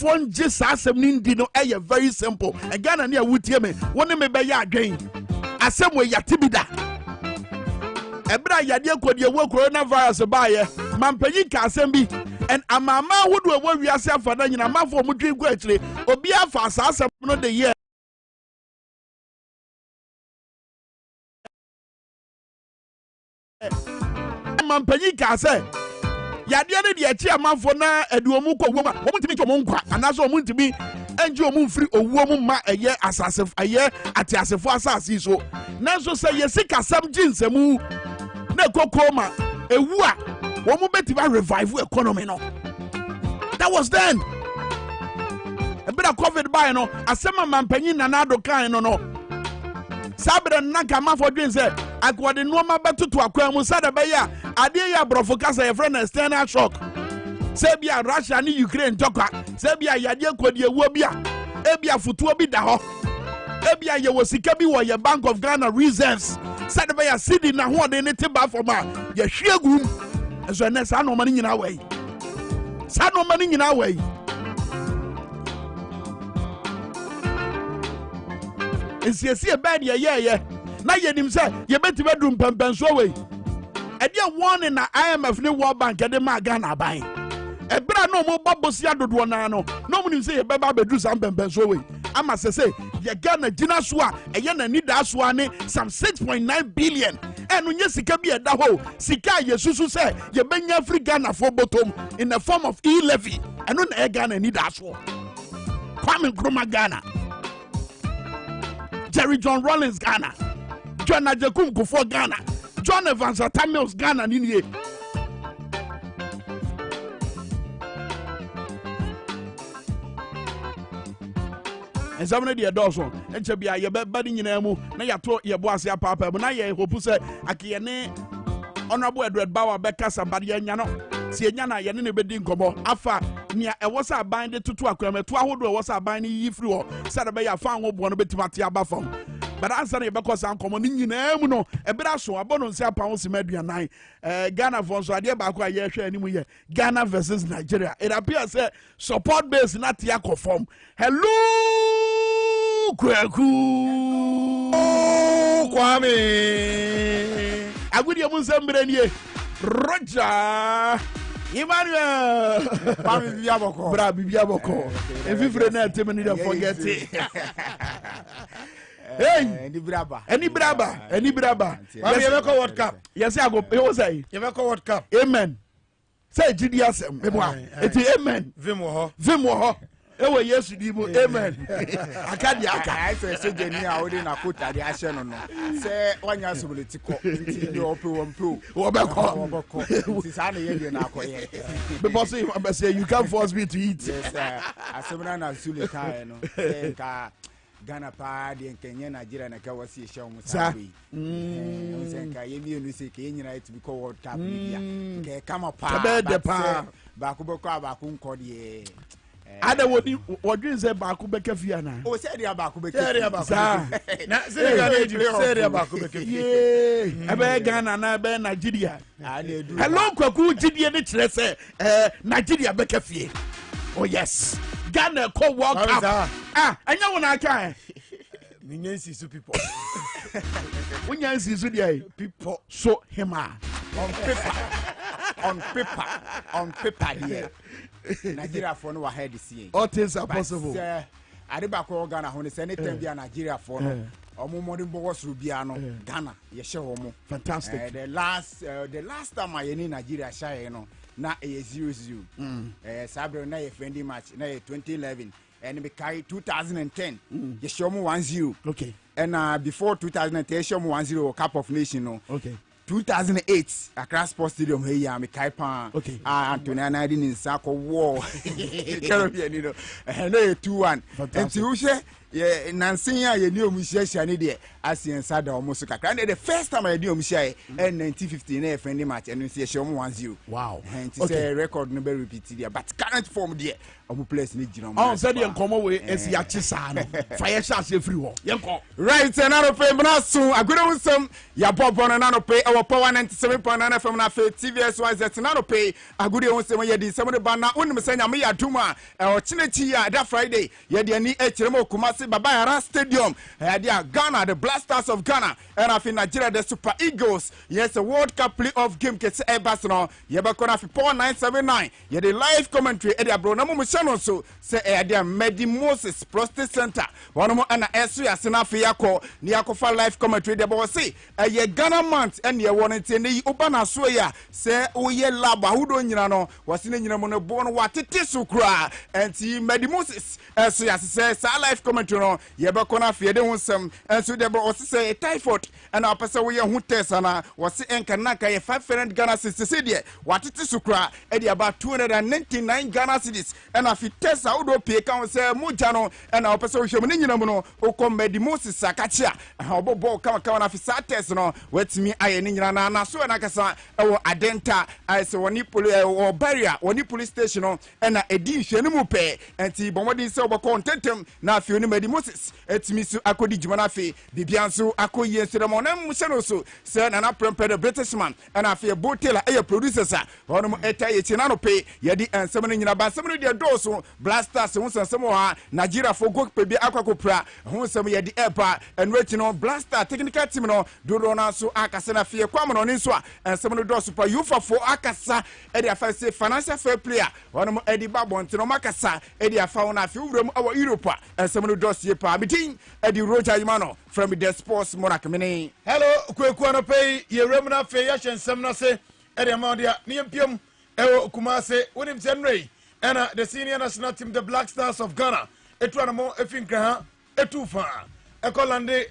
phone just asem nindi no very simple. And Ghana near wutie me. One me be ya adwen. Asem we yatibida. Ebra yade kodi ewo coronavirus ba ye. Mampanyi ka asem bi. And amama would we wiase afada nyina mafo mu dwen go akire. Obi afa asem no de ye. Mampanyi ka say yade ne de achi amanfo na aduomu kɔ woma wo mutimi kɔ mo nkwa anaso wo mutimi enji omu mfiri owuo mu ma eye asasef eye ate asefo asase so nanso sɛ yesika sam ginsemu na kokoma ewu a wo mu betiba revive economy no. That was then. A bit of COVID by no asema mampanyi nanado kan no sabre nanka mafo dwen sɛ akwade no ma beto to akwa mu sada be ya ade ya brofo kasa ye friend external shock say bia Russia ni Ukraine toka say bia yade kwade ewu bia e bia futuo bi da ho e bia ye wosika bi wo ye Bank of Ghana reserves sada be ya cedi na ho de ne te ba for ma ye hwegum eso ne sa no mani nyina wai sa no mani nyina wai Esi bad ye na yenim say ye beti bedrum pampanso we e dey warning na IMF ni World Bank de ma Ghana ban e bra no mo babosi adodo na no no mo nim say ye beba bedu sam pampanso we ama say ye Ghana gina so a ye na ni da so ane some 6.9 billion enu nye sika bi e da ho sika ye susu say ye benya free Ghana for bottom in the form of e-levy enu na e Ghana ni da so Kwame Nkrumah Ghana Jerry John Rawlings Ghana, John Ajekum Kufuor Ghana, John Evans Atamios Ghana nini. And some of the Dawson, and Chabia, your body in Emu, na ya to your boss, your papa, but now you hope say, Akiane, Honorable Edward Bauer Becca, somebody, Yano, Sienana, Yanini Bedin Kobo, Afa, near a was a binded to Aquam, 12 was a binding ye through, Saturday, I found one bit to Matia Bafom. But answer because I'm coming in Emuno, a brasso, a bonus, a pounds in Media 9, Ghana for so idea back anyway, Ghana versus Nigeria. It appears a support base not Yako form. Hello, Kwaku Kwame. I would have Muslim Roger Emmanuel Biaboko. If you friend that you don't forget it. Hey, any braba. Yes, you go World Cup. Yes, I go. You say you go World Cup. Amen. Say GDS. Amen. Vimo. Ewe Yesu dibo. Amen. Akadi aka. I say Jenny a odi na kota de ahye no no. Say wanya sobolitiko nti de opo. Wobeko. Nti sa na ye de na akoye. Because you can't force me to eat. Yes, asemna na sule kai no. Ka Ghana pa de Kenya Nigeria na ka wasi ehya mu sabi. Nka ye bi enu se ke nyina it bi ko World Cup bia. Ke kama pa. Ba ko beko abaku nko de. Ada wodi say baako beka fia na. O say dia baako beka. Na say dia baako beka fia. Ebe Ghana na ebe Nigeria. Hello Kwaku gidie ne kire say Nigeria beka fia. Oh yes. Ghana ko World Cup. Anya wona aka. Minyansi su people. Unyansi su dia people so hima on paper here. Nigeria for no ahead this year. All things are possible. Adebako Ghana ho ne say anytime bia Nigeria for no omo modern boss rubia no Ghana ye hye omo. Fantastic. The last time I in Nigeria share no na 0-0. Sabre na ye friendly match na 2011 and be carry 2010 ye show me 1-0. Okay. And before 2010 ye show me 1-0 Cup of Nation no. Okay. 2008 Accra Sports Stadium here ya me Kaipan. Okay. Anthony Anadi in Sako war. Caribbean you know. And 2-1. And you say ye nansen a ye ni omuhia ne de asiensa da omo so kakra na the first time I di omuhia in 1950 na friendly match and we see 1-0 wow and say record no be repeat there but current form there omo players ni gina on said the nkomo we esi ya chisa no fire shots every one yenko right na no pe bna so agodo nsem ya bobo na no pe e wo power 97.9 FM na fe TVS YZ na no pe agodo nsem ye di nsem de ba na onim se nyame ya duma e o chinechi ya da Friday ye de ani e kiremo Kumasi Baba Ase Stadium e dia Ghana the Blasters of Ghana and afi Nigeria the Super Eagles yes a World Cup playoff game kese e bas no ye be kona afi power 979 ye the live commentary e dia bro na mo channel so se e dia Medi Moses Prostate Center one mo na eso ya se na afi yakọ ni yakọfa live commentary de bo se ye Ghana month and ye won nti ne oba na so ya se oye lab ahudo nyina no wose ne nyina mo no bo no watete so kura enti Medi Moses eso ya se sa live commentary no ye be kona afi de hunsem enso de bo wose se typhoid and our person we hu test na wose enka naka ye 500 Ghana cedis de watete so kura e de about 299 Ghana cedis and afi test ahudo pie kan se moja no and our person we hwem ne nyina mo no okọ Medi Moses sakachia obobo kama na afi sa test no wetimi aye ne nyina na so na kasa e adenta ai se woni barrier woni police station no and edi hwenu mu pe enti bomodi se oboko ntentem na afi oni Medi Moses etimi su akodi juma na afi bibianso akoyi ensiremo na mu se no so se na prempe the British man and afi botela e producers a wono eta ye china no pe ye di ensem no nyina ba ensem no de doso Blasters hu sensem ha Nigeria for go pe bi akwakopra hu sensem ye di epa enwechi no Blaster technical team no do na so akase na fie kwam no nso a ensem no do super yufa for akasa e dey afa say financial fair player wono e di babonti no makasa e dey afa na fie wuram awa Europe ensem no do sie pa meeting e di Roger Imano from the sports morakamene hello kweku no pay ye rem na fe ya hyensem na se e dey ma dia ne mpiam e Kumase wonim senrei and the senior national team the Black Stars of Ghana etu mo efinkra ha etu fa ekolande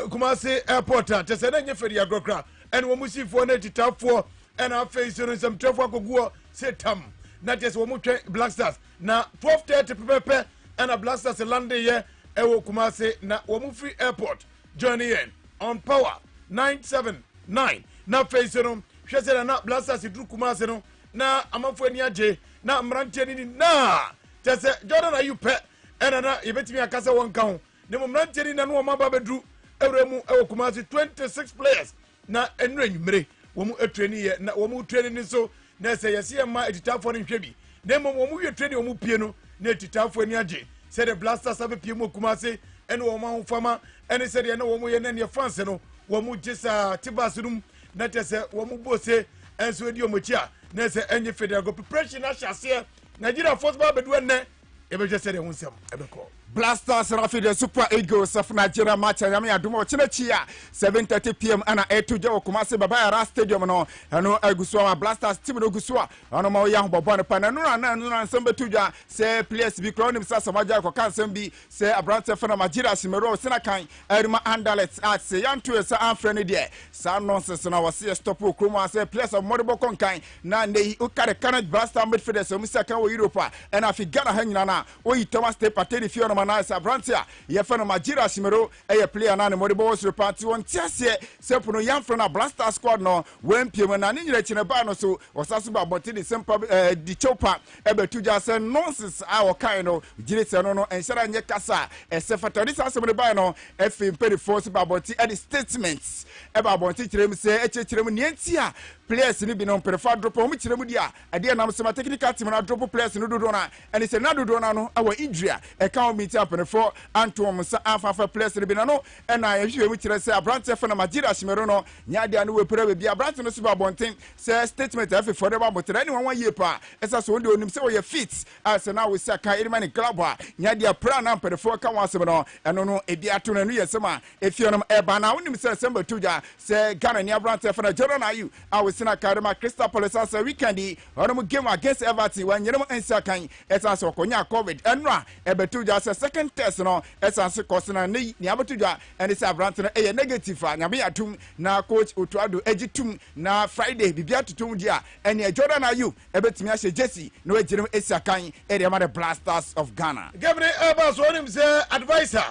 Kumasi airport te se na nyeferi agrokra and wo musifo na titafo and our face no some 12 akoguo setam na just wo mutwe Black Stars na 12:30 pepe and a Black Stars lande ye ewo Kumasi na wo mu free airport journey in on power 979 na face no hwese na Black Stars dru Kumasi no na amafo ani age na mrantie ni na te se Jordan ayu pe na yebetimi akasa won kan ne mrantie ni na no maba bedru ewremu ewo Kumasi 26 players na enwanyumre wo mu training ye na wo mu training ni so na se yesi ma etitafo ni hwebi na wo mu wie training wo mu pie no na etitafo ani age se the Blasters abe pie mu Kumasi ene wo ma fama ene se de na wo mu ye na ne France no wo mu gisa tibasrum na te se wo mu bose enso edi omochia na se enye federal go preparation na hyase Nigeria football bedu enne ebe je se de hunsem ebe ko Blasters Rafi the Super Eagles of Nigeria match yami adumo chinechia 7:30 PM ana etuja Kumasi Baba Ase Stadium no eno agusua Blasters team no gusua ono ma ya bobo ne pa na nura nsembe tuja se players bi crown nimsa samaja ko kan sembi se abrante fana Nigeria simero sina kan erima andalets at se yantu esa anfrene de sa nonsense na wase stop Kuma se players of Modibo konkan na nei ukare Canada Blasters midfielder so misa kan wo Europe and afi Ghana hanyina na oyi Thomas State Pateri fi Manasa Brantia, Yefano Majira Simero, a player na Modibo party one tiasie, Sepuno Yanfrona Blaster squad no, when Piman and Injin Bano so, or Sasuba Botini Sempa di Chopa, Ebe Tuja said nonsense our kind of Jirisano and Saranya Casa, a Sefatorisa Bano, F. Imperi Force Baboti, and statements about Bonti say, Nientia. Players ni binom prefer drop o michire dia ade na msema technical team na drop players no dodona and it's na dodona no our Idria e kan meet up for Antoine Musa afa players ni binano and na yehwe michire say Abrante fa na Majira Shimero no nya dia no we pere bia Abrante no suba bonten say statement afi for them but anyone one year pa esa so de onim say we fit as na we say kan Irmani club a nya dia pra na pere for kan wasem no eno no e bia to na no yesema e fionum e ba na onim say semba tuja say Ghana ni Abrante fa na Jordan ayu Sina Karima Crystal Palace as a weekendi on game against Everton when you know Ensa kan esa so konya COVID enra ebetu just second test no essence course na ni abotudwa and say abrant no e negative nyame atum na coach Otuado egitum na Friday bibia tutum dia and Jordan Ayu ebetimi ahye Jesse no egirim esiakan area ma the Blasters of Ghana. Gabriel Ebas wonim say advisor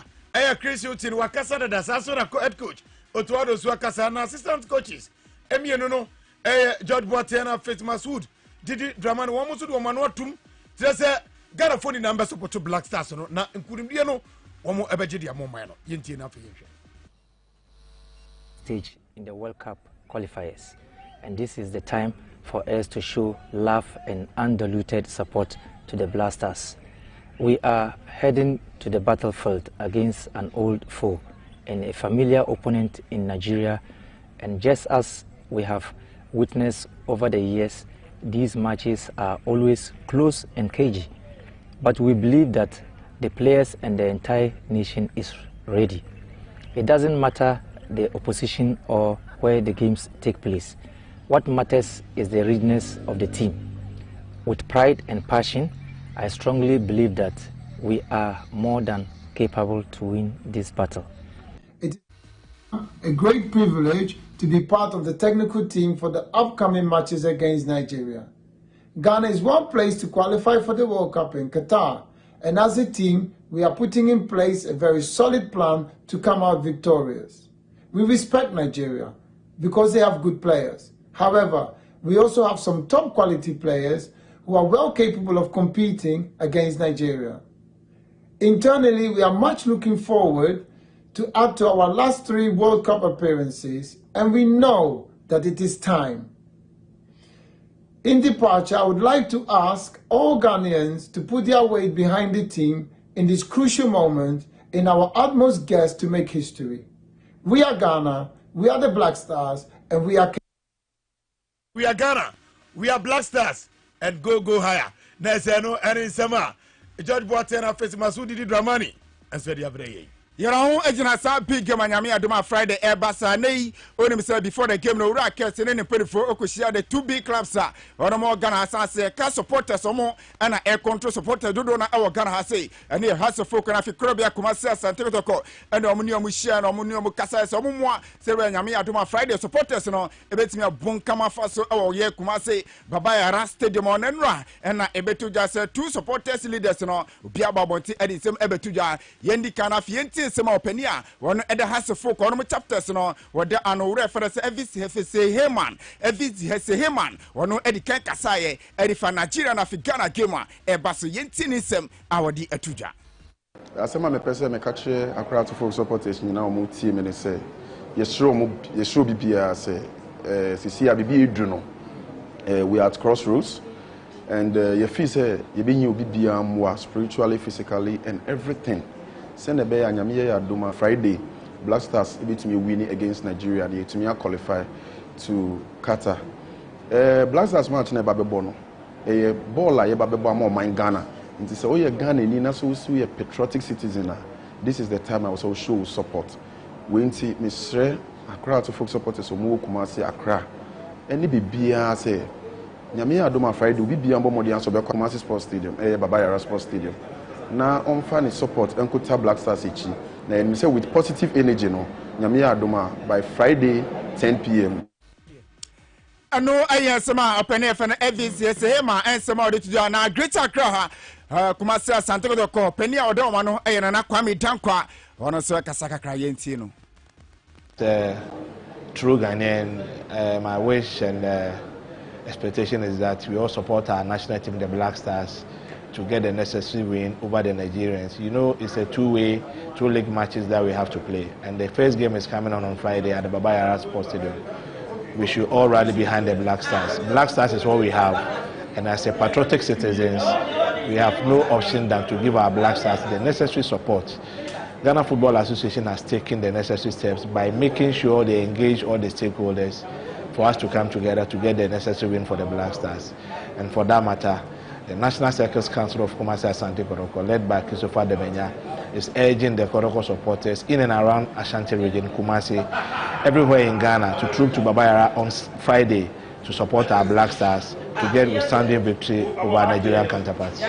Chris Utin wakasa da saso na head coach Otuado so wakasa na assistant coaches emienu no George Boateng Faith Masud Didi Dramani wo musu do manu atum say Ghana phone number support to Black Stars no na nkurimdie no wo mo ebeje dia mo man no yentie na fa yehwe stage in the World Cup qualifiers, and this is the time for us to show love and undiluted support to the Blasters. We are heading to the battlefield against an old foe and a familiar opponent in Nigeria, and just as we have witnessed over the years, these matches are always close and cagey, but we believe that the players and the entire nation is ready. It doesn't matter the opposition or where the games take place. What matters is the readiness of the team. With pride and passion, I strongly believe that we are more than capable to win this battle. It's a great privilege to be part of the technical team for the upcoming matches against Nigeria. Ghana is well placed to qualify for the World Cup in Qatar, and as a team, we are putting in place a very solid plan to come out victorious. We respect Nigeria because they have good players. However, we also have some top quality players who are well capable of competing against Nigeria. Internally, we are much looking forward to add to our last 3 World Cup appearances, and we know that it is time. In departure, I would like to ask all Ghanaians to put their weight behind the team in this crucial moment in our utmost quest to make history. We are Ghana, we are the Black Stars, and we are Ghana, we are Black Stars, and go higher. Neseno and in summer, George Boateng Faith Masud Didi Dramani, and so the Yero ejina sa big game anyame adoma Friday Airbus nei onim say before the game no ura kese ne mpelifo okoshia the 2 big clubs a ono mo Ghana asase ka supporters omo na air control supporters dodo na e Ghana ha say ene hase folk na fi krobia Kumasi Asante Kotoko ene omo ni omo hia na omo ni omo kasa se omo mo a se we anyame adoma Friday supporters no ebetimi abon kama faso e ye Kumasi Baba Stadium on enra na ebetuja se 2 supporters leaders no bia babonti edisem ebetuja yendi kana fienti sema openia wono ede hasefo ko no chapters no wode anowre fere se evisi Heman wono edi kan kasaye edi fa Nigeria na Ghana game a ebaso yenti nisem awodi atuja asema me pese me kache akra to folk supporters nyina o mu team ne se yeshro bibia se sisi abibi edu no we are at crossroads and you feel say you be you bibia more spiritually, physically and everything. Send a bay and Yamia Duma Friday, Black Stars able to be winning against Nigeria and to me qualify to Qatar. Black Stars match in a Babebono. A ball like a Babebo more in Ghana. And say, oh, you're Ghana, Nina, so we a patriotic citizen. This is the time I also show support. We see Mr. Accra to folk supporters, so more Kumasi Accra. And it be Bia say, Yamia Duma Friday will be Bia Bomodian, so Kumasi Sports Stadium, Babayara Sports Stadium. Now on fan support Uncle Black Stars echi. Now me say with positive energy no. Nyame adoma by Friday 10 p.m. Ano ayesema opene fe na evidence say ma ensema ode to na Greater Accra Kumasi Asante Kotoko peni a ode o ma no eyena na Kwame Dankwa ono so kasaka kra yenti no. The true Ghanaian, my wish and expectation is that we all support our national team, the Black Stars, to get the necessary win over the Nigerians. You know, it's a two-leg matches that we have to play. And the first game is coming on Friday at the Babayara Sports Stadium. We should all rally behind the Black Stars. Black Stars is what we have. And as a patriotic citizens, we have no option than to give our Black Stars the necessary support. Ghana Football Association has taken the necessary steps by making sure they engage all the stakeholders for us to come together to get the necessary win for the Black Stars. And for that matter, the National Circus Council of Kumasi Asante Kotoko, led by Christopher Demenya, is urging the Kotoko supporters in and around Ashanti region, Kumasi, everywhere in Ghana, to troop to Babayara on Friday to support our Black Stars to get a standing victory over Nigerian counterparts.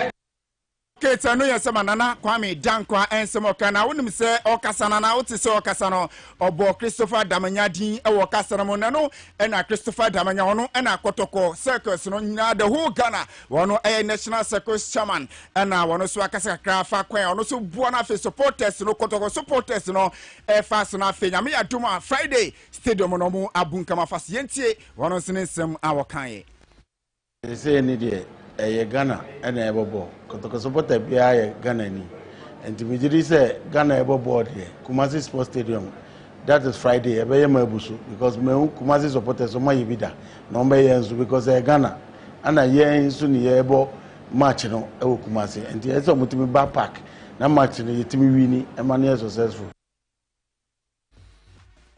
Keta no yesema nana Kwame Dankwa ensema kana wonim se okasana na wote se okasano obo Christopher Damanya din e wo kasana mo nano na Christopher Damanya wono na kotoko circus no nyina the whole Ghana wono national circus chairman na wono so akasa krafa kwan wono so bua na fe supporters no kotoko supporters no fast na fe nyame aduma Friday stadium no mu abunkama fast yentie wono sene nsem awokan ye say ni de Ghana and Ebobo. Kotoko supporter be Ghana ni. And to me say Ghana Ebobo here. Kumasi Sports Stadium. That is Friday. Ebe Mabusu because me Kumasi supporters so my bida. Number yensu because Ghana. And a year in soon Ebo match no Ewo Kumasi. And the so mutimi backpack. Na match no yetimi wini emmanuel successful.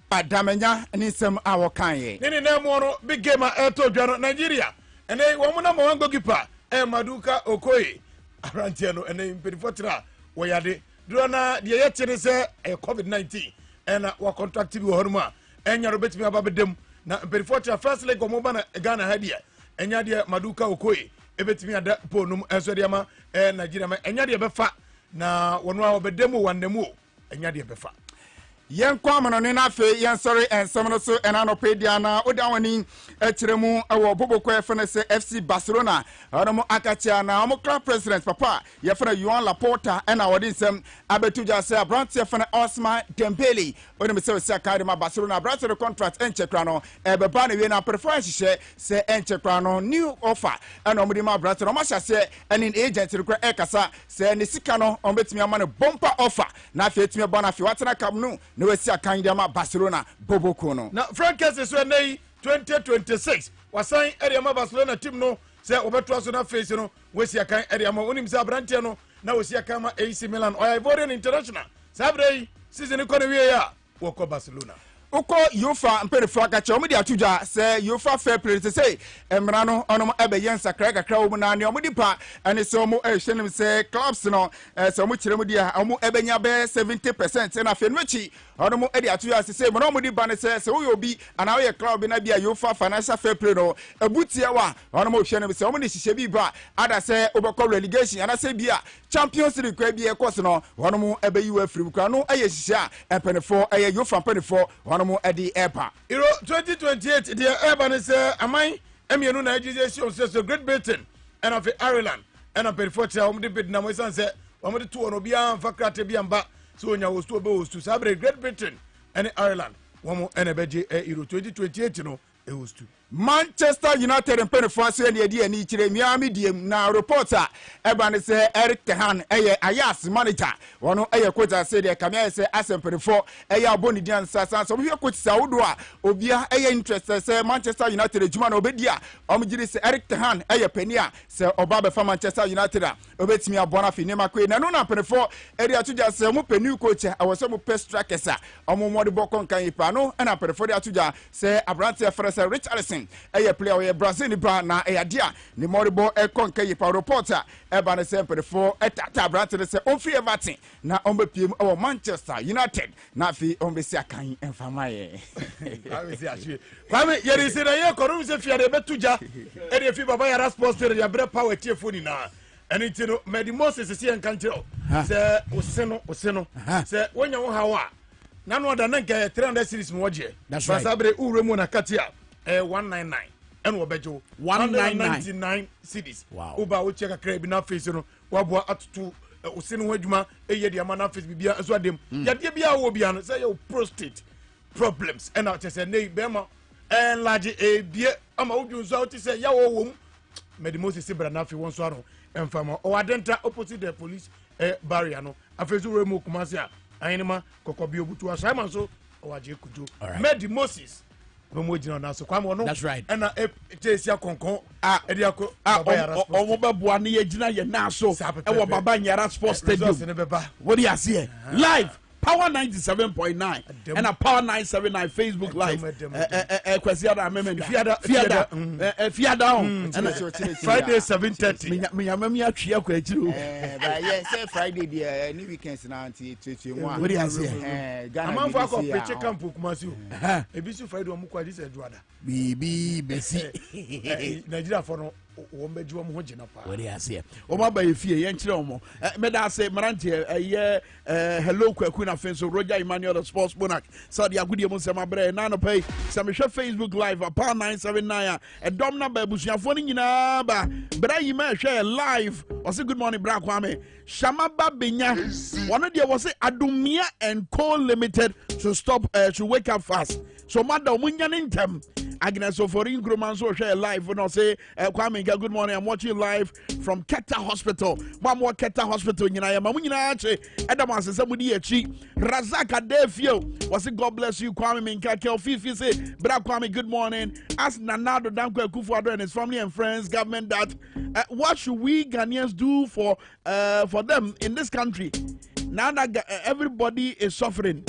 Damanya ni sem awokan ye. Nini na mo no big game to dwano Nigeria. And then one number one goalkeeper, Maduka Okoye, Arantiano, and then Perifotra, Wayade, Drona, the Yetchen say a COVID-19, and what contracted with Horma, and you're betting about them. Now, Perifotra, first leg of Mobana, Ghana Hadia, and Yadia Maduka Okoye, a bit me at that Ponum, Azodiama, and Nigeria, and Yadia Befa. Now, one hour of demo, one demo, and Yadia Befa. Yen kwamano ni na fe yen sorry and some so and anopedia na odawani echiremu awo bobo kwa fene se FC Barcelona onomo akatia na omo club president papa ye fene Joan Laporta and awodi nsem abetuja se Abrantia fene Osman Dembele oni me se akadema Barcelona Abrantia contract enchekra no beba na we na preference hye se enchekra no new offer and omudi ma Abrantia no ma hye and in agent rekra ekasa se ne sika no ombetimi ama ne bumper offer na fe etimi ba na fe watena kam no no we see a kind of Barcelona Bobo Kono. Now, Frank is when they 2026 was saying area Barcelona team no say Obertrasona face no we see a kind area unim Sabrantiano now we see a kama AC Milan or Ivorian International. Sabre season economy ya woko Barcelona. Uko UEFA mpere faka chomu dia tuja se UEFA fair play to say emrano onom ebe yensa kraka krawo mu na ne omudipa ene se omu ehyenem se clubs no se omu kiremu dia omu ebenya be 70% na fenwechi onom edi atuja se mo omudipa ne se wo obi ana wo club na bia UEFA financial fair play no ebutia wa onom ehyenem se omu ne hihye bi ba ada se obekọ relegation ana se bia Champions League kwa bia course no onom ebe yiwa free kwa no eye hihye a empenefo eye UEFA empenefo mo edi epa Euro 2028 the urban is amai emienu na ejije so Great Britain and of Ireland and of Perifotia om de bid na mo san say om de to no bia amfa krate bia mba so onya wostu obe wostu sabre Great Britain and Ireland womo enebeje Euro 2028 no e wostu Manchester United and Penifasi and the idea ni chire Miami diem na reporter ebane se Eric Tehan eye Ayas manager wono eye kwota se de kamia se asem penifo eye aboni dian sasa so hwe kwoti sa wodo a obia eye interest se Manchester United ejuma na obedia omgiri se Eric Tehan eye penia se oba be fa Manchester United a obetimi abona fi nema kwe na no na penifo ere atuja se mu peniu coach awose mu pest trackers omo mode bokon kan ipa no na penifo de atuja se Abrante Frese Richardson eye player we Brazil ni bra na dia ni moribo konka yi pa reporter eba ne sempre for etata Abrante se on free everton na on be piem o Manchester United na fi on be si akan enfama ye awesi ahwe kwame yeri se na ye korum se fiade betuja e de fi baba yara sports stadium ya bre power tiefo ni na eni ti no Medi Moses se en kantiro se oseno se wonya wo hawa na no da na nke 300 series mo je sabre uremu na katia 199 and wabejo 199 cities uba wo cheka krebi na face no wabo atutu usinu wadwuma eye de ama na face bibia so adem ya de bia wo bia no say your prostate problems and out say nei bema large bie ama wodwu so out say ya wo wom Medi Moses bra na face won so aro emfama o adenta opposite the police barrier no afezu remu kumase a ayinima kokobi obutu asaiman so o waje kujo Medi Moses that's right. And Tesia Concon, Ediaco, omo beboa na ye gina ye na so e wo baba nyara sports stadium. What do you see? Live Power 97.9 and a Power 979 Facebook Live. Kwasiada ameme fiada on Friday 7:30. Me amemi atwe akwa achiru. Yes, Friday the new weekends na anti 21. What do you see? Amanfo akọ preach camp Kumasi o. Ebisu Friday omu kwa this Edward. Bibi besi. Nigeria for no Wombeju Mojinapa. What do you say? Oma by fear, Yanchromo. Medase Marantia, a year, hello, Quina Fenso, Roger Emmanuel, the sports monarch, Saudi Agudia Musamabre, Nano Pay, Samisha Facebook Live, a pound 979, a dom number, Bushia phoning in Aba, but you may share live. Was a good morning, Brakwame. Shamaba Binya, one of the was Adumia and Co Limited to stop, to wake up fast. So, Madam Munyan in them. Agnes Oforin Gromanso share live when I say Kwame, good morning. I'm watching live from Keta Hospital. Mamwa Keta Hospital in Yamamuna Edamas Samudi Echi Razaka Defio. Was it God bless you, Kwame Minka Fifi say Bra Kwame, good morning. Ask Nanado Danko Kufuado and his family and friends, government that what should we Ghanaians do for them in this country? Now that everybody is suffering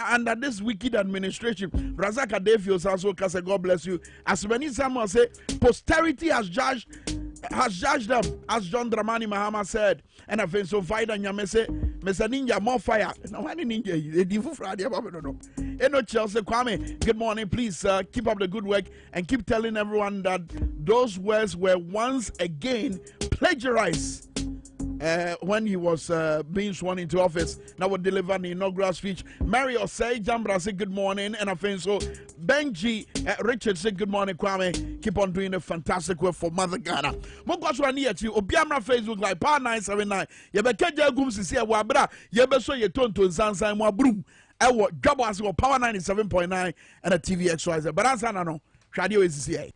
under this wicked administration. Razaka Defios also say God bless you. As many someone say posterity has judged them, as John Dramani Mahama said. And I think so fight and Yamese Mr. Ninja more fire. No one ninja, they divu Friday about no. Eno Chelsea Kwame, good morning. Please keep up the good work and keep telling everyone that those words were once again plagiarized. When he was being sworn into office, now would deliver the inaugural speech. Mary Osei Jambra said good morning, and I think so. Benji Richard said good morning, Kwame. Keep on doing a fantastic work for Mother Ghana. Mokoswa ni ati obiamra Facebook like power 979. Yebekeja gum sisi e wabra yebeso ye tonto nsansan mo abrum. Ewo Dwabo Ase power 97.9 and a TV XYZ. But answer no. Hwade o sisi.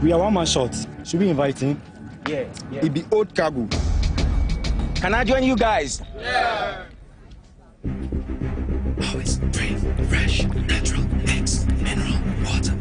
We are one man short. Should we invite him? Yeah. It be old cargo. Can I join you guys? Yeah. Always free, fresh, natural, mix, mineral, water.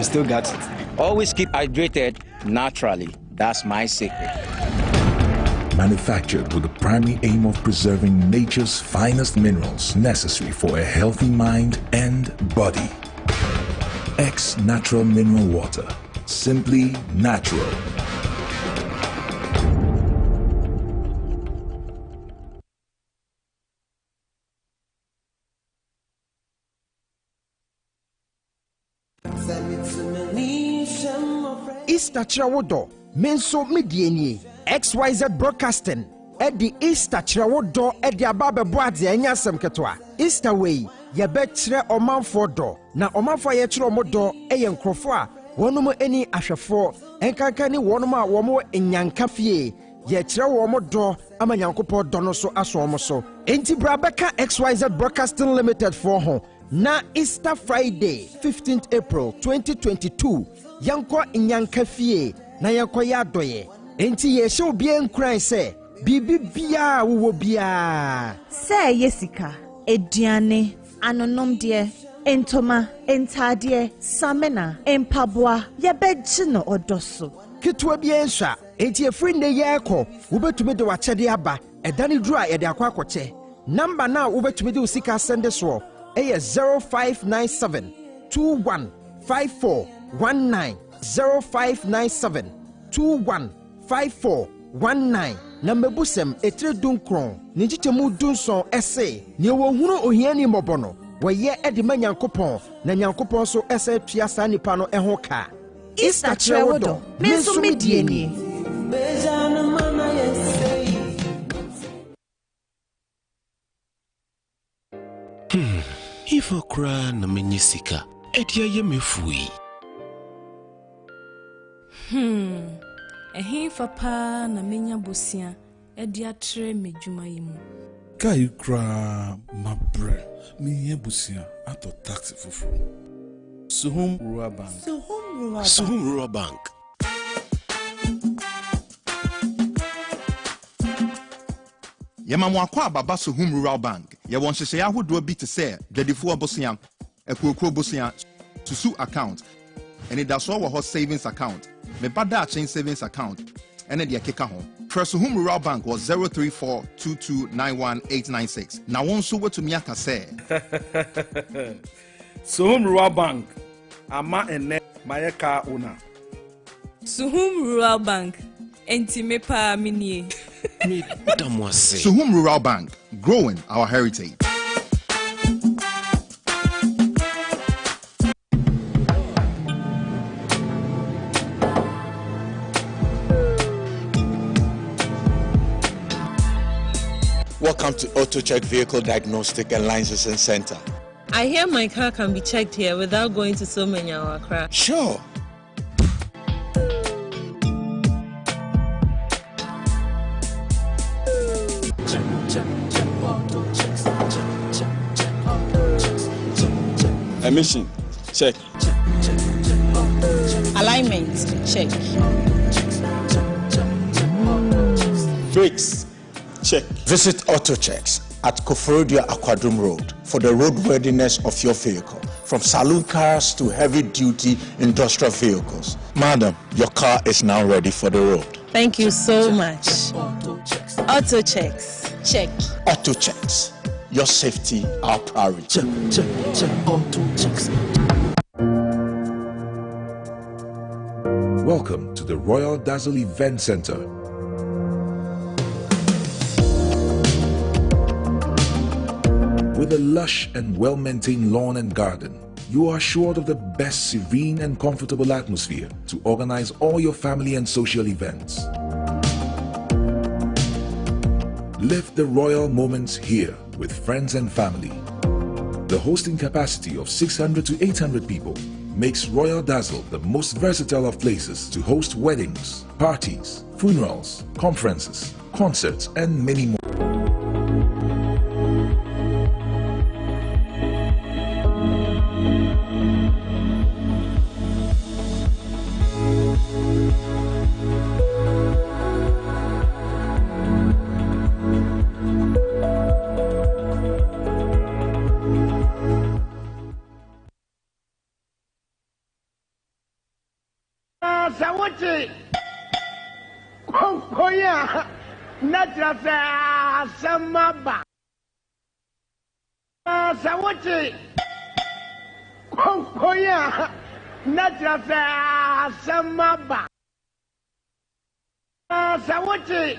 Still got it. Always keep hydrated naturally. That's my secret. Manufactured with the primary aim of preserving nature's finest minerals necessary for a healthy mind and body. X Natural Mineral Water. Simply natural. Easter Chirawodo, Menso Mediani, XYZ Broadcasting, Eddie Easter Chirawodo, Eddie Ababe Boadi, and Yasam Katwa. Easter Way, Yabetre Oman for door, na Oman for Yetro Modo, Ayan Crofua, one more any Ashafo, and Kankani one more in Yankafie, Yetra Womodo, Amanyankopo Donoso Aswomoso, Enti Brabeka XYZ Broadcasting Limited for home. Na Easter Friday, 15th April 2022. Yanko Inyankafie na yanko yadoye enti ye show bien cry say bibi bia wo bia say yesika eduane anonom de entoma entade samena empaboa yebegye no odoso kitwa bien sha enti efri ne yeko wo betumi de wachede aba edane duru a yede akwa akoche number na wo betumi de usika send so 0597 215419 0597 215419 na mebusem etre dunkron ni chichemu dunson ese ni wo hunu ohiani mobono woye edi manyankopon na nyankopon so ese tua sa nipa no eho ka Easter Trewodo, Menso Mediani. If I cry na menyisika, edia ye mefui. Ehin fapa na menya bosia, edia tre medwuma yimu. Kai cry mabre, me busia ato taxi fufu. Suhum Rural Bank. Suhum Rural Bank. Yamamwakwa baba Suhum Rural Bank. Ya wonhyehyɛ ahodoɔ bi te sɛ dwadifo abosia, ekuokuro bosia, susu account, enidaso wɔ hɔ savings account, mebada chain savings account, ene de akeka ho. Press Suhum Rural Bank was 034229186. Na won so wetumi aka sɛ Suhum Rural Bank. Ama ene mayeka una. Suhum Rural Bank. Entime pa minie. Suhum Rural Bank, growing our heritage. Welcome to Auto Check Vehicle Diagnostic and Licensing Center. I hear my car can be checked here without going to so many hour crack. Sure. Emission, check. Alignment, check. Brakes, check. Visit AutoChecks at Koforodia Aquadrum Road for the roadworthiness of your vehicle, from saloon cars to heavy-duty industrial vehicles. Madam, your car is now ready for the road. Thank you so much. AutoChecks, check. AutoChecks, your safety, our priority. Check, AutoChecks. Welcome to the Royal Dazzle Event Center. With a lush and well-maintained lawn and garden, you are assured of the best serene and comfortable atmosphere to organize all your family and social events. Live the royal moments here with friends and family. The hosting capacity of 600 to 800 people makes Royal Dazzle the most versatile of places to host weddings, parties, funerals, conferences, concerts, and many more. Sawachi Koya Natrasa Samaba Sawachi Koya Natrasa Samaba Sawachi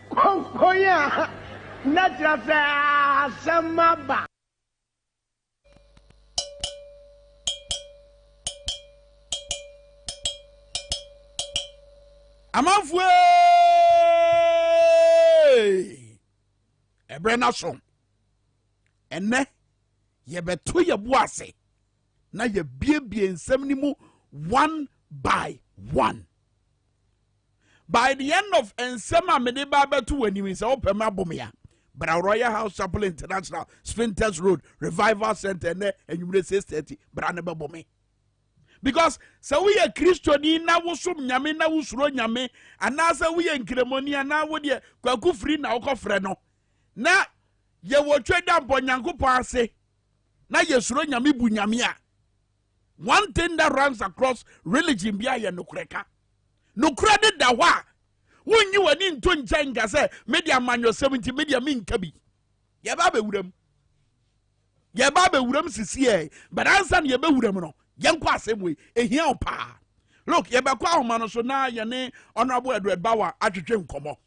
Koya Natrasa Samaba. Amanfwe Ebrena so enne ye beto ye boase na ye biebie nsem ni mu one by one. By the end of ensem a me de ba beto wani se opem abomya Bra Royal House Chapel International Sprinters Road Revival Center ne enyumre 6:30 bra ne bebomi. Because so we a Christian na wosum nyame na wosuro nyame anasa we a nkremoni na wo de kwaku free na wokofre no na ye wo tweda mbonyankopon ase na ye suro nyame bu nyame a one thing that runs across religion bia ye nokreka nokra de da ho a wonyi wani nto nkyɛn ga sɛ media manyo 70 media minka bi ye ba be wuram sisi e but ansa ne ye be wuram no Yankwa asemwe ehia opa. Look, ye bekwa ahoma no so na ye ne Honorable Edward Bawa atwetwe nkomo.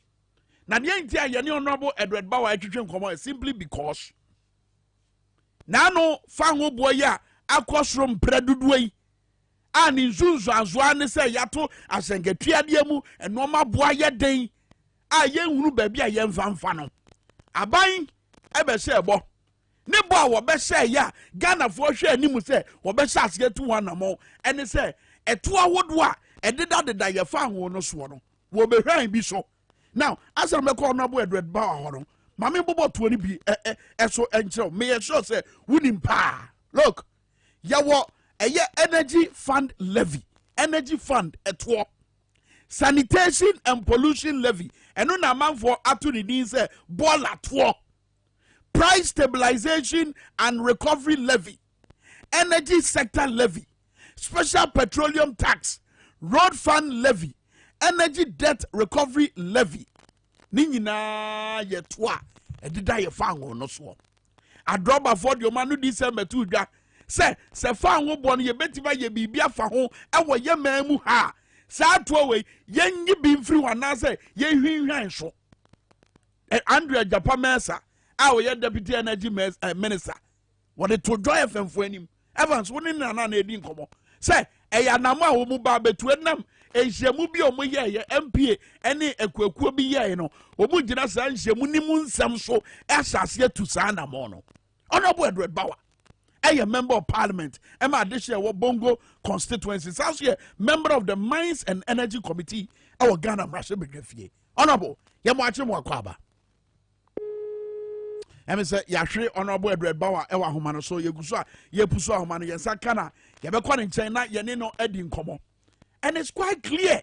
Na de ntia ye ne Honorable Edward Bawa atwetwe nkomo simply because na no fa ho boy a akosro mpradudu yi and in Zuzazwan say yato as en getiadiemu and no ma boa ye den a ye hunu baabi a ye mfamfa no aban ebe se ebo ne bo a wo be se ya Ghana fo hwe anim se wo be sha ase tu wanamo ene se eto awodo a ededa ye fa ho no so no wo be hwan bi so now as I'm call no boy dread ba ho no mame bobo to ni bi eso enchero me sure say wunim pa look yawo eye energy fund levy energy fund eto sanitation and pollution levy eno na manfo ato ni din say ball ato price stabilization and recovery levy energy sector levy special petroleum tax road fund levy energy debt recovery levy ni nyina ye to a edida ye fa ho no so adroba for the man no December 2 dwa se fa ho bo no ye betima ye bibia fa ho e wo ye man mu ha sa to we ye nyi bi mfiri wana se ye hwinhwan so Andrea Japamesa a wo ye deputy energy minister wo de to joy fmfo anim Evans woni na na edi nkomo se eya namo a wo mu ba betu enam enhyemu bi omo ye MPA ene ekuakuo bi ye no omo gina sa enhyemu nimu nsam so asase atu sa namo no honorable Edward Bawa a member of parliament Emma Adeshe wo Bongo constituency also member of the Mines and Energy Committee our Ghana Mrashe Bedwafie honorable ye mo ache mo akwaba emi say yahwe honorable Edward Bawa ewa homa no so yeguso a yepuso homa no yensa kana ye be kɔ ne nkyɛn na ye ne no adi nkomo and it's quite clear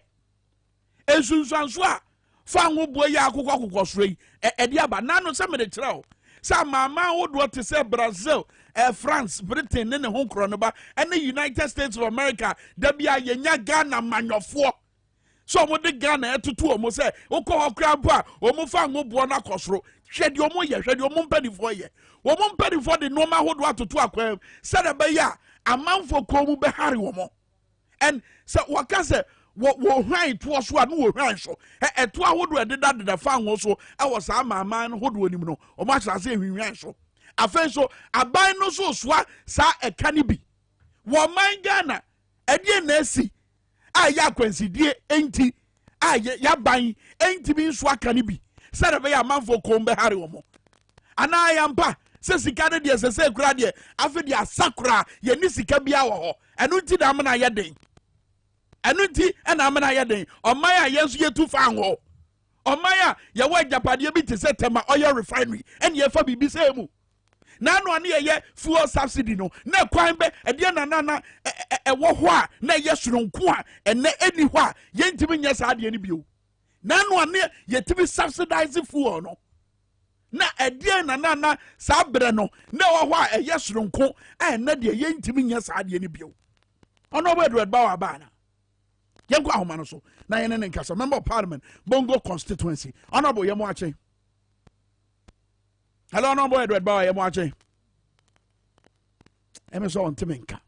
esunsuanso a fa ho bo ye akokɔ soro yi edi aba na no se me de kyerɛ o sa mama wodo te se Brazil France Britain ne ho kro no ba and the United States of America da bia ye nya Ghana manyofo so mo de Ghana etutu o mo se okɔ hokra bo a o mo fa ho bo na kɔsoro hwɛ de o mo ye hwɛ de o mo mpanifo ye o mo mpanifo de no ma hodo atoto akwam se da ba ya amanfo ko mu be hari wo mo and so waka se wo hwan to so a no wo hwan so eto ahodo ededa fa ho so e wo sa mama no hodo onim no o ma hra se hwan so afen so aban no so soa sa eka ni bi wo man Ghana edie na asi a ya kwansidie enti a ya ban enti bi so aka ni bi se da be ya manfo ko mbe hari wo mo ana ya mpa se sika de de se kura de afi de asakura ye ni sika bia wo ho enu nti da amana ye den enu nti na amana ye den oman a yesu ye tu fa ho oman a ye wa japade bi te se tema oil refinery en ye fa bibi se mu na no ane ye fuel subsidy no na kwan be e de na e wo ho a na ye soronko a ene eni ho a ye ntimi nya sa de ni bio na no ane ye tibi subsidize fuel no na edie na sa bre no na wo ho a eye soronko a na de ye ntimi nya sa de ni bio ono bo Edward Bawa bana yenko ahoma no so na ye ne nkasa member of parliament Bongo constituency honorable yemo ache hello honorable Edward Bawa yemo ache emeso on timenka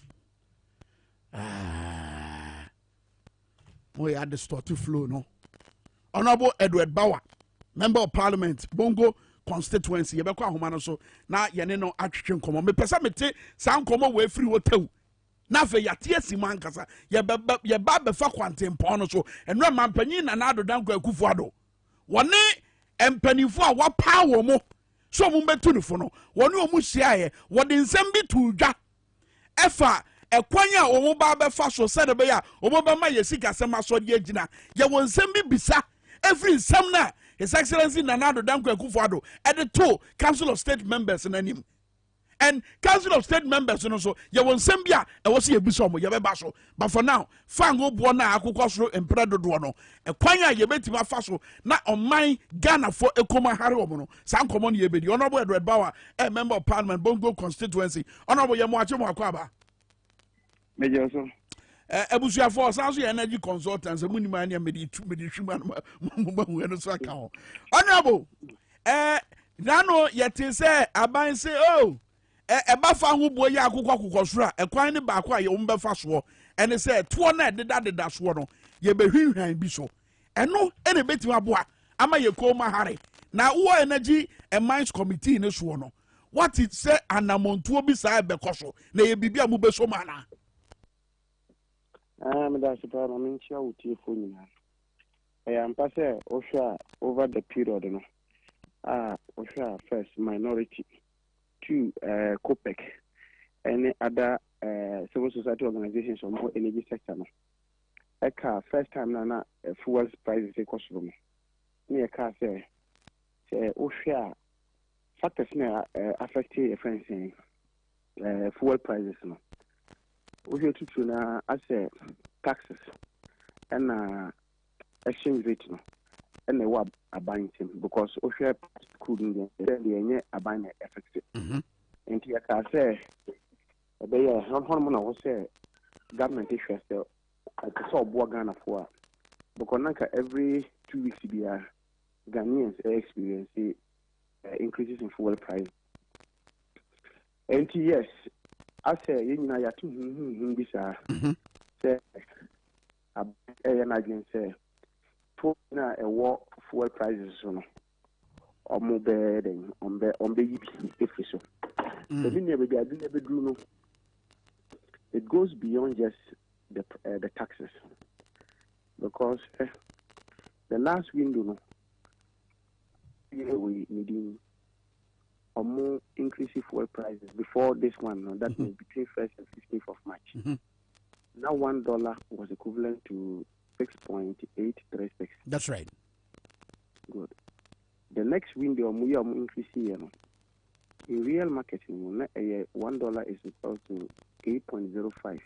mo ya distort flow no honorable Edward Bawa member of parliament Bongo constituency ye be kwa ahoma no so na ye ne no atwetwe nkomo me pesa mete sa nkomo we free wotew na fe yate asima nkasa ye ba be fa kwantempon no so enra mampanyin na ado danko akufo ado woni empanifo a wapa wo mo so mo betu nifo no woni o mu hia ye wodi nsem bi tu dwa efa ekwan a wo ba be fa so se de be ya o mo be ma ye sika sem aso de agina ye won nsem bi bisa every nsem na His Excellency Nanado Danko Akufo-Addo added to Council of State members in him. And Council of State members also, you will send me a was a bisomo, you basso. But for now, Fango Buona Akukosro and Prado Duano, a quanya ye bet my faso, not on my Ghana for a coma harromono, San Common Yebedi, Honorable Edward Bawa, a member of Parliament, Bongo constituency, Honorable Yamuacho Makwaba. Major also. Ebusia for South Energy Consultants, a Munimania Medi so account. Honorable, Nano yet say, Aban say, oh, a buffer who boy Yakukosra, a quine bakwa, your own buffer, and they said, Twana did that that's one, ye be him and be so. And no, any bit my boy, Ama ye call my Harry. Now, who energy and mines committee in this one. What it say, and among two beside the coso, nay be a mubeso mana. That's the problem. I mean, share with you for me. I am passing over the period. First, minority. 2, COPEC. Any other civil society organizations or more energy sector. First time na fuel prices cost room. Me car say factors na affect fencing fuel prices no. To na as taxes and exchange rate no. And they were a buying team because Oshia couldn't get a buying effective. And here I say, they are not hormone say government issues. I saw Ghana for because every 2 weeks Ghanaians experience increases in fuel price. And yes, I say you know bisa say say na a war fuel prices no or more bedding on the if so. The linear baby I didn't ever do no. It goes beyond just the taxes because the last window no we needing or more increasing fuel prices before this one no, that means between 1st and 15th of March. Now $1 was equivalent to 6.836. That's right. Good. The next window we are increasing here no. In real marketing, $1 is equal to 8.05.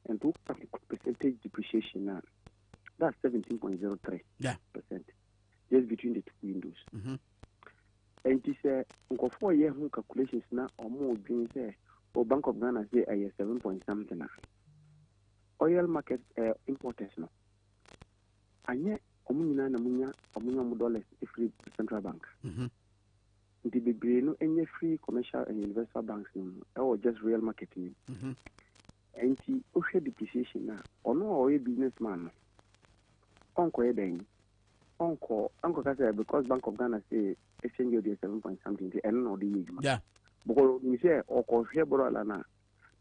And to percentage depreciation now, that's 17.03%. Yeah. Just between the two windows. And it is a 4 year calculations now or more being say or Bank of Ghana say 7 point something. Oil market importers no. And yet $1 dollars free central bank. The big no any free commercial and universal banks or just real marketing. And the ocean depreciation now or no or businessman. Uncle Eden. Uncle because Bank of Ghana say exchange rate 7 point something and no the yeah. Because we say or here borala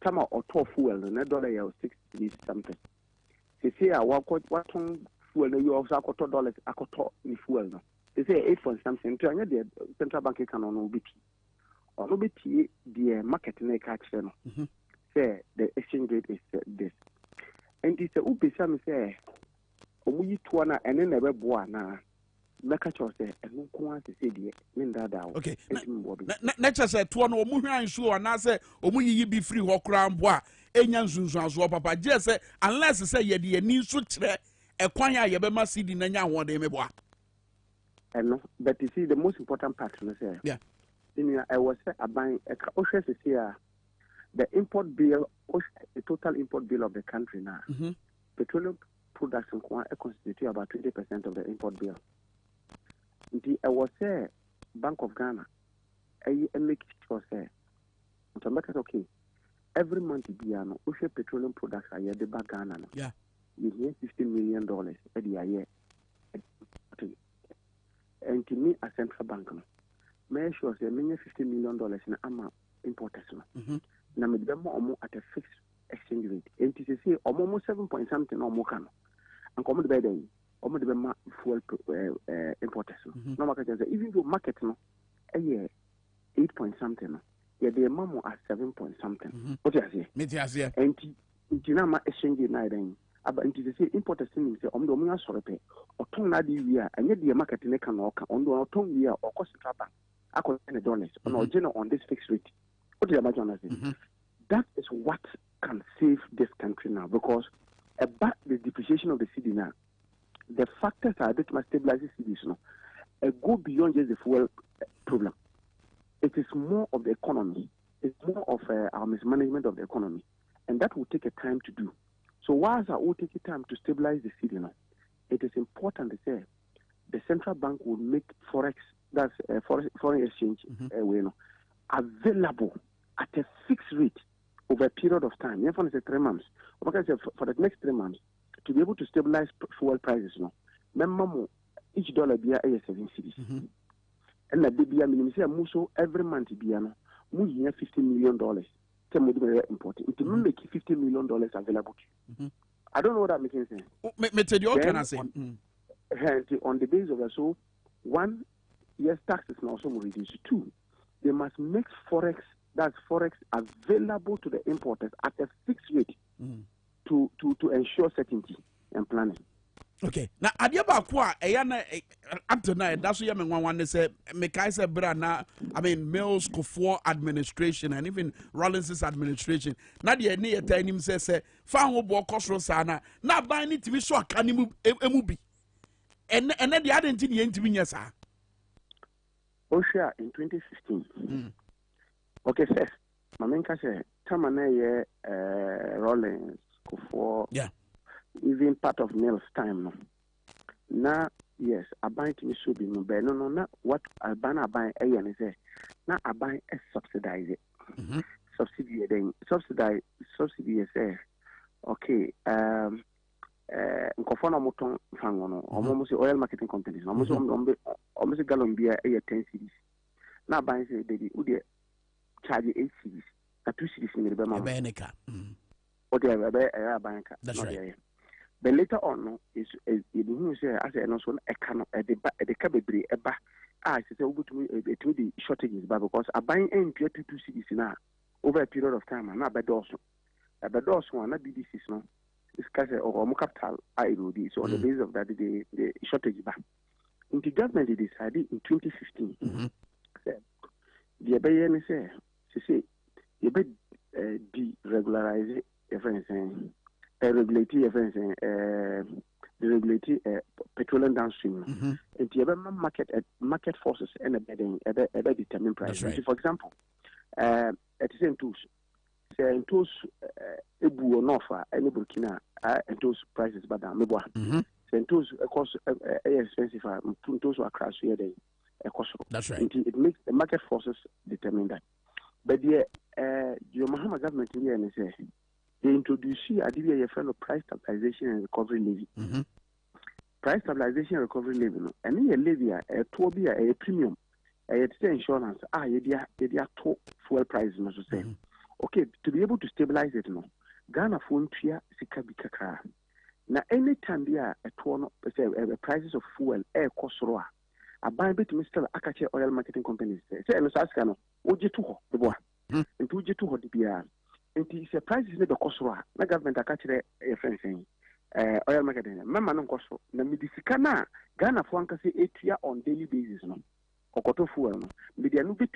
Tama or fuel no $6 something. They say what fuel you also $2 in fuel no. They say 8 point something. To the central bank can on BT. Or no BT the market na catch no. Say the exchange rate is this. And it's a upisa say omuyi tuana ene na be boa na meka cho say eno ko an say die nda da. Okay. Na cha say to no omu hwan so na say omuyi bi free ho kra mboa enya nsunsun aso papa je say unless say ye de ani so kire ekwan a ye be ma CD na nya ho de me boa. No, but you see the most important part no say. Yeah. I was buying the import bill, the total import bill of the country now. Petroleum products constitute about 20% of the import bill. I was Bank of Ghana. I make sure say, to make it okay. Every month petroleum products are the back Ghana. Yeah. You hear $15 million a year. And to me, a central bank, make sure say $50 million in ama importers. Now, me them more at a fixed exchange rate. And to say almost 7 point something or more can. And come to bed then, almost the fuel importers. No market even though market no, a year 8 point something. Yeah, the mamo at 7 point something. What you say? And to now exchange rate now then. But to say importers say the sorry pay or tongue na di and yet the market in can walk on the tongue or cost bank. I could $10 on general on this fixed rate. What do you imagine? That is what can save this country now because about the depreciation of the city now, the factors are that must stabilize the cities now. Go beyond just the fuel problem. It is more of the economy. It's more of our mismanagement of the economy, and that will take a time to do. So whilst I will take time to stabilize the city now, it is important to say the central bank will make forex, that's foreign exchange, available at a fixed rate over a period of time. Even for 3 months, for the next 3 months, to be able to stabilize fuel prices. Remember, each dollar be 7 cities, and that be a minimum every month be $50 million very important. It will make $50 million available to you. I don't know what I'm making sense. On the basis of that, so one, yes, taxes now also will reduce. Two, they must make forex available to the importers at a fixed rate to ensure certainty and planning. Okay. Now, Adiaba Kwa, up to now, that's what you want to say. Mekaisa Brana, I mean, Mills, Kofor administration, and even Rollins's administration. Nadia near telling him, say, Fango Bokosro Sana, not buying it to be so can you move. And then the other thing you be yes, sir. Osha in 2015. Okay, first, Mamenka said, Tamane, Rollins, Kofor. Yeah. Even part of Mills' time. Now, yes, I buy to me should be no, not what I buy a and say. Now I buy a subsidize it. Subsidy then subsidy say, okay, Nkofona Moton Fangono, almost oil marketing companies, almost a gallon beer 10 cities. Now buy say they would charge 8 cities, 2 cities in the Beneca. Okay, a bank. That's right. But later on, is you say as a also a cannot at the cabin I say it will be shortages, but because I buying in 2 cities now over a period of time, and not by Dawson. But Dawson, not BDC, no, it's because of capital I will be so on the basis of that the shortage back. In the government, they decided in 2015. The Bayan say, she say, you bet deregularize everything. Regulatory petroleum downstream. And the other market forces and a determine price. Right. For example, at the same tools, say in tools, Ebu or Nofa, and Burkina, and those prices, but Meboa. Say in tools, of course, expensive, tools are crash here. That's right. It makes the market forces determine that. But the Mahama government in here say, they introduce a friend of price stabilization and recovery levy. Price stabilization and recovery levy, no, and a levy a premium, a insurance. You to fuel prices, no, so say. Okay, to be able to stabilize it, no, Ghana phone tria sika bikaka. Now, anytime there a prices of fuel air cost roa, a buy bit Mr. Akache oil marketing companies say, no, Saskano, Oji2 the boy, and 2G2 the BR. And the price is not the cost. The government catch a friend saying, oil marketing. Mamma no cost. Na midisicana Ghana for say 8 year on daily basis no. Okoto fuel no. Media no be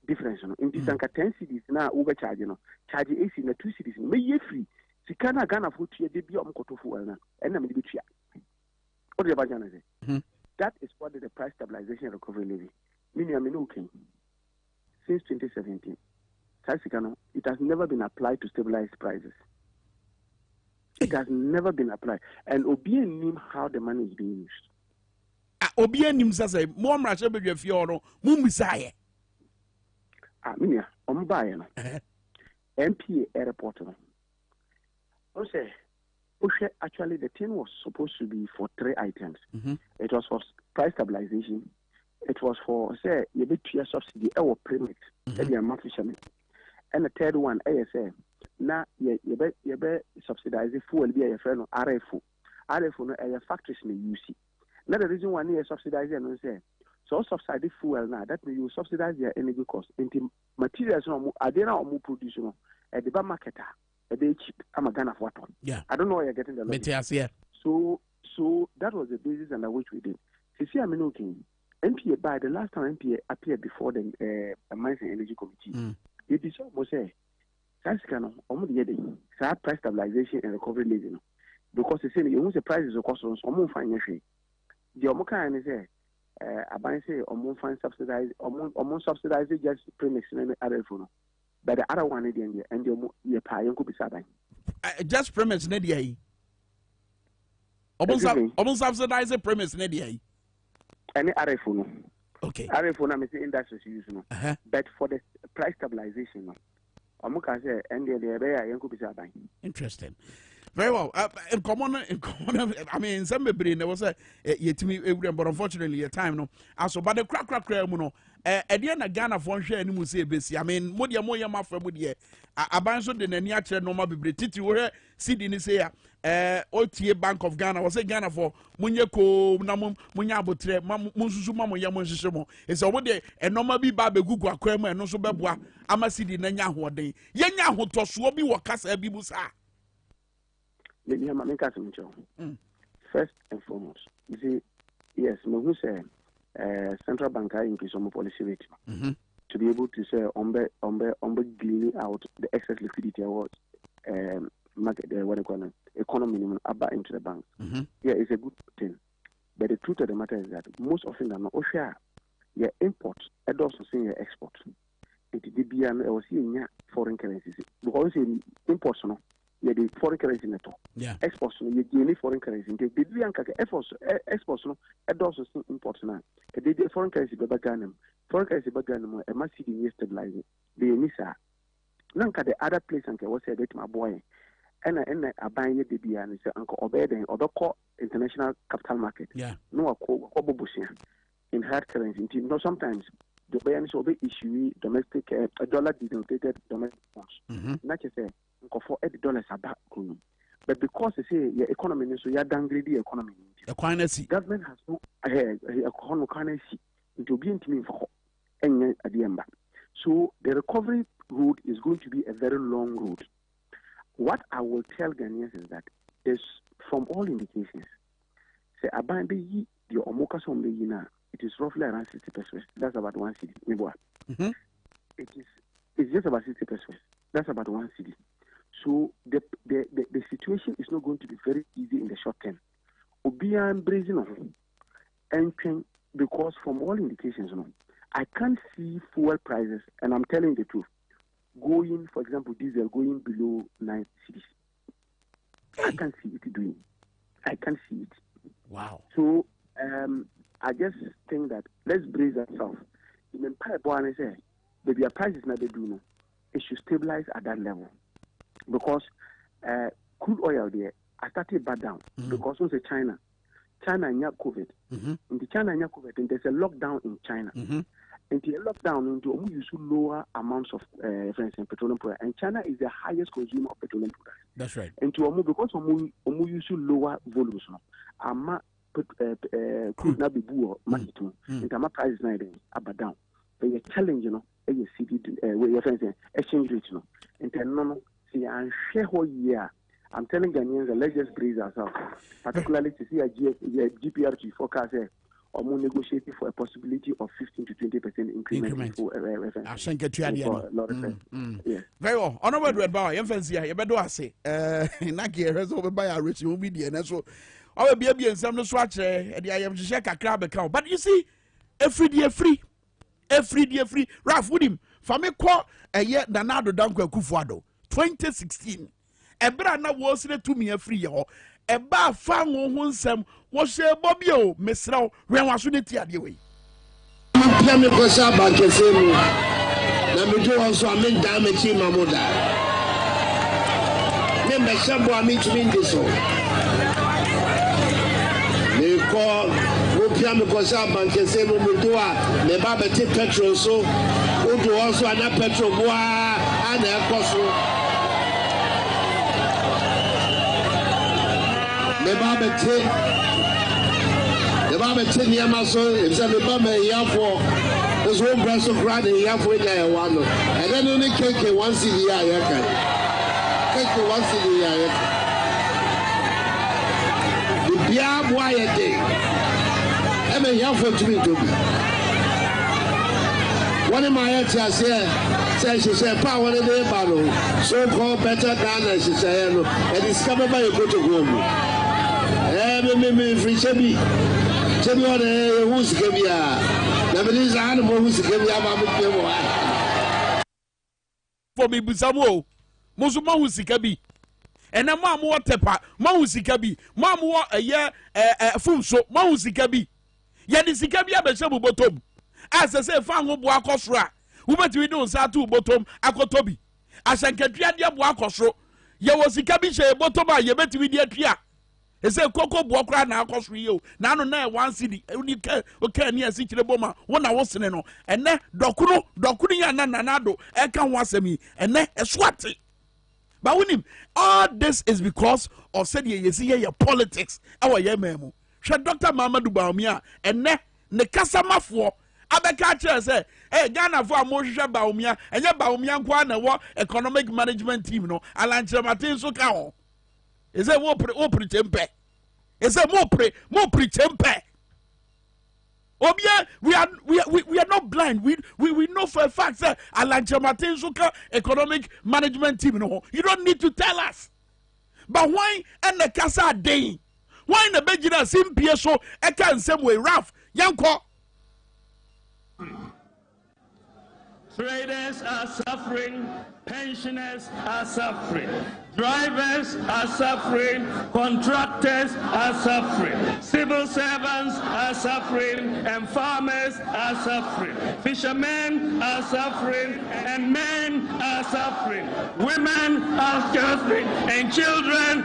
difference no. In this anka 10 cities na over charge no. Charge AC na 2 cities. Me ye free. Sikana Ghana for 2 year de bi okoto fuel na. And na me be tia. What the bajana say? That is what the price stabilization and recovery levy. Meaning I mean okay. Since 2017. It has never been applied to stabilize prices. It has never been applied. And Obien knew how the money is being used. Obien knew say more marshal be fioro, Mumisaye. Minia, Ombayan. MPA airport. Actually, the thing was supposed to be for 3 items. It was for price stabilization. It was for, say, you bit to your subsidy, our premix, fishermen. And the third one, ASA. Now, you be subsidize fuel be a friend of RFO. RFO no a factories in the UC. Now the reason why you subsidize and say so subsidy fuel now that means you subsidize their energy cost. Into materials no are they now more produce no at the marketer a bit cheap. I'm a Ghana for one. Yeah. I don't know why you're getting the materials here. So that was the basis under which we did. You see, I'm looking. MPA by the last time MPA appeared before the Mines and Energy Committee. You decide to say, Saskano, almost getting price stabilization and recovery levy. Because they say you use the prices of cost on some financial. The Omoka and say, I buy say, fine subsidize, subsidize just premix and other phone. But the other one, and you pay and could be sabbing. Just premise, Nedia. Almost subsidize the premise, Nedia. Any other phone. Okay. RFO na industries use no. But for the price stabilization no. Omuka say and the area yanku bisa ban. Interesting. Very well. In common, I mean, some brain there was a yet me, but unfortunately, a time no. Also, but the crack, no. At the end of Ghana for share any must say basi. I mean, Modia Moya Mafra Modia. A banso de Niacha no mabi titi where Sydney say OTA Bank of Ghana was a Ghana for Munyako Namum Munyabotre Munsusu Mamo Yamonshimo. It's over there and no mabi babe Google Crema and no so bebwa Amasidi Nanya Hode. Yenya who to swobi wakas ebibusa. First and foremost, you see, yes, who say central bank increase on policy rate to be able to say gleaning out the excess liquidity awards market what they call it, economy about into the banks. Yeah, it's a good thing. But the truth of the matter is that most often than not, your imports and also seeing your export. It did be foreign currencies because imports no. Yeah, the foreign currency in the top. Yeah. Exports, you gain foreign currency. The exports, no, and also imports now. The foreign currency, foreign currency, a massive stabilizing. The Nisa. Nanka the other place and was said that my boy, and I buy the BB and say Uncle Obed or the core international capital market. Yeah. No, in hard currency. No, sometimes the bayanis will be issue domestic, a dollar denominated domestic bonds. Not just say. For $8 about but because they say your economy so you downgrade the economy. The currency government has no currency into being to me for any at the end. So the recovery road is going to be a very long road. What I will tell Ghanaians is that there's from all indications, say about the Omoka Sombina, it is roughly around 60%. That's about 1 city. It's just about 60%. That's about 1 city. So the situation is not going to be very easy in the short term. Obian Brazil and because from all indications, I can't see fuel prices, and I'm telling the truth, going, for example, diesel going below 9 cities. I can't see it doing. I can't see it. Wow. So I just think that let's brace ourselves. In Empire Boane say, maybe our prices not they do no. It should stabilize at that level. Because crude oil there, I started back down because also China and COVID. In the China and COVID, and there's a lockdown in China. And the lockdown into use lower amounts of petroleum products. And China is the highest consumer of petroleum products. That's right. And to because use lower volumes now. Crude na be buo makitu. And ama prices na then up down. But a challenge, a city where your friends exchange rate, and then no. See, I'm sure whole year. I'm telling Ghanaians that let's just brace ourselves, particularly to see a GPRG forecast or more negotiating for a possibility of 15 to 20% increment. For reference. I think it's very well. Honorable Red Bar, emphasis here. You better say, Naki has over by our rich media, and so I will be able to swatch. The I am to check a crab account, but you see, every day free. Ralph with him. Fame kwa a year Nanado Danko Kufuado. 2016 ebra na wo sire to me free ho eba fa wo ho nsem wo hye bobio mesraw wenwaso ne tiade we pia me ko sa ba kese mu na me do also amen da me chi mamoda me me sabo amen chi me so me ko wo pia me ko sa ba kese mu me do a me ba be ti petrol so wo do also ana petrol boa ana ekoso the Baba Tinia so if the Baba Yafo was one breast of grad and Yafo in one. And then only cake once in the year. Cake once in the year. The Bia Wire Day. I mean, Yafo to me to be. One of my answers says she said, power in the battle, so called better than she said, and discovered by a good woman. Me free Chebby on a who's Gabia. Nobody's animal who's Gabia. For me, Busamo, Mosuma who's Gabi. And a mamma what tepa, Mausi Gabi, Mamma a year a full so, Mausi Gabi. Yet is Gabia Beshabu bottom. As I say, Fango Boakosra, who went to do Satu bottom, Akotobi. As I can get Boakosro. ye was sika bi hye bottom a ye betimi di atua ese koko bo kra na akoso ye na no na 1 cedi uni okay ne asi kire boma wo na wo sene no ene dokunu ya na nanado e kan ho asemi ene eswate. But with all this is because of said ye see your politics our ye memo. Dr. Mamadou Bawumia and ne kasamafo abeka kire say Ghana for amohwe Bawumia enye Bawumia kwa na wo economic management team no alanche matin so ka ho. Is it wo preachempe? Is it mo preachempe? Obia, we are not blind. We know for a fact that Alanche Martin Zuka economic management team. No, you don't need to tell us. But why and the casa day? Why in the Bejina sim PSO? I can same way rough. Yanko. Traders are suffering, pensioners are suffering, drivers are suffering, contractors are suffering, civil servants are suffering, and farmers are suffering, fishermen are suffering, and men are suffering, women are suffering, and children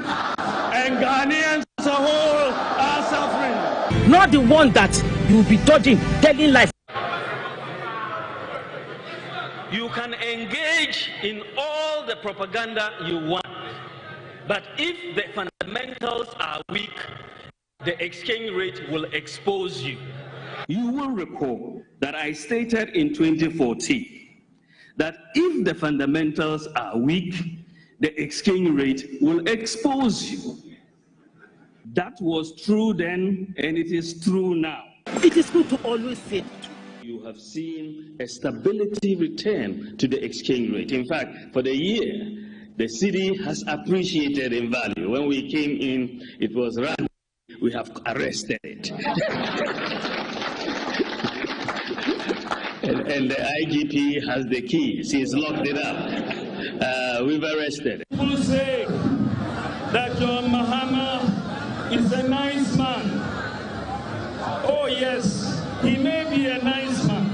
and Ghanaians as a whole are suffering. Not the one that you will be dodging, telling life. You can engage in all the propaganda you want, but if the fundamentals are weak, the exchange rate will expose you. You will recall that I stated in 2014 that if the fundamentals are weak, the exchange rate will expose you. That was true then, and it is true now. It is good to always say you have seen a stability return to the exchange rate. In fact, for the year, the cedi has appreciated in value. When we came in, it was run. We have arrested it. and the IGP has the keys. He's locked it up. We've arrested it. People say that John Mahama is a nice man. Oh, yes. He may be a nice man,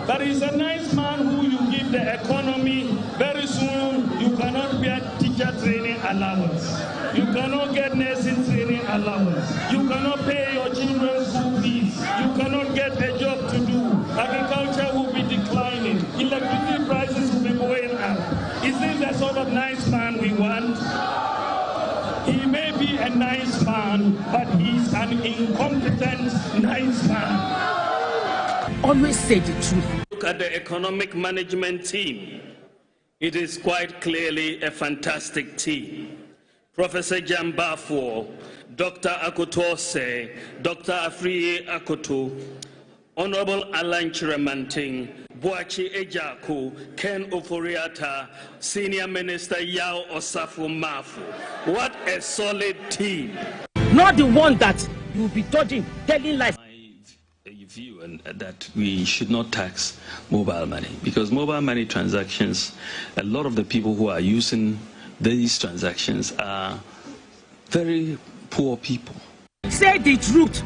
but he's a nice man who you give the economy. Very soon, you cannot get teacher training allowance. You cannot get nursing training allowance. You cannot pay your children's school fees. You cannot get a job to do. Agriculture will be declining. Electricity prices will be going up. Is this the sort of nice man we want? He may be a nice man, but he's an incompetent nice man. Always say the truth. Look at the economic management team. It is quite clearly a fantastic team. Professor Jambafo, Dr. Akoto Ase, Dr. Afriye Akoto, Honorable Alan Chiramanting, Boachi Ejaku, Ken Oforiata, Senior Minister Yao Osafo Mafu. What a solid team. Not the one that you will be dodging, telling life. View and that we should not tax mobile money, because mobile money transactions, a lot of the people who are using these transactions are very poor people. Say the truth.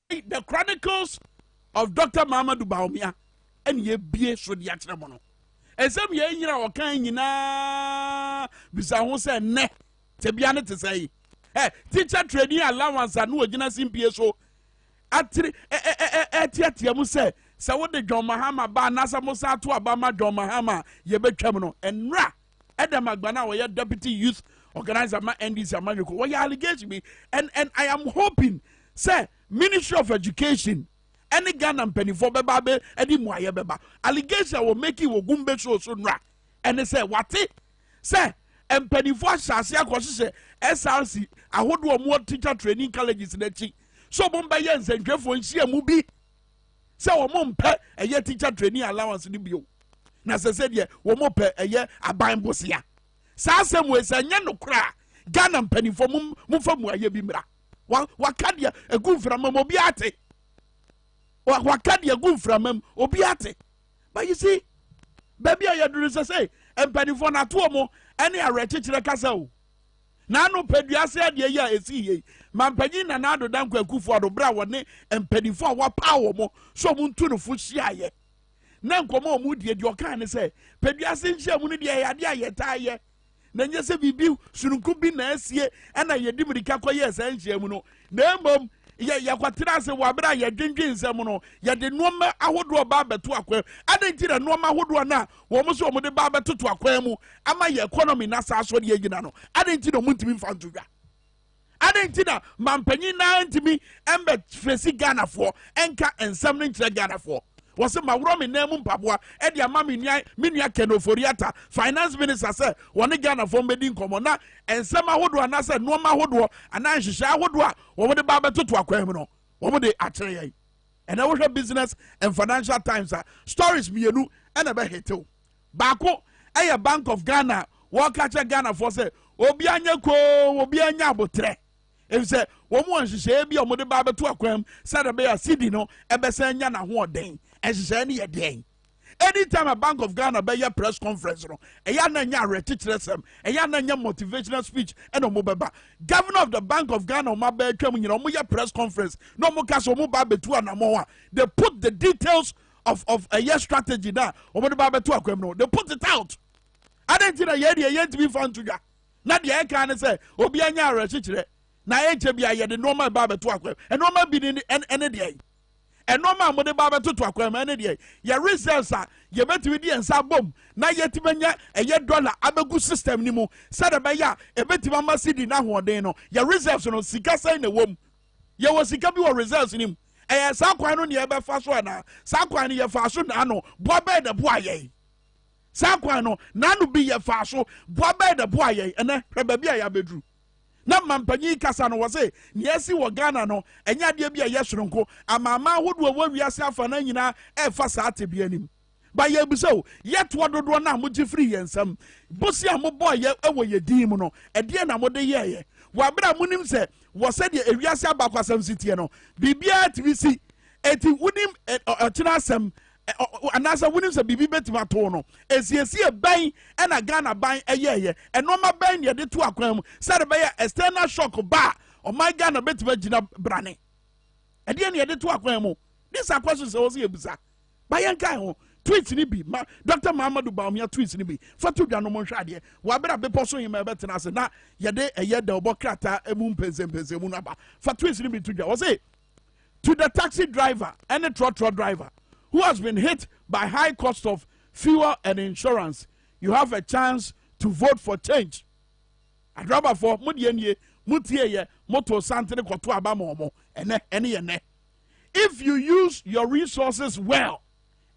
The Chronicles of Dr. Mamadou Bawumia and ye be so the atramono. And some ye yina wakan yina bisa ho say ne te bia ne te say teacher training allowance anu ogina simpie so atri etiatia mu say wo de John Mahama ba nasa mo sa to abama John Mahama ye betwam no enra Adam Agbana we deputy youth organizer ma NDC amanyoko we allegation me and I am hoping say Ministry of Education any Ghana mpanifo beba be edi mu aye beba allegation will make you gumbe so nra and they say what say mpanifo asase akohye SRC ahodo mo teacher training colleges na chi so bomba ye nsentwefo nhia mu bi se wo mo mpe eye teacher training allowance ni bio na se de wo mo pe eye aban bosia sa asem we se nya no kra Ghana mpanifo mu fa mu aye bi mra wakadia egumframam obi ate wakadia egumframam obi ate. But you see baby aye duru say mpanifo na to mo ene arekekere kasa o na no peduase ade ya esi ye mampanyi na na adodan kwakufu adobra wone mpanifo a wapa wo mo so mu ntu no fu hia na nkomo mu die de okan ne say peduase nhia mu ne de ya de ayeta ye na nye se bibi sununku bi na asie ana ye di mirika koye esanhia mu no na emom ya kwatira se wabra ya dwendwen nsem no ya de noma ahodo ba beto akwa adanti na noma ahodo na wo mo so mo de ba beto to akwa mu ama ye economy na sa so de agina no adanti no muntimi mfa ntodwa adanti na mampanyi na ntimi embe fresi Ghana for enka ensem no nkire Ghana for was my room in Nemu Papua, Edia Mammy, Minia Kenoforiata, Finance Minister said, one Ghana for Medin Comona, and some Ahodo and I said, no Mahodo, and I shall Hodwa, over the Baba to Aquemino, over the Atelier. And I was a business and financial times, stories me and a beheto. Bako, a Bank of Ghana, walk at Ghana for say, Obianya ko, Obianya botre. If say, one she say, be a mother Baba to Aquem, said a bear city no, a besanya na one day. As any a day. Anytime a Bank of Ghana by your press conference, a yana teacher, a yana motivational speech, and a mobile. Governor of the Bank of Ghana, my bed coming, your press conference, no more castle mobile betu and more. They put the details of a year strategy there, over the Baba to a they put it out. I didn't think a year yet to be found to ya. Not the air can say, Obianya teacher. Now, HBI, the normal Baba to a and normal be in any day. And no man with the Baba to Aquam any day. Your results are you bet with the and Sabom. Now yet a yet dollar abagu system nimo. Sadabaya, a bet mama city now one day no. Your results on Sikasa in the womb. You was Sikabi results in him. A Saquan on the Eba Faswana, Saquan your fashion ano, Boba the Boye. Saquano, none will be your fashion, Boba the Boye, and then Rebabia Bedru. Na mampanyi kasa no wose niasi wo Ghana no enya de bia yesronko amama hodo wo wiase afa na nyina e fa saate bia nim ba ye biso yet wododo na moji free yensam bosi amobo ye ewo ye din mu no e de na mode ye wa bra munim se wo se de ewiase abakwasam sitie no bibia tibisi eti wunim otena asem anasa wunim se bibi betima to no esiesie ban e na Ghana ban eyeye enoma ban ye de to akwan mu sare be external shock ba o my Ghana betima gina brane e de ne ye de to akwan mu this question se was yebusa ba yen kan ho tweet ni bi ma Dr. Muhammadu Bawumia tweet ni bi fatu dwa no mo hwa de wa bra be poso yima betena se na ye de eye de obokrata emu mpezempeze mu na ba fa tweet ni bi to dwa was say to the taxi driver and the trotro driver who has been hit by high cost of fuel and insurance, you have a chance to vote for change. A driver for Mudienye, Mutiye, Moto Santene Kotua Bamomo, and any. If you use your resources well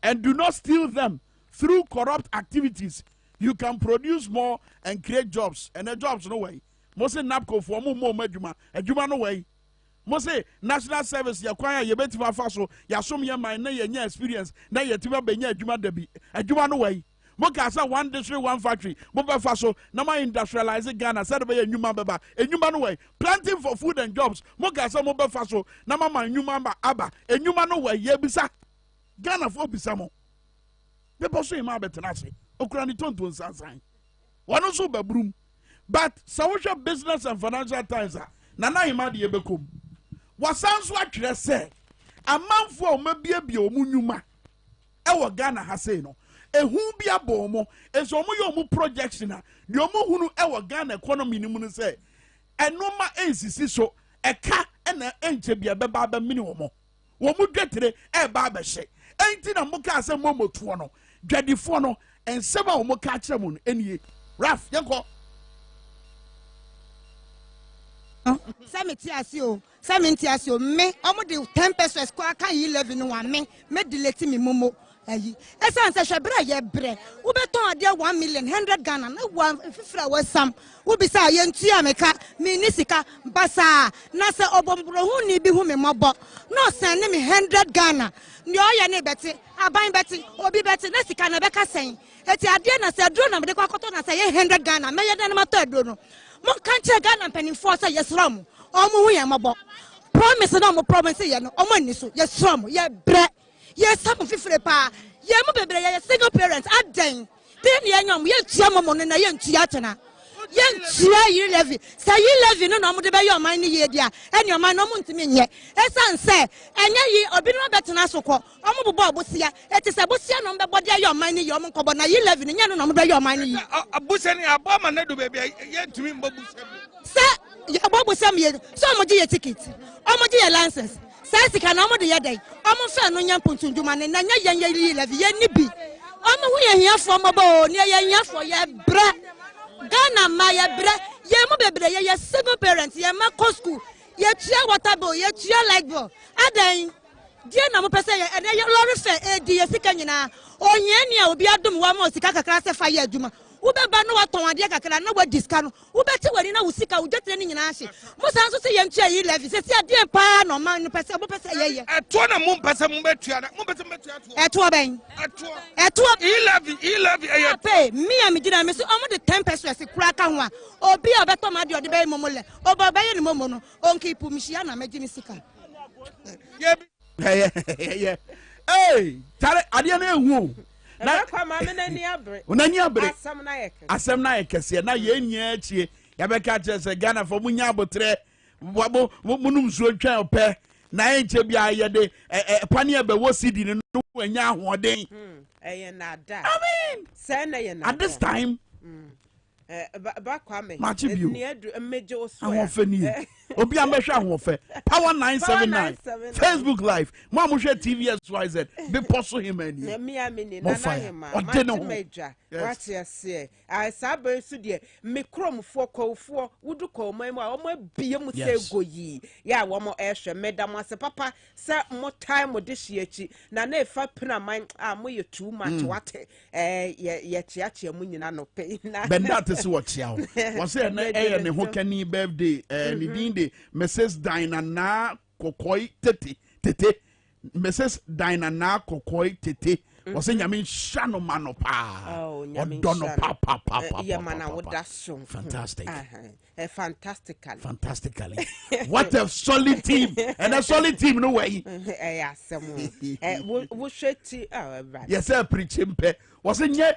and do not steal them through corrupt activities, you can produce more and create jobs. And the jobs no way. Mose Napco for more Medjuma, a Juma no way. Mose national service ya kwanya ye betima faso ya som ye man na ye nya experience na ye tima benya adwuma dabi adwuma no wai mo ka sa one district one factory mo be faso na ma industrialize Ghana said be enwuma beba enwuma no wai planting for food and jobs mo ka sa mo be faso na ma enwuma ba aba enwuma no wai ye bisa Ghana for bisa mo be poso ma betena se okura ni tonton sansan wono so babrum but social business and financial times na na hima de ye bekom wasanso atwere se amanfo o mabiebie o munwuma e wo Ghana ha sei no ehu bia bo mo enso mo yo mo projection na de o mo hunu e wo Ghana economy ni mu no se enoma ensisi so eka na enche bia beba ba mini wo mo dwetere e ba ba hye enti na mo ka se mo motuo no dwadifo no ensema wo mo ka kire mo no enie Raf yenko Samitiasio me omo de 10 pesos kwa kan yi 11 no wa me delete me momo ayi esan se hwebra ye bre wo beton ade 1 million 100 Ghana na wa fifra wa sam wo bi sa ye ntua meka me ni sika basa na se obombro hu ni bi hu me mobo no sen me 100 Ghana ni oye ne beti aban beti obi beti na sika na beka sen eti ade na se adro na me de kwa koto na se ye 100 Ghana me ye de na mato adro no mo kan che Ghana penifo se yesram omo hu ye mobo promise no mo promise ye no omo ni so yesram ye bre ye sam fifre pa ye mo bebre ye single parents aden tin ye nyom ye tua mo no na ye ntua tena yen tua yi levy say yi levy no mo de be your man ye dia ene your man no mo ntimi nye esan say enye yi obi no betena so ko omo bobo obosia eti se bosia no be body your man ye omo nkobo na yi levy ne nye no mo be your man ye abusa ni abo ma na do be ye ntimi mbabusa say ya bobusa me so mo je ticket omo je license say sika na omo de ye dey omo fe no nya mpuntunjuma ne na nya yen ye yi levy ye ni bi omo hu ye hia fo mo bo ne ye hia fo ye bra Ghana ma ye bre ye mo bebre ye single parents ye ma co school ye tua water bill ye tua light bill adan die na mo pese ye ene ye lorry fare edi ye sika nyina onye ni a obi adom wa ma sika kakra se fa ye adwuma wo be ba no waton ade kakra na wa diska no wo be te wani na wo sika wo jetre ni nyina ahye mo san so se ye ntua yi levi se ade pa no man no pese mo pese ye eto na mo pese mo betua na mo pese betua to eto ben eto e levi e pay me am gina me so omo de 10 pesos kura ka ho a obi a obeto ma de ode be momo le obo be ye ni momo no on keep mi hia na meji mi sika yeah hey tare ade na ehu na kwa ma me na ni abre unani abre asem na yekese na ye nya achie ya be ka che se Ghana fo munya abotre bo munum so twa ope na enche bia ye de pane be wo sidi no anya ahoden na da I mean say na ye na at this time ba kwa me ni edu emeje oso ahofe ni obi amehwe ahofe power 979 Facebook live mo amuhwe TV XYZ be poso him ani me amini na na hima meja what you say I sabe su de me kromfo kwofo wudu koman mu a omo abie mu se goyi ya wo mo ehwe medam ase papa se mo time de hiechi na na efa pina man a mo ye too much what ye chiachia mu nyina no pe na benda se watch out was say na ne ho kani birthday ni din de Mrs. Dinah na kokoi tete Mrs. Dinah na kokoi tete was say nyame hya no mano pa odono pa ya mana woda so fantastic fantastically what a solid team and a solid team no way wo sheti yes sir preaching pe was enye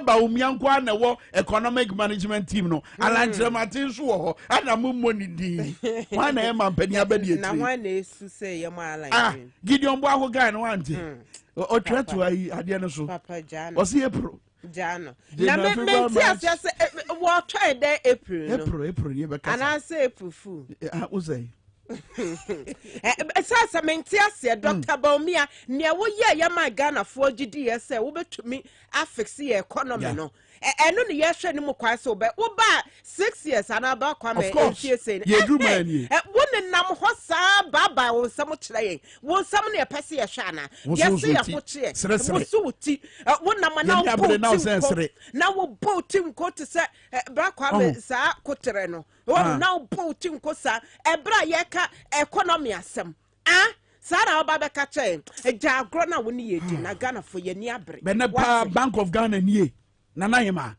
ba omianko na wo economic management team no alanjere matin so ho ana mommo ni din wan na e mampani abadi eti na wan na esu say ye mo alanjere Gideon bo aho guy no wante o treto ayi ade no so papa jana o se April jana na me ti ase wo try dey April ye be kasa ana say April fool wo say sasa menti ase Dr. Baumia ne wo ye ya ma Ghana fo gidi ye say wo betumi affix ye economy no eno ne ye hwe ne mo kwa so be wo ba 6 years ana ba kwa me enfie say ye duma ni wo ne nam ho sa baba wo sam kire yen wo sam ne pese ye hwe ana ye se ye ho kire wo so wuti wo nam na wo na wo boti nko te se ba kwa me sa kotere no wo na wo boti nko sa ebra ye ka economy asem Sara Obaba kache jagro na woni yedi na Ghana for ye ni abre. Benepa Bank of Ghana nie. Nana Hima.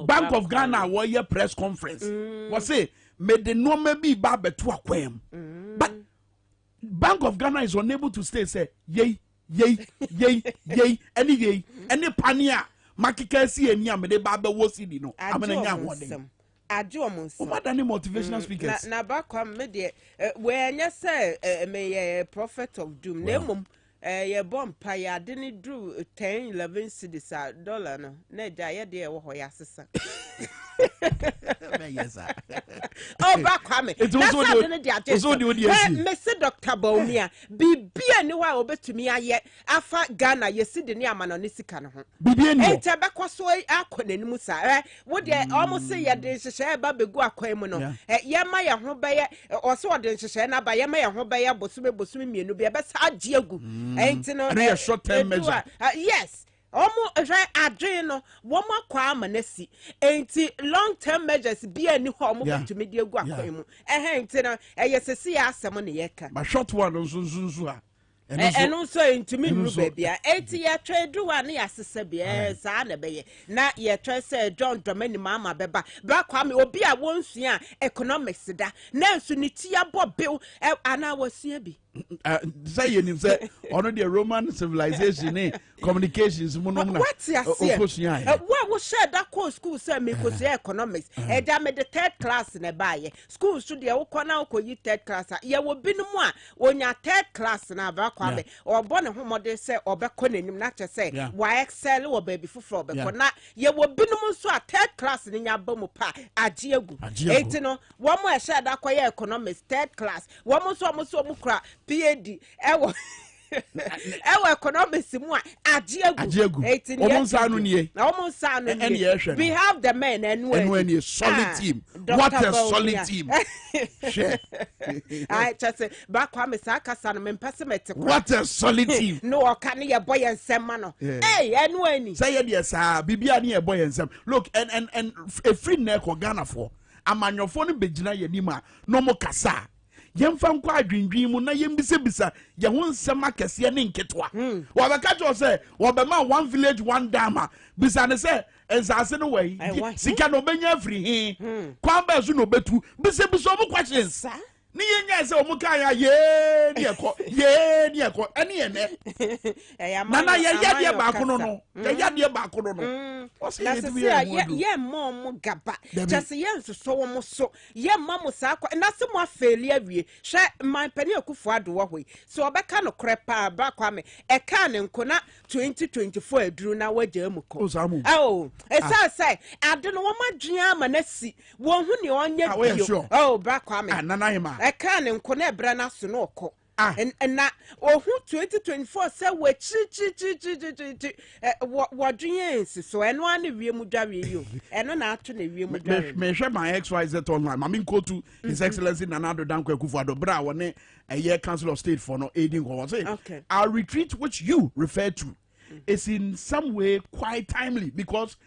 Bank of Ghana wo ye press conference. Was say me de no maybe ba beto akwem. But Bank of Ghana is unable to stay say yey any pania makika si eni amede ba be wo sidi no. Amena nya hoden. What any motivational speakers? Na back on me de when you say me prophet of doom name ye bomb ya didn't drew 10-11 cedis $1 no na da ye de wo hoya sesa oh back on me it also me say Dr. Baumia bibia ni wa obetumi aye afa Ghana ye sidi ni amano ni sika no ho bibia ni ente bekoso akonanimu sa wo de almost say ye de hyehyɛ ba begu akwan mu no ye ma ye ho be ye oso de hyehyɛ na ba ye ma ye ho be ye bosume mienu be be sa agye agu ente no a short term measure yes omo adwen no wo makwa amanasi enti long term measures bia ni ho omo betumi de agu akwan mu enti no ye sesi ya asem ne ye ka ba short one nso a eno so intimi nru bebia eti ye trade one ya sese bia sa na be ye na ye try say John Dramani mama beba bra kwa me obi a wonsua economics da na nsu ni ti abo bill ana wasua bi say you say on the Roman civilization communications what was said that course school say me ko say economics e da me the third class na buy school should dey ukona ukoyi third class ye wo binu mu a onya third class na ba kwa me obo ne homode say obekọ nanim na che say wa excel wo baby fufuro obekọ na ye wo binu mu so a third class ni nya ba mu pa agye agu eti no wo mo e said that koye economics third class wo mo so mu kra PhD ewo economics mu a agye agu eti omo nsanu nie we have the men and a solid team. What a solid team. I just say back kwa me sa kasa no mempesement what a solid team. No can ye boy ensem ma no hey enu say ye dey sa bibia na ye boy ensem look and a free neck or Ghana for amanyofo no begina ye nima no mo kasa yemfa nkwa adwindwin mu na yembisebisa ye ho nsem akese ne nketwa wo be ka jo say wo be ma one village one dama bisa ne say ensase no wai sika no benya free hin kwa ba so no betu bisebisa omo questions ni yenya say omo kan ya ye ni eko ani ene na ye de ba kono no ye de ba kono no o say ye mom gaba just ye nso wo mo so ye mamo sa kwa na se mo afeli awie hwe man pani akufo ado wo hoi so obeka no krepa ba kwa me e ka ne nkona 2024 aduru na waja mu ko esa say ade no wo madwea ama na si wo hu ne onye bio ba kwa me nanahima e ka ne nkona ebra na so no ko na ohu 2024 say we chi wadwensi so eno ane wiemu dwawe yo eno na ato na wiemu dwawe me hwe my XYZ online mami go to His Excellency Nana Danko Akufo-Addo bra woni a Council of State for no aiding go say our retreat which you refer to is in some way quite timely because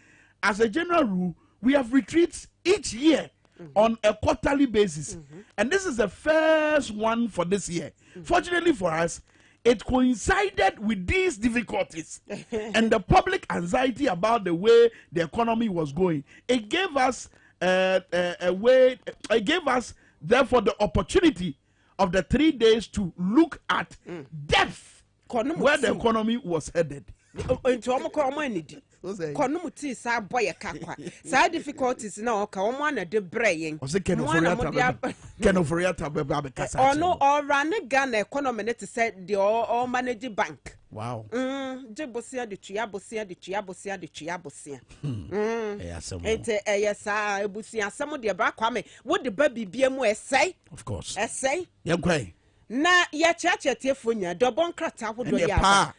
as a general rule we have retreats each year on a quarterly basis and this is the first one for this year. Fortunately for us, it coincided with these difficulties and the public anxiety about the way the economy was going. It gave us it gave us therefore the opportunity of the 3 days to look at depth where the economy was headed. Kono muti sa boye kakwa sa difficulties na o ka omo na de brayen o se kenoforiata be ba kasa ono o run Ghana economy net say the all manage bank wow je bosia de tuya bosia ente sa ebusia asem de bra kwa me wo de ba bibia mu esai of course esai yenkwai na ya chacha tiefo nya do bon krata hodo ya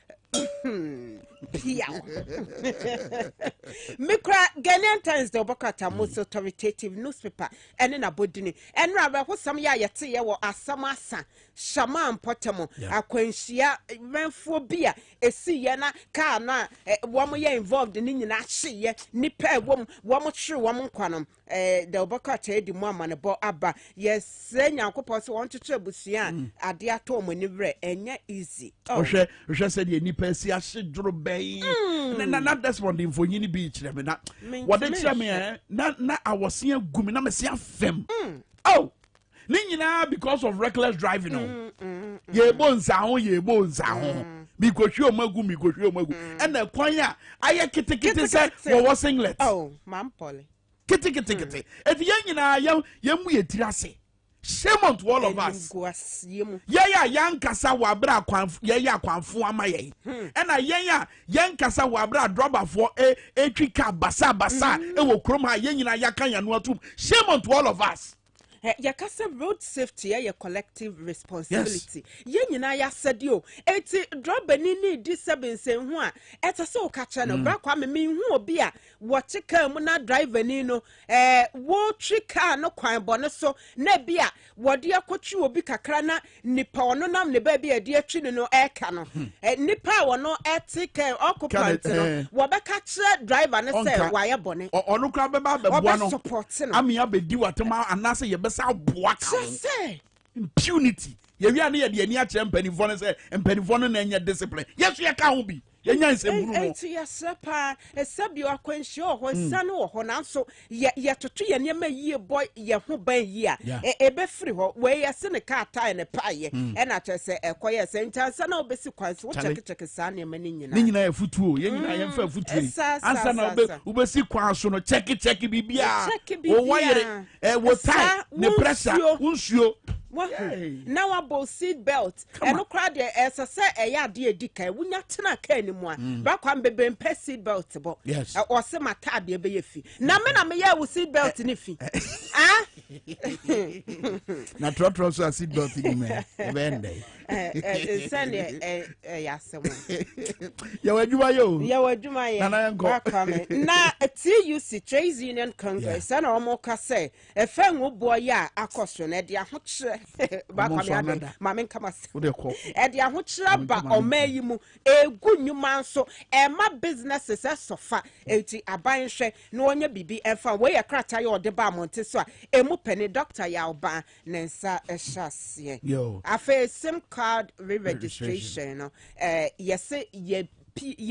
Mikra Ghanaian Times the Obokata most authoritative newspaper and in a bodini and rather who some ya yeti ya wo asamasa shaman potamo akwenshia renphobia esi ye na ka na womo ye involved in nyina hye ye nipa womo hwe womo kwanom the Obokata edi mu amane bo aba yes nyankopɔ so won twetwe busua ade ato mo ni wre enye easy hwe said ye nipa si ahye dworo na that's one the info nyini bi kire me na what they tell me na I was seeing gumi na me see afem oh ni nyina because of reckless driving ye bo nsa ho mi ko hwe omagu and the kwan a aye kitikiti say wo singlet oh mam pole kitikiti et ye nyina ye mu ye tirase shame on to all of us. Yeah, young Kasa Wabra Kwanfu Amaye. And a young Kasa Wabra drop for a trika basa, it will chroma Yenina Yakan and what to shame on to all of us. Yakasa road safety your collective responsibility. Yenina ya said yo, eti drop benini disabin say one, eta so catcher no brakwa me who be what chika muna driver nino, wo trika no kwan boneso, nebia, what dear coach you be kakrana, nipa no nam ne baby a dear chin no air cannon, nipa or no etic occupant, wabaka driver and say wire bonnet, or no crab about the supporting. I mean, I'll be due at tomorrow and I say you best out impunity. You are near the near champion say and penny discipline. Yes, you can't be. yenya nseburu no enti yesepa esabi akwanhye ho sane ho nanso ye toto ye niam yie boy ye ho ban yi a ebe free ho we yese ne car tie ne paye e na kyese ekoye se ntansa na obesi kwanse wo check sa ne ma ni nyina ye futuo ye nyina ye mfa futuo ansa na obesi kwanso no check bibia o wire wo tie ne pressure unsuo now about seat belt and no crowd as I say a yard dear dicker wunya tena ka anymore back one baby and seat belt bo yes or some tab be yefi na me na me ya wo seat belt ni fi ah na trotro so seat belt ni me bende send ya some ya waduma yo na yanko na TUC Trades Union Congress na omo ka say e fa ngo boy ya akoso na dia ho Mamen Kamas. Edi ahochira ba omayi mu egu nyuma nso e ma businesses sofa eti abanhwe na onye bibi efa we ye krata ye ode ba monte so a emu pene doctor ya oba nensa ehyasie afa sim card re-registration no yese ye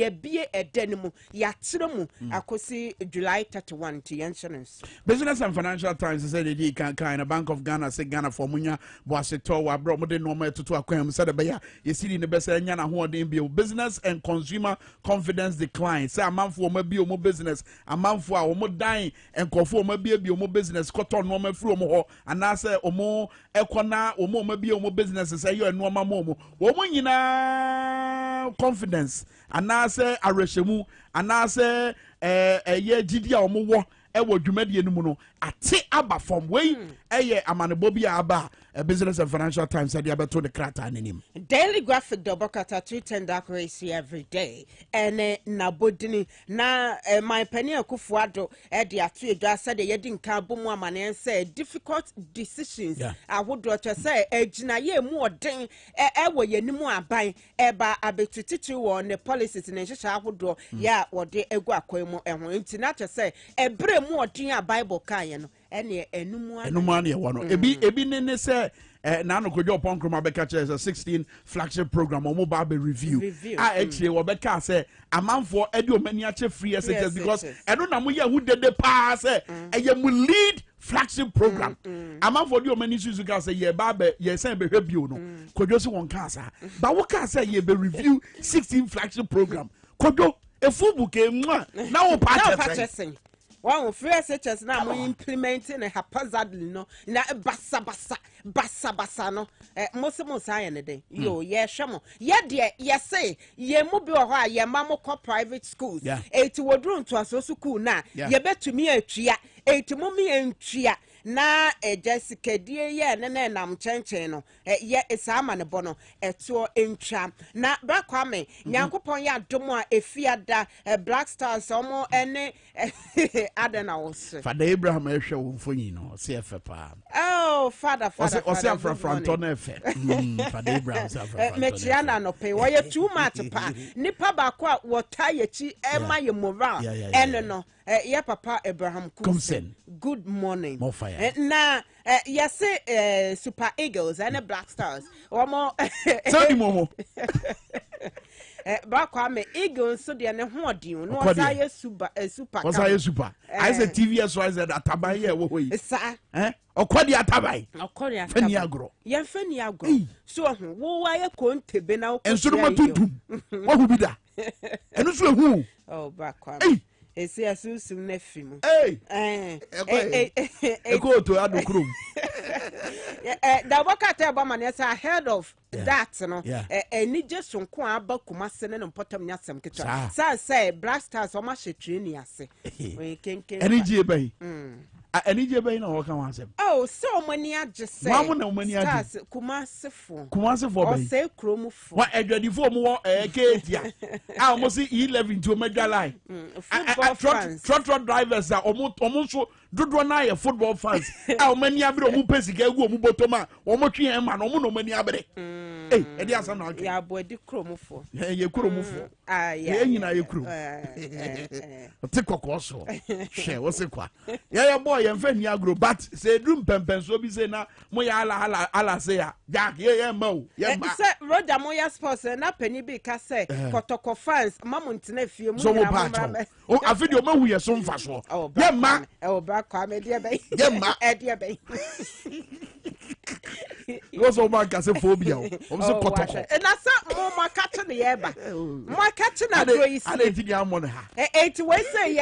bie edenimu ya tiremu akosi July 31 to insurance. Business and Financial Times said they can kind of Bank of Ghana say Ghana for munya boaseto wa bro mo de no to akwam said be ya you see in the best nya na ho den bio business and consumer confidence decline say amanfo ma bi o business amanfo a o mo dan enkofo o ma bi o mo business koto no ma fru o mo ho ana say o mo ekona o mo ma bi o mo business say yo no ma mo o mo nyina confidence anase areshemu anase eye gidi a omo wo dwumadie no mu no ate aba from way eye amanebo bia aba Business and Financial Times said you better the krata anim Daily Graphic dobokata 310 accuracy every day and nabodini na my penny akufuado the atu edwa said ye din ka bomu amane say difficult decisions I would to say ejina ye mu odin wo yanimu aban eba abetutiti won the policies in nhyehyɛ ahodo ya wode egu akwemu ehwo nti na to say ebre mu odin a Bible kan ye no ene enum ane wo no ebi ne se na no kojo pon kroma beka che 16 flagship program o mobile be review actually wo beka say amanfo edi omani ache free SHS because eno na mo ye hu dede pa say eye mu lead flagship program amanfo di omani suzu ka say ye ba be ye sen be hwebio no kojo si won ka sa ba wo ka say ye be review 16 flagship program kojo efu buke mwa na wo purchasing one free SHS na mo implementing haphazardly no na basa no mo say ne den yo ye hwemo ye de ye say ye mu bi ho a ye ma mo private schools eti wodru nto aso school na ye betumi atwia eti mo mi antwia na Jessica die ye ne nam chenchen no ye esama ne bono eto entwa na brakwame nyankopon ya domo a efiada Black Stars omo ene adena wos Father Abraham ehwe wo mfonyi no se efe pa oh father o se afrafranto na efe Father Abraham se afrafranto me chiana no pe wo ye too much pa nipa ba kwa wo tayechi ema ye moral ene no yeah, Papa Abraham Kumsen. Good morning. More fire. Na yes, Super Eagles and Black Stars. One more. Tell me, Momo. Bakwame Eagles so they no hodin no say super. What's say super? I said TV so I said atabai wo yi. Sa. Okwadi atabai. Okwadi atabai. Fani agro. Ye fani agro. So wo wa ye kontebe na wo. Ensuru matuntum. Wo hu bi da. Enu so ehu. Oh Bakwame. Ese asusum na fimu. Eko to adokrum. Da wakata abamane say ahead of that no any just nko aba kumase ne mpotam nyasem ketwa. Say Black Stars o ma hye training ase. Any je bai. Any je bai na wo kan wasem. Oh so many age say. Wa mo na mani age. Kumasefo bai. O say kromufo. Wa edwadifo mo wo ketia. Mo see 11 to medwa line. Trot drivers are almost dodo na ye football fans a mani abre omu pesika egu omu botoma omu twe en ma no omu no mani abre e di asam na okay ya boadi kromufo ye kromufo ye nyina ye krom te kokoso she wo se kwa ye boy ye mfa ni agro but say drum pempenso bi say na mo ya ala say ya jack ye ma o ye ma say roda mo ya sports na pani bi ka say kotoko fans mamuntina fie mu so mo pa o afidi o ma hu ye so mfa so ye ma o ba kwa me dia be ye ma e dia be go so man ka say phobia o so kotoko na sa mo makato ne ye ba makato na agro yi si ale ti dia mo ne ha eti we say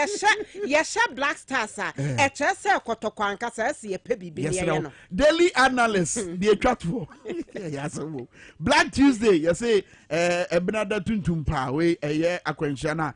ye sha black stars a e che say kotoko anka say se ye pe bibi ye no daily analyst the atwato yes Black Tuesday you say Benada tuntum pa we eye akwanhia na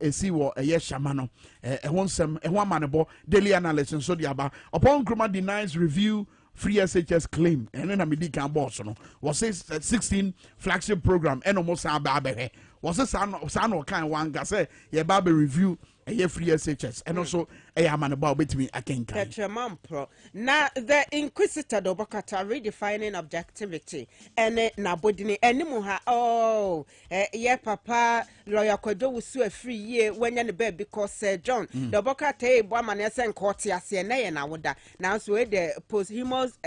esi wo eye shama no ehonsem ehoamanebo daily analyst so dia ba upon Nkrumah denies review free SHS claim and then amidi kan boss no was 16 flagship program and almost aba be was san kan wanga say ye ba be review a free SHS and also a amanaba between akenka Petraman Pro. Now the Inquisitor Dobokata redefining objectivity and Nabodini Enimuha yeah papa lawyer Kodo will sue a free year when you're the bed because John Dobokata Boman and Cortia Siena and Awoda now so the posthumous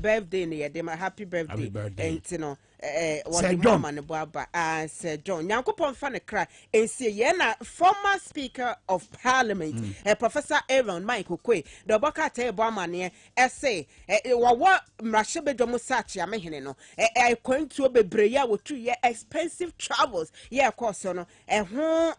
birthday near them a happy birthday and you know what the mom and the baba said John Yankopon fan a cry and see yena former speaker of Parliament Professor Aaron Michael Kwe the Bokate Bomani essay what Mrashebe Domusachi amehene no going to be breya with 2 year expensive travels yeah of course no who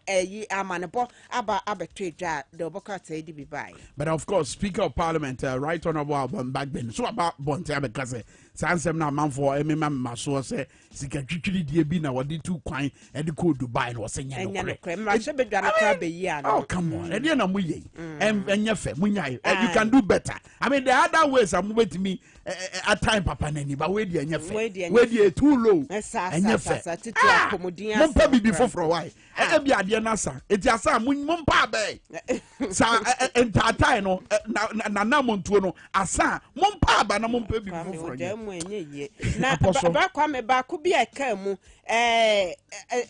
amanebo aba abetrija the Bokate be by but of course Speaker of Parliament right honorable back then so about Bonte because sansem na manfo emema maso se sika twitwiri die bi na wode tu kwan e de ko Dubai no se nya no kre Mrashebe dwana kra be yi oh come on e de na muye enye fe munyai you can do better I mean the other ways am with me at time papa nani but we de enye fe we de too low enye fe mompa bibi foforo why e bi ade na sa eti asa mompa ba sa entatai no na montuo no asa mompa ba na mompa bibi foforo na ba kwa me ba ku bi eka mu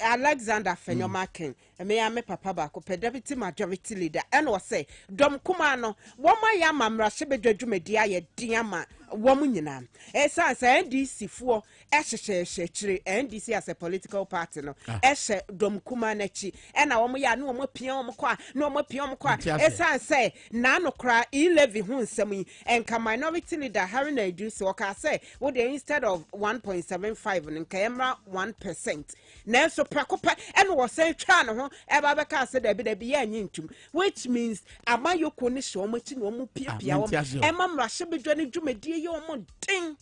Alexander Fenyomakin me ya me papa ba ko deputy majority leader and was say dom kuma no wo ma ya mamra hye bedwadwumadi aye diama wo mu nyina san say NDC fo ehyehyehye kire NDC as a political party no ehye dom kuma na chi e na wo ya no wo pia wo kwa no wo pia wo kwa san say na no kra 11 hu nsam yi enka minority leader Harry Naidu so ka say wo dey instead of 1.75 nka emra 1% na so prakopa and was say twa no ho eba be ka say da bi ya nyintum which means amayoko ni so mo ti no mo pia wo ema mra hye bedwa ni dwumadi ye omo din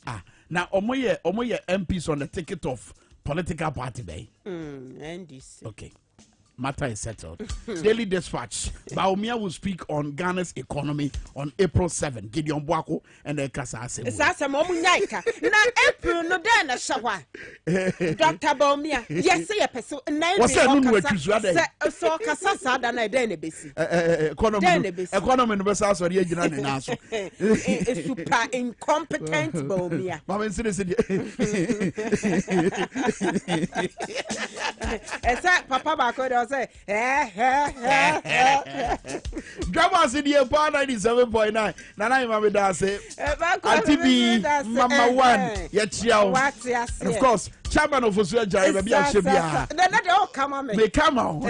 now omoye MPs on the ticket of political party day NDC okay matter is settled. Daily Dispatch. Baumia will speak on Ghana's economy on April 7. Gideon Bwako and the Kasa Ase. Sasa momunyaika. Na April no day na shawa. Dr. Baumia. Yes, say a person. What's that? No way. So Kasa sada na day na besi. Economy no besa so dey gina na so. Super incompetent Baumia. Mama say Esa papa ba ko say Dwabo Ase die pa 97.9 nana mama da say ATB mama 1 ye chiao and of course chairman of Osu Ajare be a shebia na dey all come on me they come on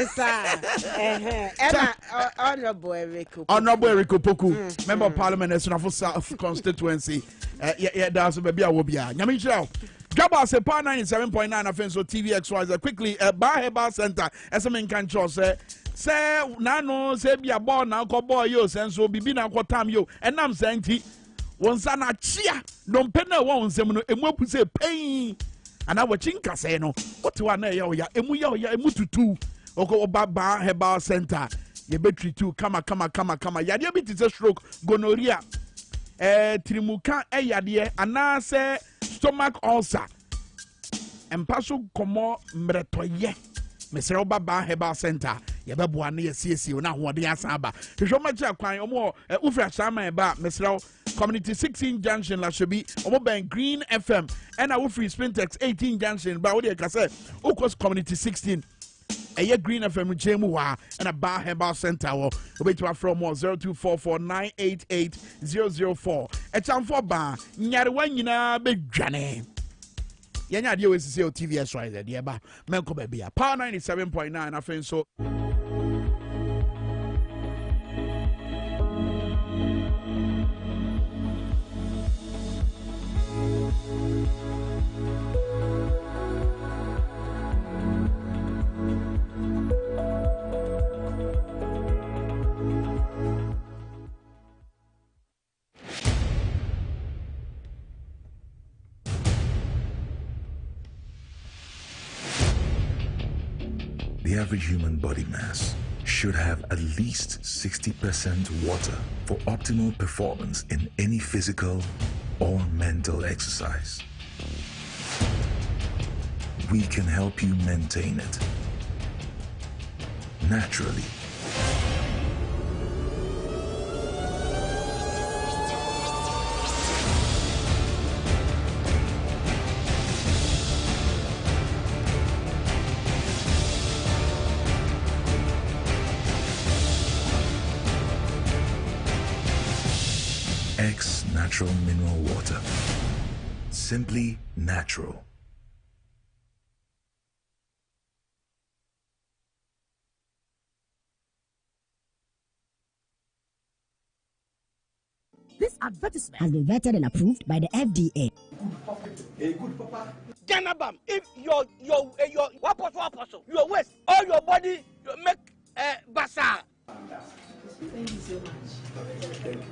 honorable Eric Opoku member of parliament Esunafo South constituency yeah that's be a wo bia nyame chiao Dwabo Ase pa 97.9 afenso TV XYZ quickly Baheba Center SM Kancho say nano say bia ball na ko boy yo senso bibi na ko tam yo enam senti wonsa na chia no mpena wo nsem no emu apu say pain ana wachinka say no what wa na ya emu ya emu tutu oko Baheba Center ye betri tu kama yade bi ti say stroke gonorrhea trimuka yade ana say stomach ulcer empaso komo mretoye mesere Baheba Center yɛbɛboa no yɛsiesie na ahoɔden asan aba hwehwɛ ɔmakyi akwan ɔmo wofiri ahyɛama ɛba mesrɛ community 16 junction Lashobi ɔmo bɛn Green FM ɛna wofiri Spintex 18 junction ba wode ɛka sɛ wokɔ community 16 ɛyɛ Green FM nkyɛn mu hɔ ɛna Bar Herbal Center wɔ wobɛtumi afrɛ mo 0244988004 ɛkyamfo ba nyarewa nyinaa bɛdwane yɛnya adeɛ wɔsisi o TVS right deɛ ba mɛnkɔ baabi a Power 97.9 afei nso The average human body mass should have at least 60% water for optimal performance in any physical or mental exercise. We can help you maintain it naturally. X Natural Mineral Water. Simply natural. This advertisement has been vetted and approved by the FDA. Hey, good papa. Ganabam, if your waist, all your body, you make bazaar. Thank you so much. Thank you.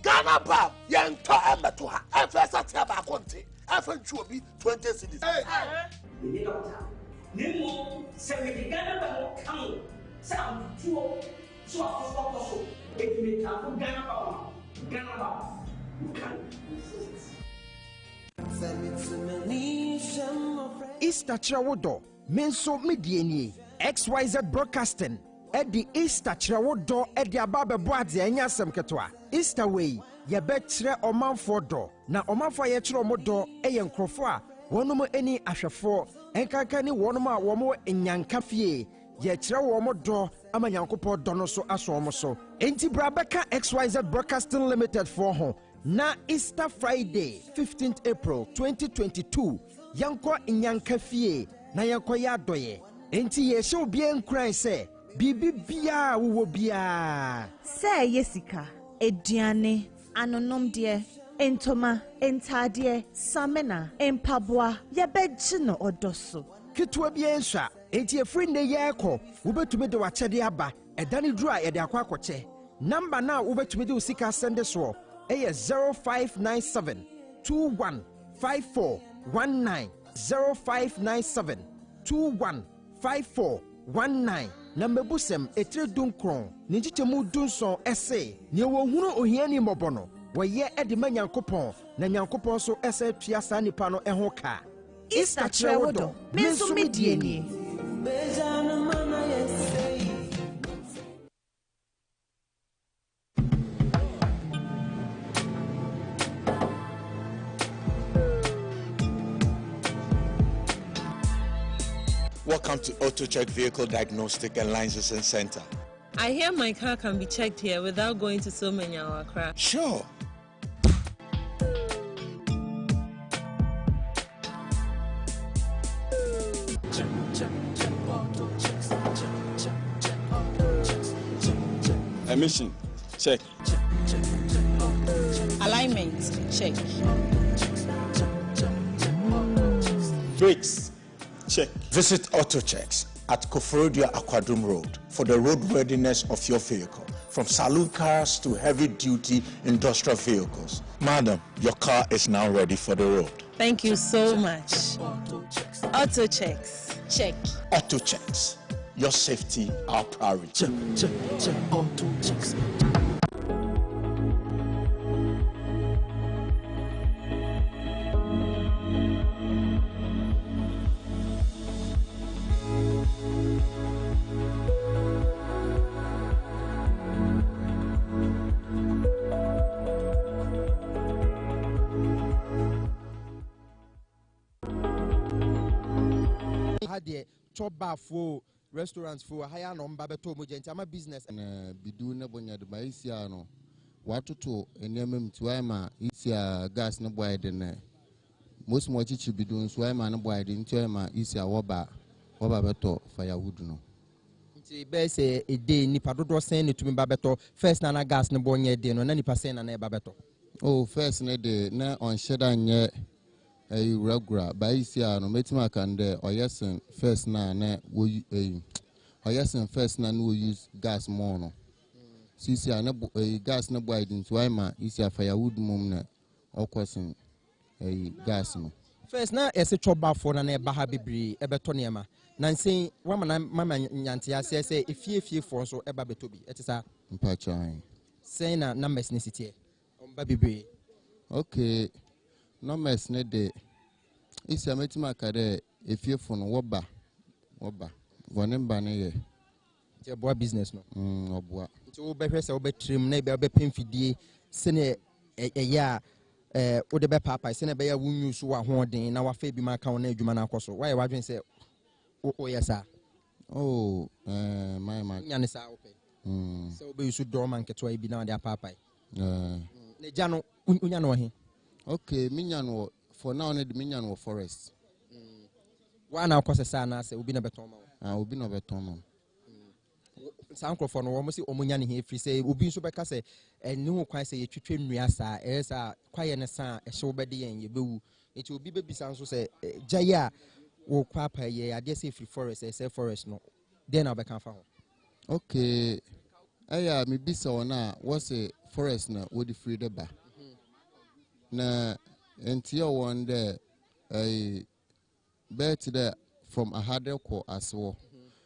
Ghana Bab, young Emma to her, and first at Tabaconte, and for 20 cities. Nemo, 70 Ghana come, sound two, so also, if you come Ghana, you can. Easter Trawodo, Menso Mediani, XYZ Broadcasting, Eddie Easter Trawodo, Eddie Ababe Boadi, and Yasam Katwa. Easter Way, Yabetre Oman for door, na Oman for Yetro Modo, Ayan Crofua, one more any Ashafo, and Kakani Wonoma Womo in Yankafie, Yetra Womo door, Amayankopo Donoso Asomoso, Enti Brabeka XYZ Broadcasting Limited for home. Na Easter Friday, 15th April 2022, Yanko Inyankafie, na Yanko Yadoye. Enti ye show bien cry say, Bibi Bia wo bia. Say Yesika, Ediane, Anonom dear, Entoma, Entadie, Samena, Empabwa, Yabejino Odoso. Kitwa bien sha, enti a friend de yako, ube to me do a chediaba, a Danny dry at the aquacoche. Number now ube to me do Sika send this war. A 0597 215419 0597 215419 number busem etre dunkron ninjichemu dunson ese ne wo hunu ohiani mobono wo ye edima nyankopon na nyankopon so ese tua sa nipa no eho ka Easter Trawodo menso medieni. Welcome to AutoCheck Vehicle Diagnostic and Licensing Center. I hear my car can be checked here without going to so many hour crash. Sure. Emission, check. Alignment, check. Brakes, check. Visit AutoChecks at Koforodia Aquadum Road for the roadworthiness of your vehicle, from saloon cars to heavy-duty industrial vehicles. Madam, your car is now ready for the road. Thank you so much. Auto checks. Check. Auto checks. Your safety, our priority. Check. Auto checks. Choba for restaurants for higher number beto mojenti ama business na bidu na bonya de ba isia no watoto enemem tuaima isia gas na boy de na most mo chichi bidu nso aima na boy de ntuaima isia woba beto firewood no nti be say a day nipa dodo sen ne tumi ba beto first na gas na bonya de no na nipa sen na ba beto oh first na de na on sheda nye regular by isia no metima kan de oyesen first na we oyesen first na no use gas more no isia na gas na boy din so ima isia firewood mum na okosen gas no first na ese choba for na ba ha bibiri ebeto niema na nsen wa mama nyante ase se efie for so eba beto bi etisa mpachan sen na numbers ne sitie omba bibiri okay numbers ne de isi ametima kare efiefo no woba wonemba ne ye je boa business no oboa nti wo behwe se wo betrim na be pemfidie se ne eya wo de be papa se ne be ya wunyu so wa hoden na wa fa bi ma kan na adwuma na akoso why wadwen se o yesa oh my nyane sa wo pe se wo be yusu dorman ketwa bi na de papa ne jano unya no he okay minyano for now ne minyano forest wana akose sana se obi na beton ma obi na beton ma sanko for no wo si omunya ne he free say obi nso beka se eni ho kwan se yetwetwe nnua sa esa kwaye ne sa ehye wo bede yen ye bewu eti obi bebisa nso se jaya wo kwapa ye ade se free forest se forest no den na obeka fa ho okay aya me bisa wona wo se forest na wo di free de ba na enti one there bet there from a harder ko aswo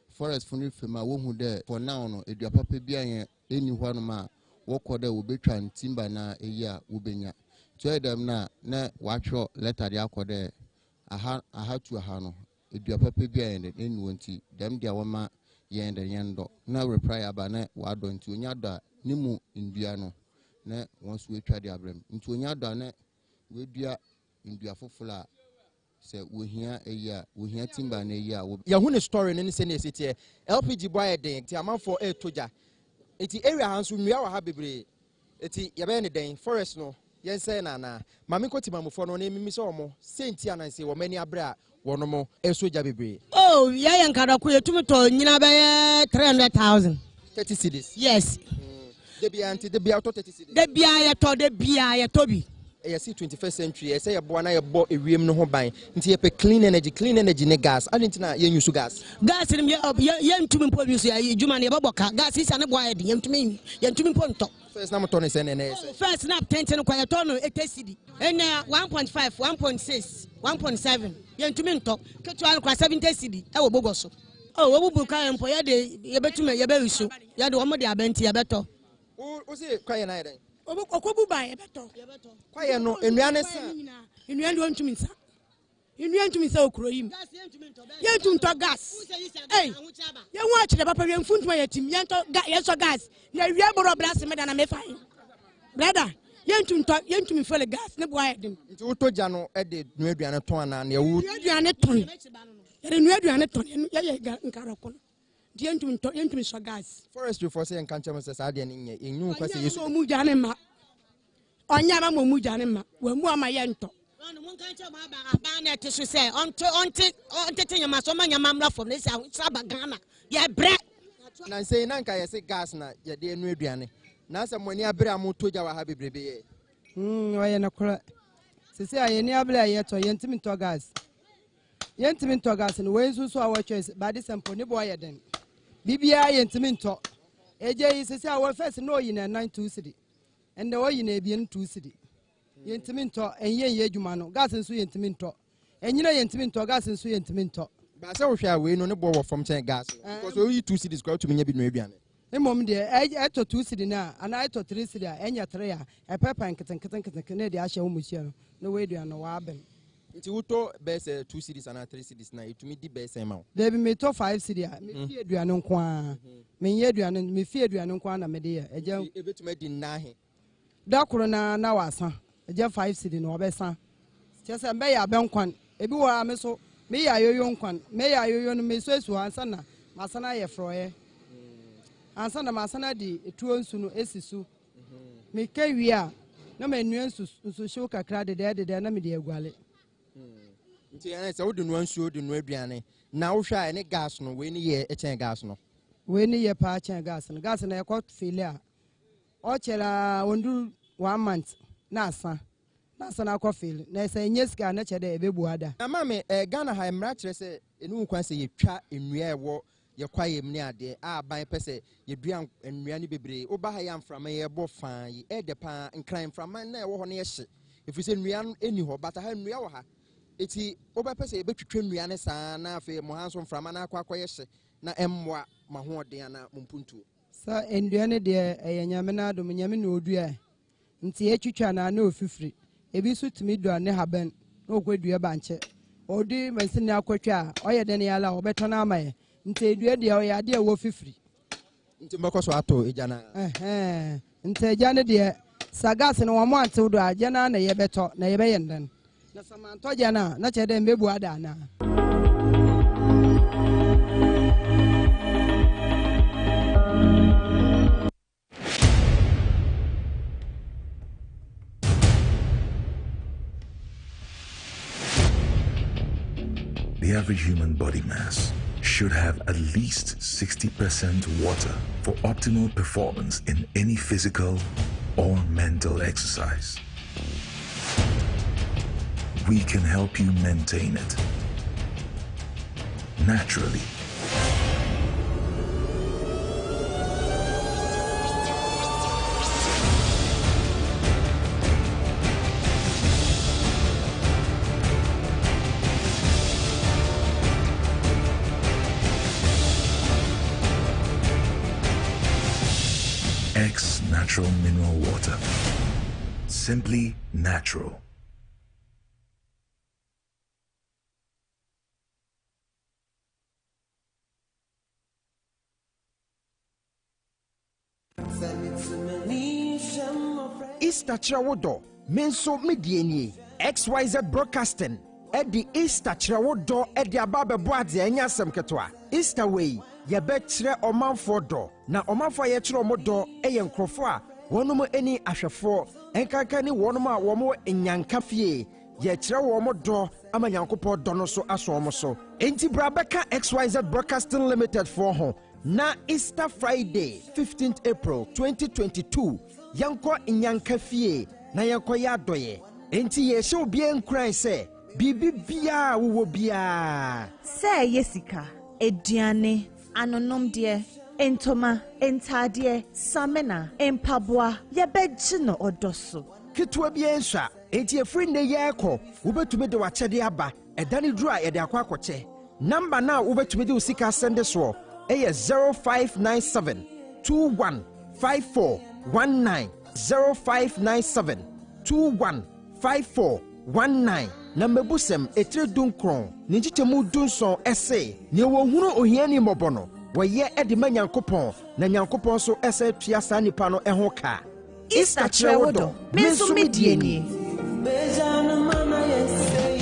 forest funu fema wo hu there for now no eduapa pa bia yen eni hɔ no ma wo kɔ there wo betwa ntimba na eya wo benya to dem na watwo letter dia kɔ there aha tu aha no eduapa pa bia yen eni wonti dem dia wo ma yen de yen do na reply aba na wa do nti onya do nimu ndua no na won so etwa de abrem nti onya do na we dua ndua fofula se wohia eya wohia timba na eya ya hu ne story ne se ne sitie LPG boy den ti amanfo toja eti area hanso nwia wa ha bebre eti ya be ne den forest no yen say na mame ko timamfo no na emimi se omo senti ananse wo mani abra wono mo soja bebre oh ya yan kadako yetumi to nyina be 300,000 30 cedis yes de bia to 30 cedis de bia ya to bi yes 21st century say ya boa na ya bo ewiem no ho ban nti ye pe clean energy ne gas adentina ye use gas ni ye ntumi mpo bi so ya djuma ne boboka gas isa ne boa ye de ye ntumi mpo nto first na mo to ne se ne first na 10 kwa ye to no 80 cedi ena 1.5 1.6 1.7 ye ntumi nto ketwa kwa 70 cedi e wo bogoso oh wo bubu kan mpo ye de ye betume ye be wiso ye de wo mo de abenti ye beto o se kwa ye na ye den okobu ba ye beto kwaye no enuane sa enuane do ntumi nsa enuane ntumi nsa okuro yim ye tunto gas ye hu akire papa ye mfuntuma ye tim ye so gas na wie boro blast me da na me fine brother ye ntumi fele gas ne boa ye dem nti wo toja no e de nuaduane ton ana na ye wo nuaduane ton ye nuaduane ton ye nkarako ye ntumi so gas forestry for say nkanche mo se sa de ne nye enyu kwase yesu mu jane ma onya ba mo mu jane ma wa mu ama ye nto mo nkanche ma ba na te so se onte nyama so ma nyama mra fom ne sa ba gana ye bre na say na nka ye se gas na ye de enu aduane na se mo ni abre am toja wa ha bebrebe ye oye na kora se se aye ni abre aye to ye ntimi to gas Yentiminto gas and when so our choice by this and pony boy then. BBI Yentiminto. AJ is our first no in a 9-2 city. And the way in a bien 2 city. Yentiminto and ye Jumano, gas and sweet Yentiminto. And you know Yentiminto gas and sweet Yentiminto. But so shall we no borrow from gas because we 2 cities go to me be Nubian. A moment there, I to 2 city now, and I to 3 city, and your 3 a pepper and Canadian Asha Monsieur. No way do I know Aben. It's Uto best 2 cities and 3 cities now to meet the best amount. They be me to 5 cities. Me fear do an unquan. Me ye do an me fear do an unquan, Media. A jam to make deny. Doctorna now, son. A jam 5 cities no best. Just a bay a banquan. A bua meso. Me a young one. May I you me so ansana. Masana ye froye. Ansana masana di 2 sunu esisu. Me kewia. No me nuances so show kakra de na me de aguale. Nti ana se wo de nuansuo de no aduane na wo hwa ene gas no we ni ye echen gas no we ni ye pa chen gas na e ko file a o chera ondu 1 month na asa na ko file na se nyeska na chede ebebu ada na ma me Ghana ha emra kire se enu kwan se ye twa enua ewo ye kwaye mni ade a ban pese ye dua enua ni bebre wo ba ha ya mframa ye bo fan yi e de pa nkran mframa na ewo ho na ye hye efi se enua eni ho bata ha enua wo ha eti oba pese e betwetwe nnua ne saa na afi mo hanso mframa na akwakoye hye na emmoa mahoden na mumpuntu sa endua ne de eyanyame na adom nyame na odua nti etwetwa na na ofifiri ebi so timi dua ne haben na okwadua banche odi masini akwatwa oye de ne yala obeto na amaye nti edua de o ya de wo fifiri nti mbako so ato ejana nti ejane de sagas ne wo mo ante do ajana na yebeto na yebeyenden na samanto jana na chede mbebu ada na The average human body mass should have at least 60% water for optimal performance in any physical or mental exercise. We can help you maintain it naturally. X Natural Mineral Water. Simply natural. Easter Trawodo, Menso Mediani, XYZ Broadcasting, Eddie Easter Trawodo, Eddie Ababe Boadi, and Yasam Katwa. Easter Way, Yabetre Oman Fodo, na Oman for Yetro Modo, Ayan Crofua, one more any Ashafo, and Kakani one more in Yankafie, Yetre Womodo, Amanyankopo Donoso Asomoso, Enti Brabeka XYZ Broadcasting Limited for home. Na Easter Friday, 15th April 2022, Yanko Inyankafie, na Yanko Yadoye. Enti ye show bien cry say, Bibi Bia wo bia. Say Yesika, Ediane, Anonom dear, Entoma, Entadie, Samena, Empabwa, Yabejino Odoso. Kitwa biensha, enti ye friend de yako, ubetume de wachede aba, edani dry ede akwakoche. Number now ubetume de usika send so. 0597 215419 0597 215419 na mebusem etre dunkron ninjitemu dunson ese ne wo hunu ohiani mobono woye ede manyankopon na nyankopon so ese tua sa nipa no eho ka Easter Trawodo menso medieni bejana mama yesei.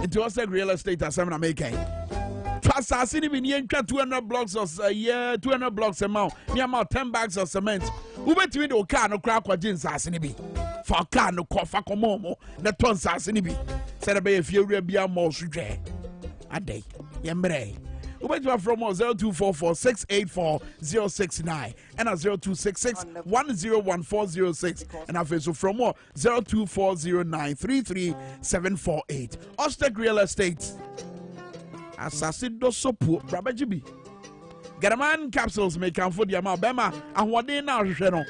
Into us real estate as I'm making. Trust us in even 200 blocks of a year, 200 blocks amount, near about 10 bags of cement. Who bet me the car no crack or jeans as in fa car no ko fa komo na ton sase ni bi se na be ye fie wura bia mo sudwe adai ye mre Ubejwa from 0244-684-069 and 0266-101406 and also from 0240933748. Ostek Real Estate. Assassin do sopu Brabajibi. Garaman capsules make come for the amount Bema and what they now share.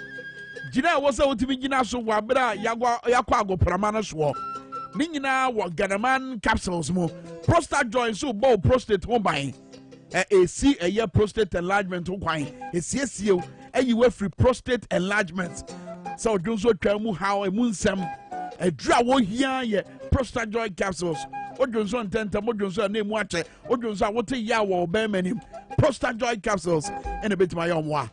Jina was out to be Gina so wabra yakwago pramana swo. Nina what Garaman capsules mo. Prostate joint so bow prostate home buying. See a year prostate enlargement wine. It's yes you free prostate enlargement. So do so tell how a moon sam a draw here prostate joint capsules. Odunso ntenta modunso na emu ache odunso awote yawo be manim prostate joint capsules and a bit my own wa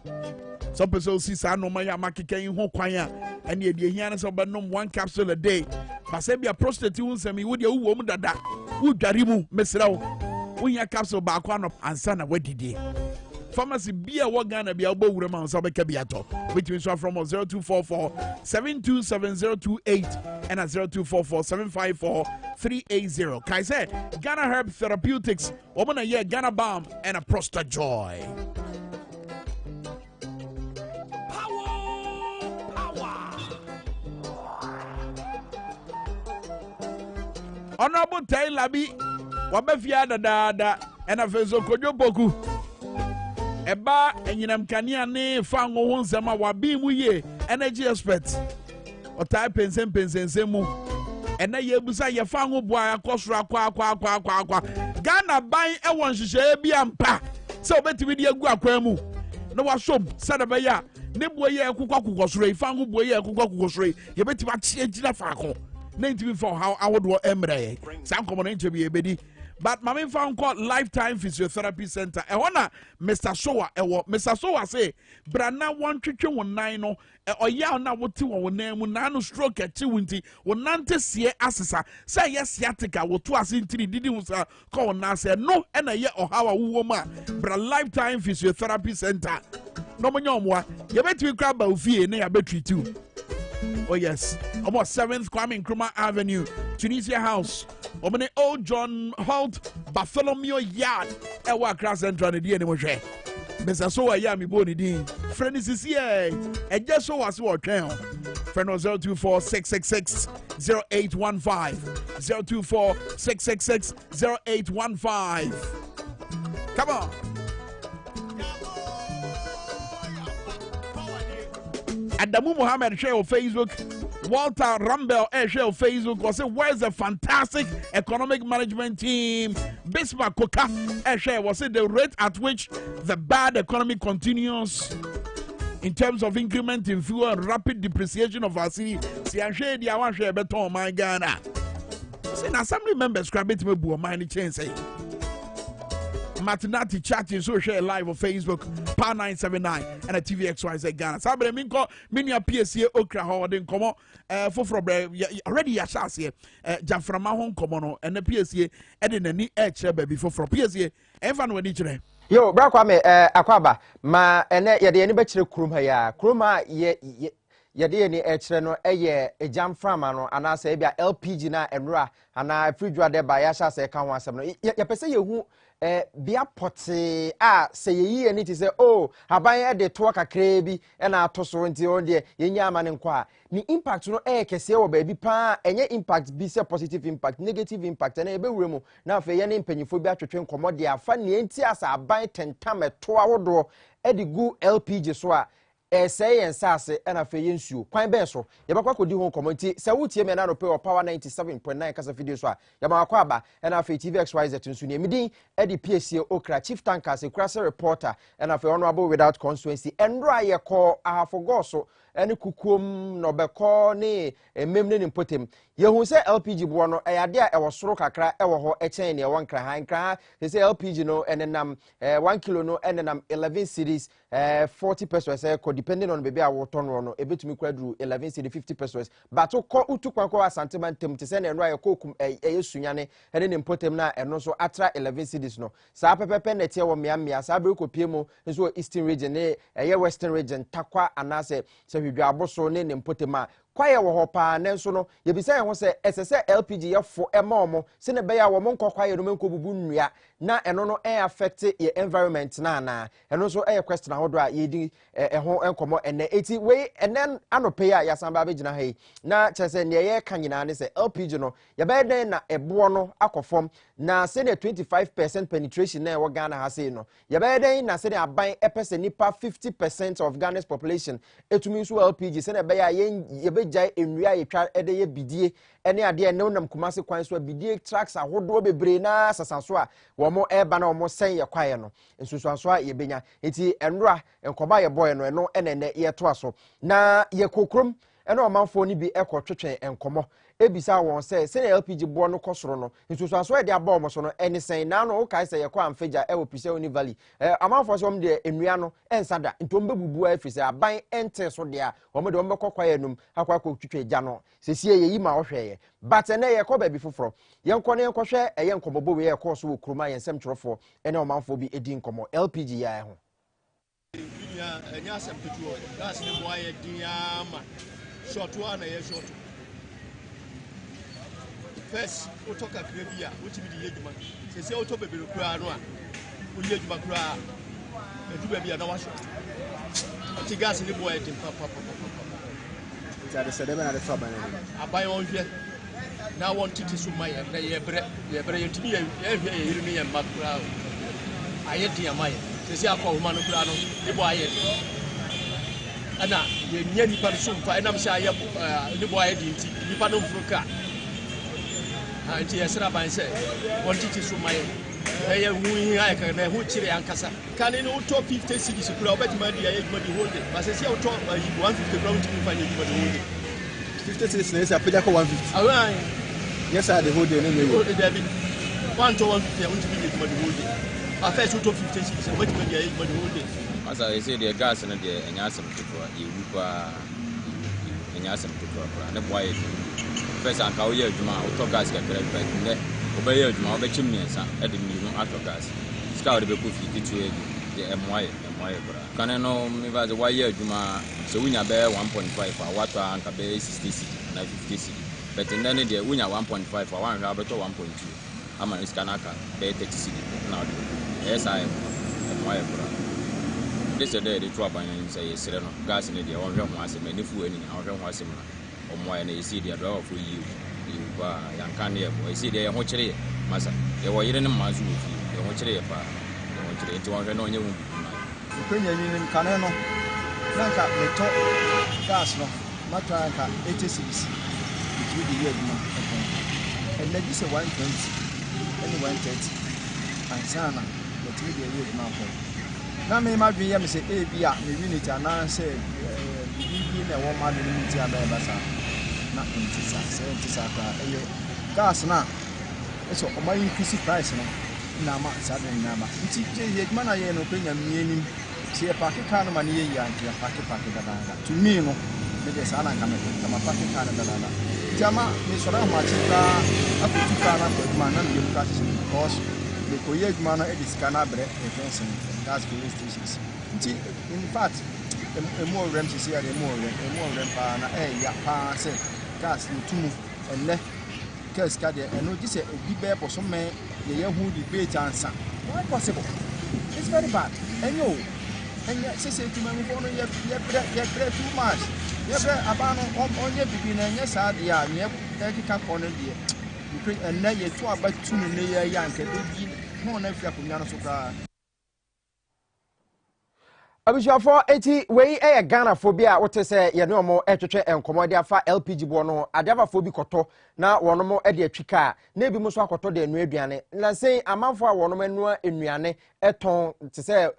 some people see sa no maya makeke ho kwan a and ye de hia na so benom one capsule a day pasebia prostate unsemi wo de wo mu dada wo dware mu mesra wo wonya capsule ba kwa no ansa na wadidie pharmacy bia wo Ghana bia wo wura ma so be ka bia to which means from 0244-727028 and 0244-754-380. Kai say Ghana Herb Therapeutics, woman a year Ghana Balm and a Prostate Joy. Honorable Tay Labi, wabefia da and a fezo kojo boku. Eba enyinam kania ne fango ho nsema wabi mu ye energy expert. Otai pensen mu. Ena ye busa ye fango boa akosoro akwa. Ghana ban e won hihye bi ampa. Se obetimi de agu akwa mu. Na wasom sadaba ya ne boa ye akukwa fango boa ye akukwa ye betimi achie gina faako. 94 how awodo emre sam komo nche bi ebedi but mama found called Lifetime Physiotherapy Center e hona Mr. Sowa ewo Mr. Sowa say brana won twetwe won nan no oya na wote won nan mu na no stroke achi wunti won nante sie asesa say yes sciatica woto ase ntiri didi hu sa ko won na say no e na ye ohawa wuwo ma bra Lifetime Physiotherapy Center no mo nyomwa ye betwi kra ba ofie na ya betwitu. Oh yes, almost 7th Kwame Nkrumah Avenue, Tunisia House. Omene Old John Holt Bartholomew Yard. Ewa Cross Central the DNA Moshe. Mr. Sowa Yami Boni Dean. Friend is here. And just so as what now. Friend 024-666-0815. 024-666-0815. Come on. Adamu Mohammed share on Facebook. Walter Rambel share on Facebook. Was it where's the fantastic economic management team? Bismarck Koka share was it the rate at which the bad economy continues in terms of increment in fuel and rapid depreciation of our city. See, I share the one share better my Ghana. See, assembly members grab it me bu mind change say. Martinati chatting so share live on Facebook, Power 979 and a TVXYZ Ghana. Sabre minko minia PSA okra holding komo for already yashas here. Jaframa hon komono and the PSA edin any edge baby for PSA. Everyone when each day. Yo, Brakwame Akwaba, ma ene yade any betche krum ya. Kruma ye yade ni echere no eye ejam frama no anase bia LPG na enra ana fridwa de ba yasha se kan wasem no. Ya pese ye hu bia pote se ye ni ti se oh haban de to kakra bi na atoso nti on de yenya amane nkwa ni impact no kese wo ba bi pa enye impact bi se positive impact negative impact na ebe wuremu na afa ye ne mpanyifo bi atwetwe nkomo de afa ne enti asa aban tentam to awodo de gu LPG so a say yen sase na fe yensuo kwan be so ye bakwa kodi ho komenti se wutie me na no pe o Power 97.9 kasa video so a ye ma akwa ba na fe TVXYZ nsu ne midin e di PSA okra chief tanker se kurase reporter na fe honorable without constituency enro ye ko ahafogo so ene kukuom no beko ne ememne ne potem ye hu se LPG bo no eyade a ewo soro kakra ewo ho echen ne ewon kra han kra se LPG no enenam 1 kilo no enenam 11 series 40 pesos depending on baby a water no ebetumi kwadru 11 cedi 50 pesos but ko utukwa ko asantema ntem te se na enro aye kokum eyesunyane ene ne mpotem na eno so atra 11 cedis no sa pepepe na tie wo miamia sa be ko piemu nso eastern region ne eye western region takwa anase se hwedwa aboso ne mpotem a kwaye wo hopa ne nso no ye bi say ho say esese LPG ye fo ema se ne be ya wo monko kwaye no menko bubu nnua na eno no affect ye environment na eno so question ahodo a ye di ho enkomo ene eti we enen anope ya yasamba abegina ha yi na chese ne ye ka nyina ne se LPG no ye be den na ebo no akofom na se ne 25% penetration na wo Ghana ha sei no ye be den na se ne aban epese nipa 50% of Ghana's population etumi so LPG se ne be ya ye be jai enua ye twa ede ye bidie ene ade ne wonam kumase kwan so bidie trucks ahodo bebre na sasanso a wo mo eba na wo mo sen ye kwaye no nsusuanso a ye benya eti enra enkoba ye boy no eno enene ye to aso na ye kokrom ene omanfo ni bi ekotwetwe enkomo ebisa won se na LPG bo no kosoro no nsusuanso e de aba omo so no ene sen na no kai se ye kwa amfeja e wo pise oni valley amanfo so om de enua no ensada ntombe bubu afise aban ente so de a omo de omo kokwaye num akwa akotwetwe gya no sesie ye yi ma wo hweye but ene ye ko ba bi foforo yenko ne yenko hwe eye nkomobo we ye ko so wo kroma yensem twerofo ene omanfo bi edi nkomo LPG ya ho ya enya sem petrol gas ni boy diama short one na short first otoka krabia wotimi di yeduma se oto bebere kura no a oyi yeduma kura edu bebia na wa short ti gas ni boy di papa ja de sede na de so aban on hwe na won titi so mai na ye bre yentimi ye hwe ye yiri ni ye makura aye diama ye sisi akọ homa no kura no ibo aye ana ye nya nipa so mfa enam sha aye ibo aye di nti nipa no mfruka ha nti yesra ban se won titi so mai ye hu hi aye ka na hu chire ankasa kan ni uto 50 cedis kura obetima di aye gma di holde ba se uto 150 kura nti mfa ni gma di holde 50 cedis na esa peja ko 150 awan yes I the holde no me holde dabi 1 to 150 nti bi gma di holde after so to 50 cedis what me dey gma di holde as I say the gas na dey enya asem tutu yewu kwa enya asem tutu kwa ne boy first anka wo ye adwuma auto gas ka kere kere ne obaye adwuma obechim miensa e de minu auto gas ska wo de be ko fi titu e de emoye bra kan no me va de wa ye adwuma so wunya be 1.5 a wato anka be 60 cedi na 50 cedi but then de wunya 1.5 a wan hwa beto 1.2 ama iska naka be 30 cedi na do esa emoye bra this day the trouble and say sire no gas ne de won hwe ho asem ne fu ani na hwe ho asem na omoye na esi de do for you ba yanka ne e esi de ho kire masa ye wo yire ne mazu ofi ye ho kire pa ye ho kire ti won hwe no onye wu kwenya ni nkane no nanka meto gas no mata anka 80 cedis it be the aduma and na this 120 and 130 and sana but we the aduma for na me ma dwen ya me se e bia me unit ana se bibi na wo ma de ni ti aba ba sa na ntisa ka eyo gas na eso o ma increase price no na ma sa de na ba nti je ye ma na ye no kwenya mienim se e pack car no ma ne ye ya nti pack da da to me no me de sa na ka me ka ma pack car da da jama me so ra ma ti ka akutu ka na ko ma na me ka ti because the koye ma na e diskana bre e fence gas filling stations nti in fact e mo rem si se e mo rem pa na e ya pa se gas no tumu enne gas ka de eno ji se e bi be bo so me ye hu di be chansa not possible it's very bad enyo enya se ti ma mo no ye bre too much ye bre abano onye bibi na enye sa de a nye e ka ko no de enne ye to abatu ne ye ya nke bi no na fia kunya no so ka abisuafo eti wei Ghana phobia wote se ye ne omo etwetwe enkomo de afa LPG bo no adeava phobi koto na wonomo de atwika na ebi mu so akoto de enu aduane na sei amanfo a wonomo enu enuane eton te se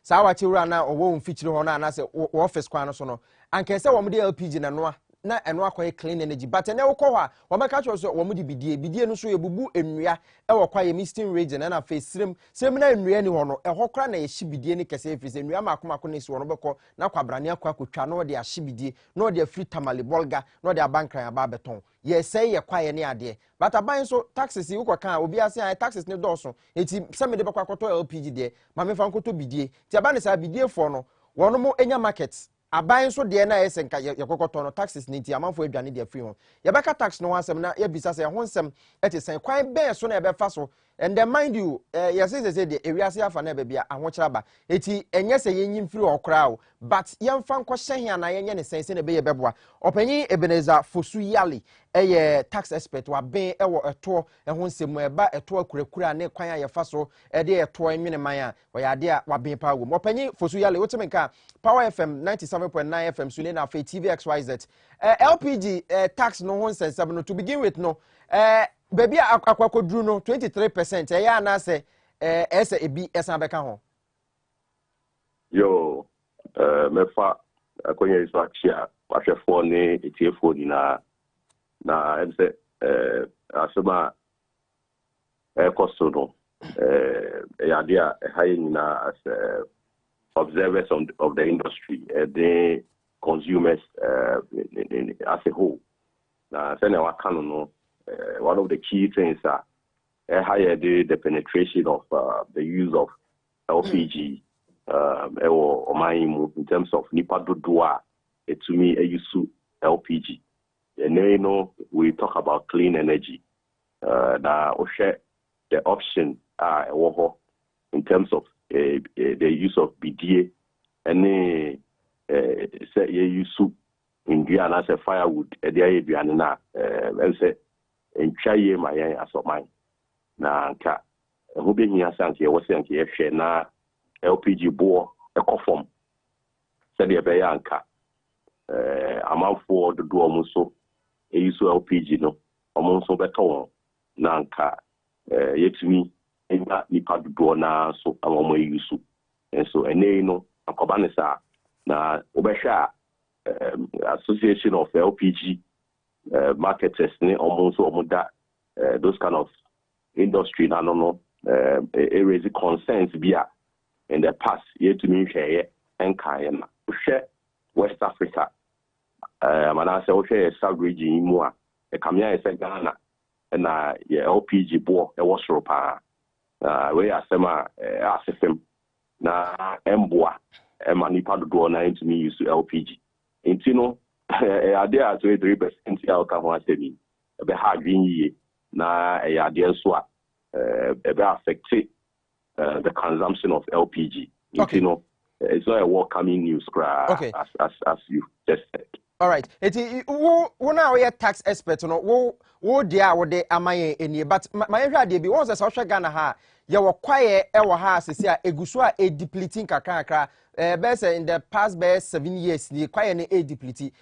sawa chiwura na owo mfichire ho na na se office kwan no so no anka se wo mo de LPG na noa na eno akoye clean energy but ene wo ko ha wo meka cho so wo mo di bidie no so yebubu enua e wo kwa ye Eastern region na fa sirem na enua ni ho no e ho kra na ye hibidie ni kese efise enua makomako ne si wo no beko na kwabrane akwa akotwa no de ahibidie no de afri tamale bolga no de abankran aba beton ye sei ye kwa ye ne ade but aban so taxes yi ko kan obi ase an taxes ne doso enti se me de beko akoto LPG de ma me fa nkoto bidie ti aba ne sa bidie fo no wono mo enya market aban so de na yesen ka yekokoto no taxes ni ti amanfo aduane de free ho yebeka tax no asem na yebisa se ho nsem etisen kwan ben so na yebefa so and then mind you yes say the ewiase afa na bebia ahokyera ba eti enye se yenyim free okra o but yemfa nkɔ hye na yenye ne sense na be yebeboa opanyi Ebeneza Fosu Yali tax expert wa ben ewo eto ho nsem eba eto akurakura ne kwan ayefa so de eto enwene man a oyade a wa ben pa wo opanyi Fosu Yali wotemenka Power FM 97.9 FM Sune na fe TV XYZ LPG tax no ho nsensem no to begin with no baby akwakodru no 23% ya na se ese ebi esan beka ho yo mefa akonya iso achia ahwefo ne etiefo ni na emse asema kosto no ya dia high na as observers of the industry the consumers as a whole na say na wakano no one of the key things are higher the penetration of the use of LPG in terms of nipa dodoa to me use LPG and then, you know, we talk about clean energy that the option in terms of the use of BDA and say use in Guyana as a firewood and say and try my as of mine. Na nka who be here sanke was sanke hwe na LPG bo ekofom said e be yanka amanfo dodo omo so eyiso LPG no omo so beto won na nka yetumi enya nipa dodo na so amomo eyiso enso ene no akoba ne sa na obehwa association of LPG marketers ne omo so omo da those kind of industry na no raise concerns bia in the past yet to me share and kayan share West Africa mana say o share South region mu a e kamia e Ghana na ye LPG bo e was ropa we asema asefem na emboa e manipa do na into me use LPG intino ade at 3% ya ka ho asemi e be ha adwin yi na ade so a affect the consumption of LPG. Okay. You know, it's not a welcoming news, okay. as you just said. All right. Who now we tax expert no wo dia wo de amaye eni but my hwa de bi won say social Ghana ha ye wo kwaye e wo ha asesi a eguso a e depleting kakra best in the past 7 years ni kwaye ne e deplete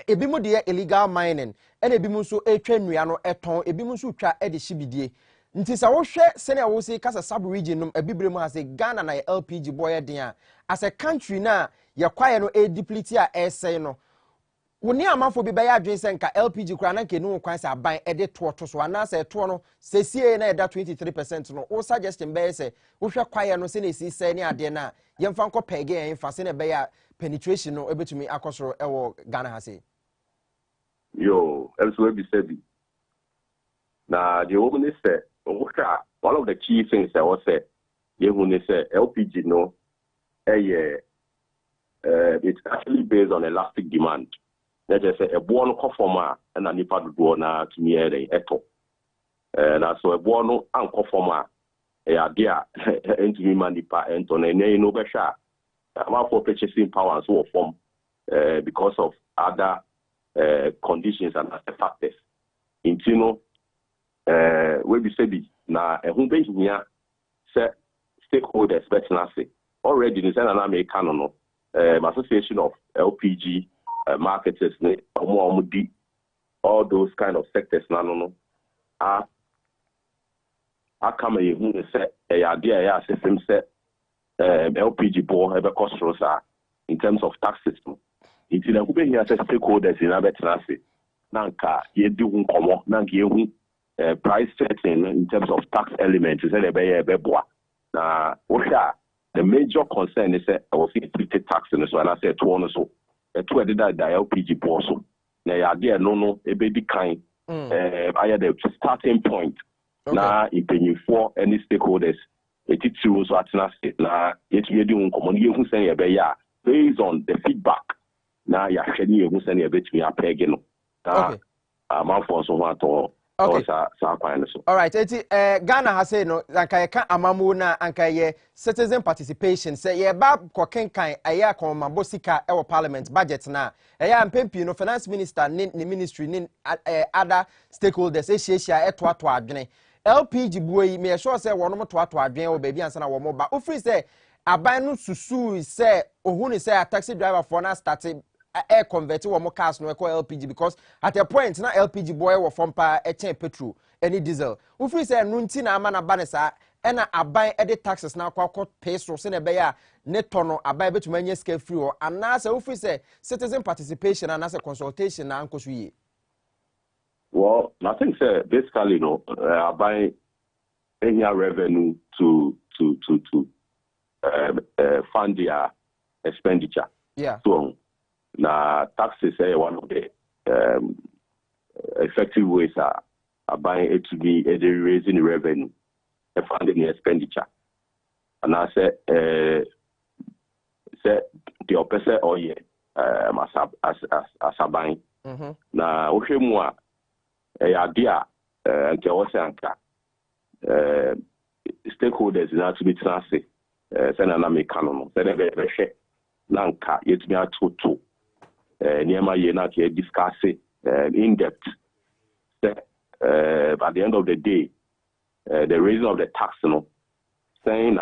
ebi mu de illegal mining and ebi mu so etwa nnua no eton ebi mu so twa e de hibidie nti sa wo hwe sene wo say kasa sub region num ebibre mu ha say Ghana na LPG boy den a as a country na ye kwaye no e deplete a essay no woni amafo bi baya adwen se nka LPG kura na nke no kwan se aban e de to so ana se to no sesie na e da 23% no wo suggestion be se wo hwe kwaye no se na esi se ne ade na yemfa nko pege en fa se na be ya penetration no ebetumi akosoro e wo Ghana ha se yo also be said na the woman say one of the key things I was say you say LPG no it's actually based on elastic demand. Let's just say a born conformer and a nipa do na to me eto. That's so a born unconformer idea into me manipa and on a no besha. I'm for purchasing power and so form because of other conditions and other factors. Intino we be said na who be here say stakeholders better na say already in South America no association of LPG marketers all those kind of sectors na no I come here who say idea ya system say LPG board have a cost in terms of tax system until who be here say stakeholders in better na say nanka ye di hu komo nanka ye hu price setting in terms of tax elements is na the major concern is that I was inflicted tax in this one. I said to so to edit that LPG also. Now idea no a baby kind I had the starting point now in paying for any stakeholders it is so at na it we do common you who say based on the feedback. Now you are sharing your musani a bit me a peg. Okay. Amanfo so want to. Okay. All right. Ghana has said no. Anka amamu na anka citizen participation. Say ye ba kokenkan aya koma bosika ewo parliament budget na. Aya mpempi no finance minister ni ministry ni other stakeholders ehia eto ato adwene. LPG buoyi me sure say wono to ato adwene wo ba bi ansa na wo mo ba. Ofri say aban no susu say ohuni say a taxi driver for na starting air convert wo cars no call LPG because at a point na LPG boy wo from pa petrol any diesel we free say no nti na ama na ba ne sa e na aban e de taxes na akwa pay so se na be ya ne tono aban betuma nya scale free or anasa we free say citizen participation and as a consultation na anko so ye. Well, I think basically aban any revenue to fund their expenditure. Yeah. So now, taxes are one of the effective ways buying it to be raising the revenue and funding the expenditure. And I said, the opposite or as a buying. Now, okay, more idea and stakeholders in to be transit. Send an American, send a very share. Nanka, yet me a to. Niema yena ke discuss in depth. At the end of the day, the raising of the tax, saying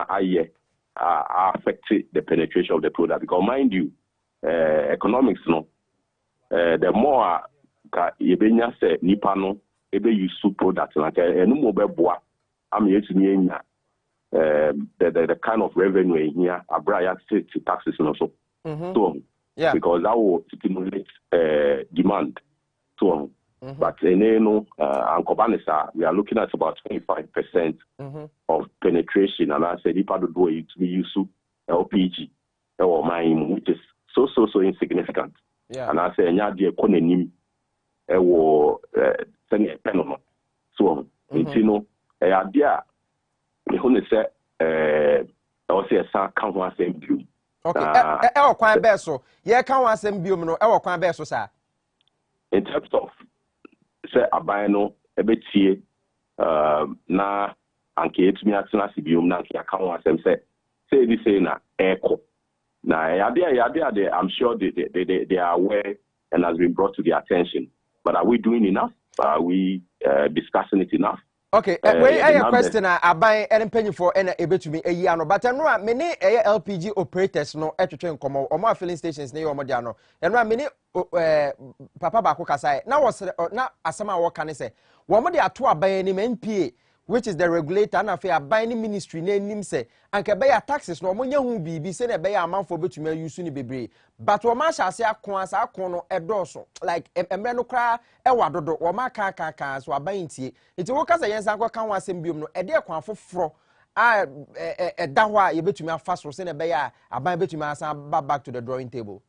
affected the penetration of the product. Because mind you, economics, the more yebenya say nipa no ebe use product like no more beboa. I'm yet to the kind of revenue here, abra taxes also. So. Yeah. Because that will stimulate demand. So, but we are looking at about 25% of penetration, and I said if I do it to be used to LPG or mine, which is so insignificant. Yeah. And I say the economy will send a pen on. So, idea the whole say also a sound count same view. Okay, kwan be so ye kan wan asem biom no kwan be so sa in terms of say aban no ebetie na anke etumi atena se biom na anke kan wan asem say na echo na yade I'm sure they are aware and has been brought to their attention, but are we doing enough? Are we discussing it enough? Okay, wait, I have a question. I buy any penny for any ebetumi eyi ano, but no, many LPG operators no etwetwe nkomo, omo filling stations ne omo dia no. Enra many papa ba ko kasai. Na was na asama wo kan say, wo mo de ato aban ni MPA, which is the regulator na fe aban ni ministry na nim say, anke be ya taxes no omo nya hu bibi say na be ya amanfo betumi use ni bebre. But wo ma hya ase akon asa akon no edoso. Like emre no kra ewa dodo, wo ma ka so aban tie. Iti wo kasa yensa akwa kan wasem biom no ede kwan foforo da ho a ye betumi afa so say na be ya aban betumi asa back to the drawing table.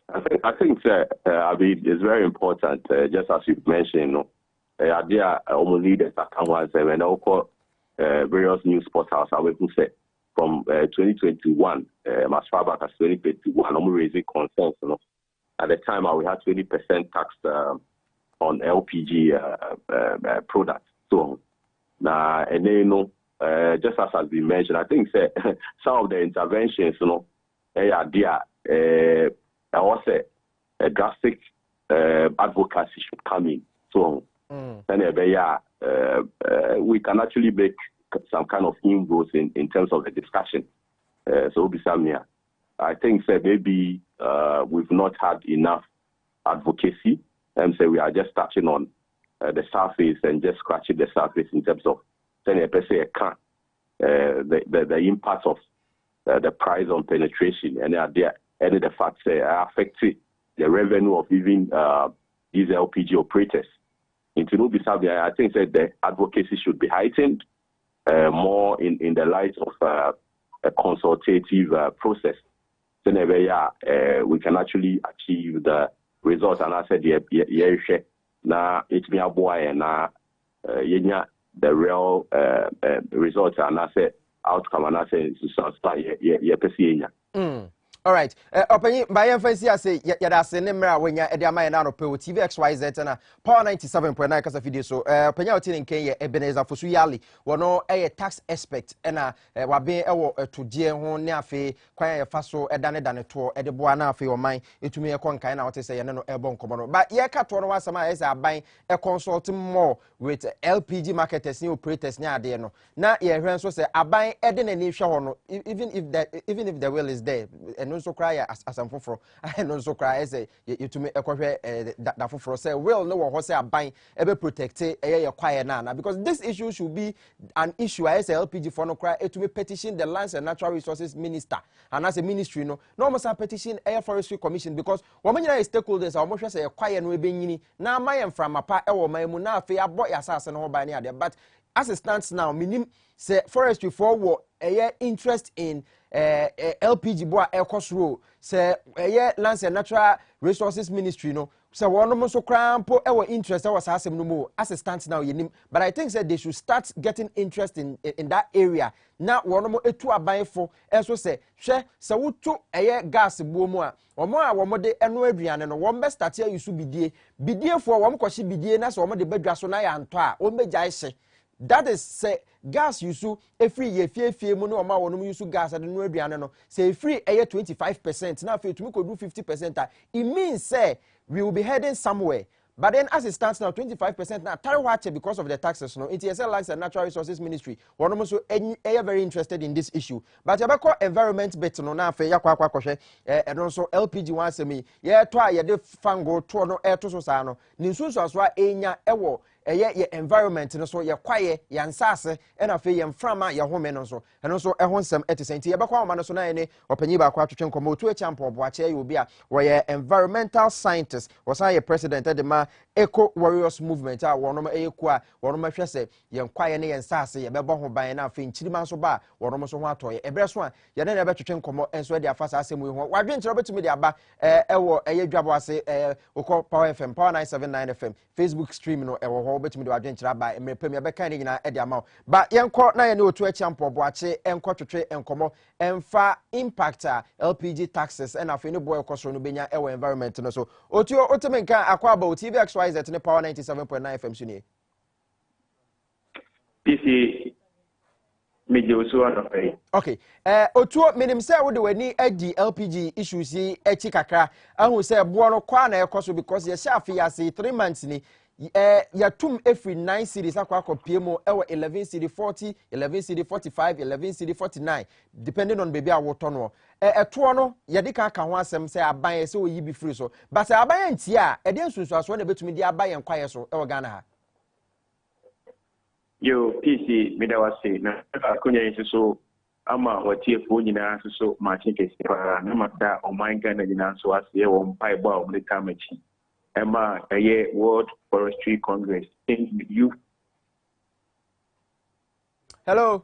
I think it's very important, just as you mentioned, idea leaders that come once and also various news portals are able to say from 2021, as far back as 2021, I'm raising concerns. At the time, we had 20% tax on LPG products. So now, and then just as has been mentioned, I think some of the interventions, idea. I was a drastic advocacy should come in. So, we can actually make some kind of inroads in terms of the discussion. So, I think maybe we've not had enough advocacy, and we are just touching on the surface and just scratching the surface in terms of the impact of the price on penetration and the fact affected the revenue of even these LPG operators. I think that the advocacy should be heightened more in the light of a consultative process. So we can actually achieve the results. And I said, now it's me boy and the real results. And I said, outcome and I say yeah person. All right. Open by emphasis, I say, Yada Nemra when you're at the Amaya TV XYZ and Power 97.9 because of video. So, Penalty in Kenya, Ebenezer Fusuyali, one no a tax aspect, and Wabe to dear home neafe, quite faso, a dane tour, at the Buana for your mind, it to me a conca out to say, and no elbow commono. But yeah, Catron was some as I buying a consulting more with LPG marketers, new operators near there. No, now, yeah, so say, I buy Eden and Nisha, even if the will is there. And also cry as I'm for and also cry say you to me a that for say will no what say buy ebe protect your quiet now because this issue should be an issue as LPG for no cry to me petition the Lands and Natural Resources Minister and as a ministry no almost a petition Air Forestry Commission because women are stakeholders almost say quiet no be nyini na my from apa e wo my mu na afi abo yasase no ba ne ade but as it stands now minim say forestry for wo interest in LPG boa ekosro say Lands and Natural Resources Ministry no so one mo so crampo interest was asem no mo assistant now yenim but I think that they should start getting interest in that area now one mo etu aban fo enso say hwe se wuto gas buo mu a omo de eno aduane no won be start ya yusu bidie fo won kwhye bidie na so omo de badwa so na ya nto a o megya hye. That is say gas yusu free ye fie mu no oma wonum yusu gas ade no aduane no say free 25% now if you could do 50% it means say we will be heading somewhere but then as it stands now 25% now tari wache because of the taxes no it is Lands and Natural Resources Ministry wonum so very interested in this issue but yabeko environment bit no na afa yakwa kwahwe no so LPG wan semi ye to a ye de fango to no to so sa no ni nsunsu aso a enya ewo ye environment no so ye kwaye ye nsase ena fe ye mframa ye home no so eno so ehon nsem etisenti ye bekwa ma no so na ye ne opanyi ba kwa twetwe nkomo otu echampo oboache ye obi a wo environmental scientist wosa ye president de ma Eco Warriors movement a wonom eyeku a wonom hwe se ye kwaye ne ye nsase ye bebo ho ban na fe nchirima so ba wonom so ho atoye ebre so a ye ne betwetwe nkomo enso de afasa asemu ho wadwe nkyere betumi de aba ewo Dwabo Ase okọ Power FM Power 979 FM Facebook stream no ewo betumi de wadwe nkyere ba emrepem ye beka ne nyina de ama ba yenko na ye ne otu echampo boache enko twetwe enkomo emfa impact LPG taxes and afi ne boy ekosoro no benya ewo environment no so otu otemenka akwa about TV XYZ ne Power 97.9 FM suni PC meje osu anofai okay otu minim say wo de wani adi LPG issues yi echi kakra ahu say bo no kwa na ekoso because ye shafi ya say 3 months ni ya tum every 9 cities akwa PM ewo 11 city 40 11 city 45 11 city 49 depending on baby awoto no eto no ye de ka ho asem say aban say oyi bi free so but aban anti a e de nsunsu aso na betumi de aban kwaye so ewo Ghana ha yo PC midawase na akonya yin so ama watiefo nyina so ma chike pa na mata o my Ghana nyina so ase wo mpai ba o mleka machi Emma World Forestry Congress. Thank you. Hello.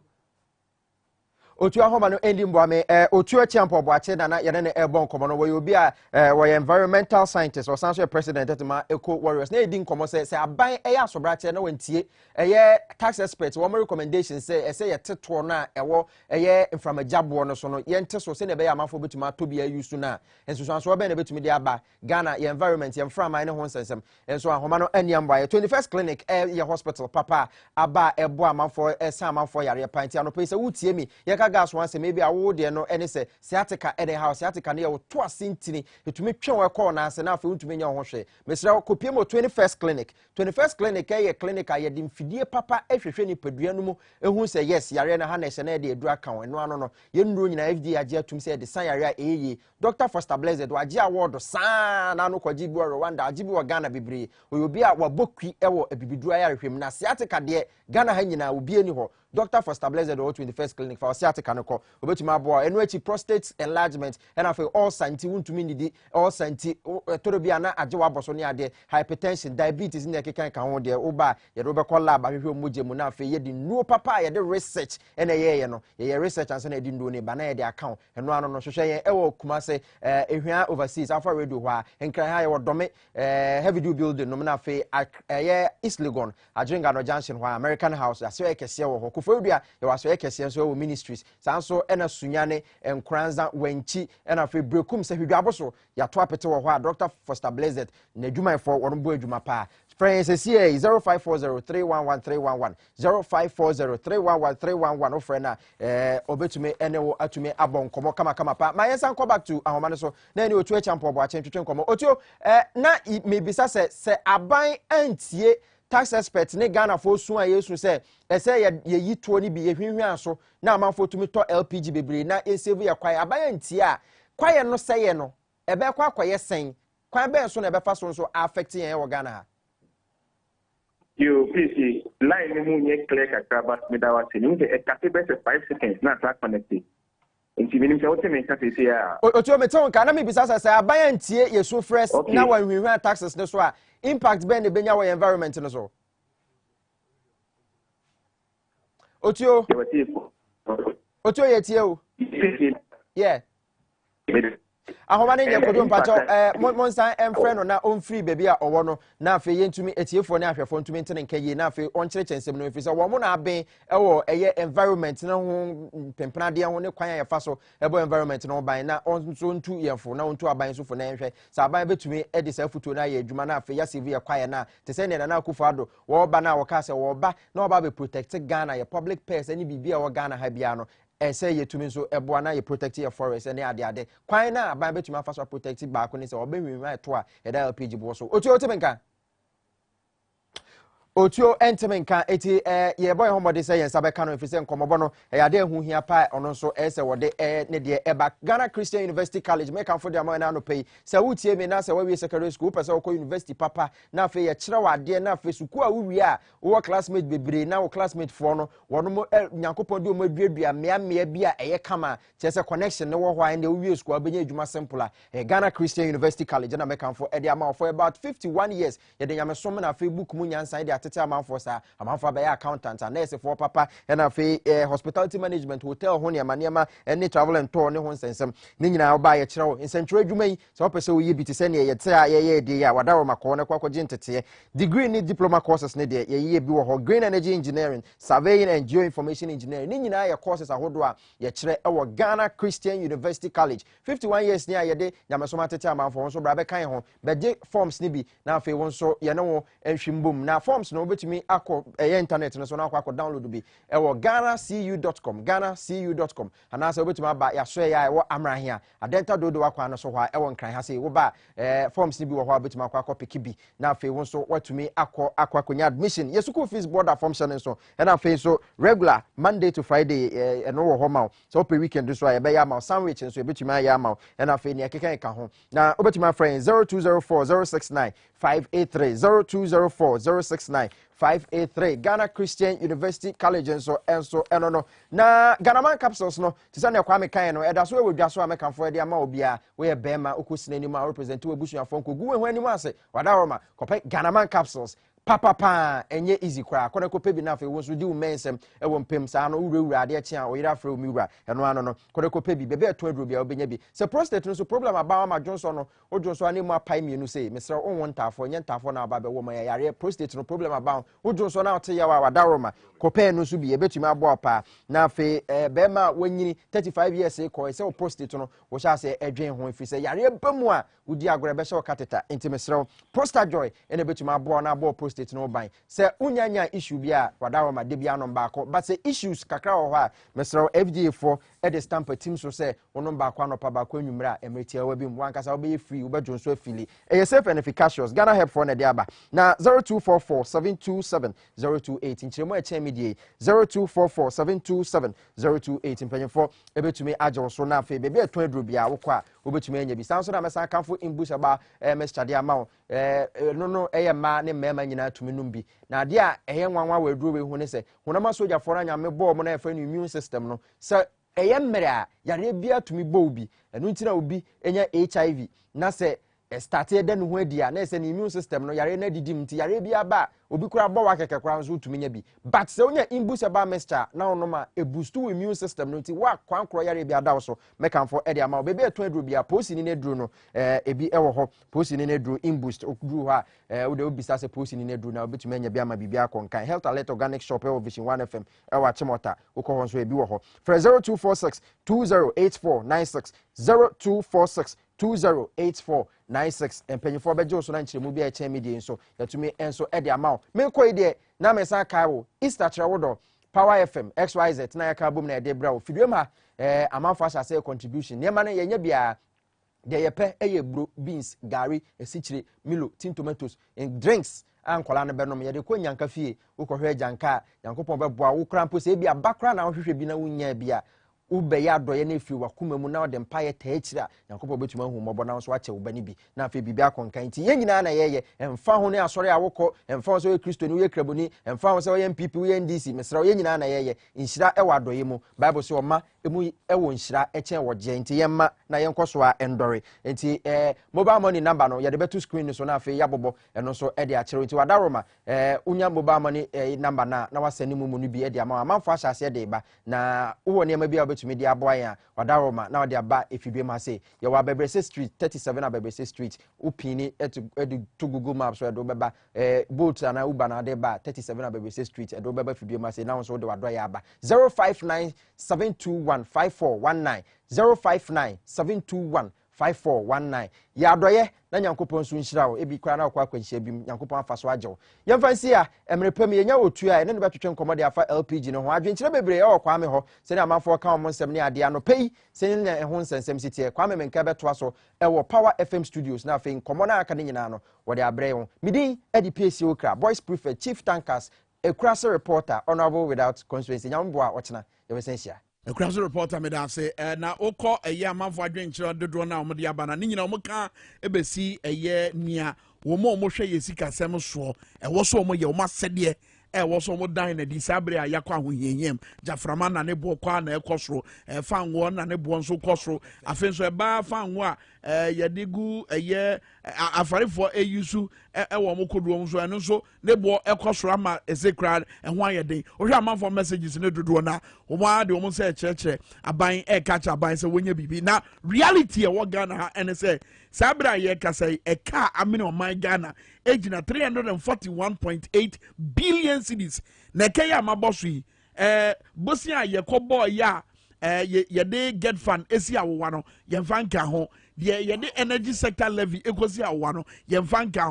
Otu ahoma no endi mbwame otu champo boache na yene ne airborne komo we obi a we environmental scientist or sanso president atema Eco Warriors na edi nkomo se aban eya asobrache na wantie tax experts wo recommendation say ye teto na ewo inframajabo no so no ye nte so se na be ya amafo betuma to bia use na enso so be na betumi de aba Ghana ye environment ye mframa ne ho nsensem enso ahoma no aniamba ye 21st clinic ye hospital papa aba ebo amafo esa amafo yare panti anope se wutie mi ye gas one say maybe awo de no ene se sciatica ene house sciatica ne ye to asintini etumi twen we call na se na afi utumi nya ho hwe mesra kopiem 21st clinic ye clinic aye de mfidie papa ehwehwe ni padua no mu ehun se yes yare na ha na hye na de edu aka won no ano no ye nduro nyina FD age atum se de san yare eye Dr. Foster Blaze do age award san na no kwaji bi Rwanda age bi Ghana bibre oyobi a wabokwi ewo abibidura yare hwem na sciatica de Ghana ha nyina obi ani ho Dr. Foster Blaze do 21st clinic for sciatica no ko obetuma abo eno echi prostate enlargement and afi all santi wuntumi ndidi all santi torobia na age waboso ne ade hypertension diabetes ne kekan kan ho de oba ye do be call lab ahwehwe moje mu na afi ye di nuo papa ye de research ene ye no ye research anse na di ndo ne ba na ye de account eno ano no hwehwe ye ewo kuma se ehwia overseas afa radio ha enkran ha ye wodome heavy duty building no na afi ye East Legon Adringa no junction ho American House ase ye kese wo Kofodua ya waso ekese so ministries sanso ena sunyane enkranza wenchi ena fe brekum se hwedwabo so ya to apete wo ho a Dr. Foster Blessed na adwuma for wono bo adwuma pa friends here 0540311311 0540311311 ofre na obetume ene wo atume abon komo kama pa ma yensan go back to ahoma ne so na eni otu echampo bo achen twetwe komo otio na mebisa se aban antie tax expert ne Ghana fo su a yesu se ese ye yituo ni bi ye hwehwe aso na amanfo tumi to LPG bebre na esave ya kwaye aban antie a kwaye no seye no ebe kwa kwaye sen kwan ben so na ebe fa so affect yen wo Ghana ha you please line ni mu nye clear kakra but me da wa se ni de e kate be 5 seconds na track connect nti minim se wote me kate se ya otio meton ka na me bisa se aban antie yesu fresh na wan hwehwe taxes ne so a impact ben ne benya wo environment no so otio yetie o yeah ahoma ne nyekodo mpacho monsan emfreno na onfree baby a owo no na afi yentumi etiefo ne ahwefo ntumi ntene nkaye na afi onkyerechensem no efi se wo mo na aben ewo eye environment na ho pempena de ho ne kwan ya fa so ebo environment no ban na onso ntu yefo na ontu aban so fo na enhwe sa aban betumi edi sa futo na ye adwuma na afi ya CV ya kwaye na te se ne na akufo ado wo ba na wo ka se wo ba na wo ba be protect Ghana ye public purse ani bibia wo Ghana ha bia no ese yetumi so eboa na ye protect your forest ene ade kwan na aban betumi afa so protect baako ni se obehwehwe to a eda LPG bo so otu menka otio entemenka eti ye boy homode say yensa be kanu efise nkomobo no ya de hu hia pa ono so ese wode ne de eba Ghana Christian University College make am for the man na no pay se wutie me na se wa wi secondary school pese wo university papa na fe ye kire wade na fe suku a wi a wo classmate bebre na wo classmate for no wono mo nyankopon de o maduadua mea bi a eye kama chese connection ne wo ho an de wi school abenya adwuma simple a Ghana Christian University College na make am for e de am for about 51 years ye de nyamesom na Facebook mu nyansan de atete amanfo sa amanfo ba ya accountant and nurse for papa and afi hospitality management hotel ho ne manema and travel and tour ne ho nsensem ne nyina oba ye kire wo nsentro adwuma yi so opese wo ye bi te se ne ye te a ye de ya wadawo makọ ne kwakọje ntete degree ni diploma courses ne de ye bi wo ho green energy engineering surveying and geoinformation engineering ne nyina ye courses ahodo a ye kire e wo Ghana Christian University College 51 years ne a ye de nyamesom atete amanfo so bra be kan ho be je forms ne bi na afi won so ye ne wo enhwimbom na forms no betumi akọ internet no so na akọ download bi e wo ghanacu.com ghanacu.com anasa betumi aba ya so ya e wo amrahia adenta dodo akọ no so ho e wo nkran ha se wo ba forms ni bi wo ho betumi akọ pick bi na afi won so watumi akọ admission ye school fees board function so e na afi so regular Monday to Friday no wo ho ma so per weekend so ya be ya ma sandwich so betumi ya ma e na afi ne keka ka ho na obetumi friend 0204 069 583 0204 069 583 Ghana Christian University College enso eno na Ghana Man capsules no tisa na kwa mekan no eda so e wodwa so amekan fo de ama obia we bema okosina ni ma represent we busuafo nko guwe ho anim ase wadaroma kope Ghana Man capsules papa enye easy kwa kona ko pebi na fe wo so di umensem e wo mpem sa no wurawura ade chia o yira fra omiwura eno ano no kona ko pebi bebe eto aduro bia obenya bi se prostate no so problem aba ma dwonso no odwonso ani mu apai mienu sei mesre onwo ntafo nye ntafo na aba be wo ma yare prostate no problem aba odwonso na ote ya wa wadaroma ko pe no so bi ebetumi abo pa na fe bema wanyini 35 years ko se prostate no wo sha se edwen ho fi se yare bamu a udi agora be sha kateta enti mesre prostate joy ene betumi abo na abo prostate no ban se unyanya issue bia wadawo ma de bia no mbako but se issues kakra wo ha mesro FDA for e de stamp team so se wono mbako anopa ba kwa nwumra emetia wa bi mu wankasa wo be free wo bedwo so afili e safe and efficacious Ghana help for na de aba na 0244 727 028 nchiremo e che medie 0244 727 028 mpanyefo ebetumi ajo so na afi bebe eto aduro bia wo kwa obetumi anya bi sanso na mesa kanfo imbush aba mestade ama no eyema ne mema nyina tumi numbi na de a eye nwanwa wa aduro we hu ne se honama soja fora nya me bo mo na efa no immune system no se eye mmere a yare bia tumi bo obi enu ntina obi enya HIV na se started then who dia na say immune system no yare na didim nti yare bia ba obi kura bo wa keke kura nso utumi nya bi but se onya imboost ba mixture na ono ma e boost immune system no nti wa kwan kro yare bia da so mekanfo e dia ma obebe eto aduro bia posi ni neduro no ebi ewo ho posi ni neduro imboost okuduru ha wo de obisa se posi ni neduro na obetumi anya bia ma bibia konkan health alert organic shop e Vision 1 FM e wa chimota ukọ nso ebi wo ho for 0246 208496 0246 208496 empanyifo bejo so na nchiremu bia eche media nso yatumi enso e de amount me koi de na me san kai wo Easter Chewodo Power FM XYZ na yaka bom na e de bra wo fidwe ma amanfo asase contribution ne ma na yenya bia de yepe eye bro beans gari esichire milo tin tomatoes and drinks ankola na benom ye de ko nyanka fie wo ko hwe janka yankopon beboa wo krampo se bia bakra na wo hwehwe bi na wo nya bia ube ya doye na efi wakuma mu na ode mpaye ta akira yankopɔ betuma hu mɔbɔ na so ache ubani bi na afi bibia akonkan nti ye nyina na yeye emfa ho ne asɔre awokɔ emfa so ye kristo ni ye kraboni emfa ho so ye MPP ye NDC mesra ye nyina na yeye nhyira ewa adoye mu bible so ɔma emu ewo nhyira ekyɛn wɔgye nti yemma na yenkɔso a endore nti mobile money number no ye de betu screen so na afi yabobɔ eno so e de akyerɛ nti wadaroma unya mobile money number na wasani mu no bi e de ama amanfo ahyase de ba na wo ne ma bi betumi di aboya wadaroma na wode aba efidwe ma se ye wa Bebrese Street 37 Bebrese Street upini edu to Google Maps so do beba boat na Uber na de ba 37 Bebrese Street edo beba fidwe ma se na so de wadoya aba 0597215419 0597215419 ya adoye na nyankopon so nhyira wo ebi kwa na akwa kwanhyia bi nyankopon afa so agyew yemfansi a emrepam yenya otu a ene ne betwetwe nkomode afa LPG ne ho adwenkyere bebre e okwa me ho se ne amanfo ka mo nsem ne ade ano pei se ne ho nsensem sitie kwa me menka betwa so e wo Power FM Studios na afi nkomo na aka ne nyina no wode abre ho midin EDPC okra boys prefect chief tankers ekurase reporter honorable without constituency nyambo a ochena yebesensia Ekraso reporter me da say na okọ eye amanfo adwenkyere dodo na omde abana ne nyina omuka ebesi eye nia wo mo hwe yesika sem so wo so mo ye wo masede wo so mo dan na di sabre ayakọ ahohianyem jaframa na ne bo kwa na ekosoro fanwo na ne bo nso kosoro afenso eba fanwo a yedigu eye afarefo eyusu wo mo koduo nso eno nso ne bo ekosoro ama ezekra ho ayeden ohwe amanfo messages ne dodo na wo ma de wo se kyerɛkyerɛ aban catch aban se wonya bibi na reality e wo Ghana ha ene se sabra ye kasai eka amene o man Ghana ejina 341.8 billion cedis na kaya amaboso yi bosia ye kobo ya ye de get fund esi awowa no ye mfanka ho ye de energy sector levy ekosi awowa no ye mfanka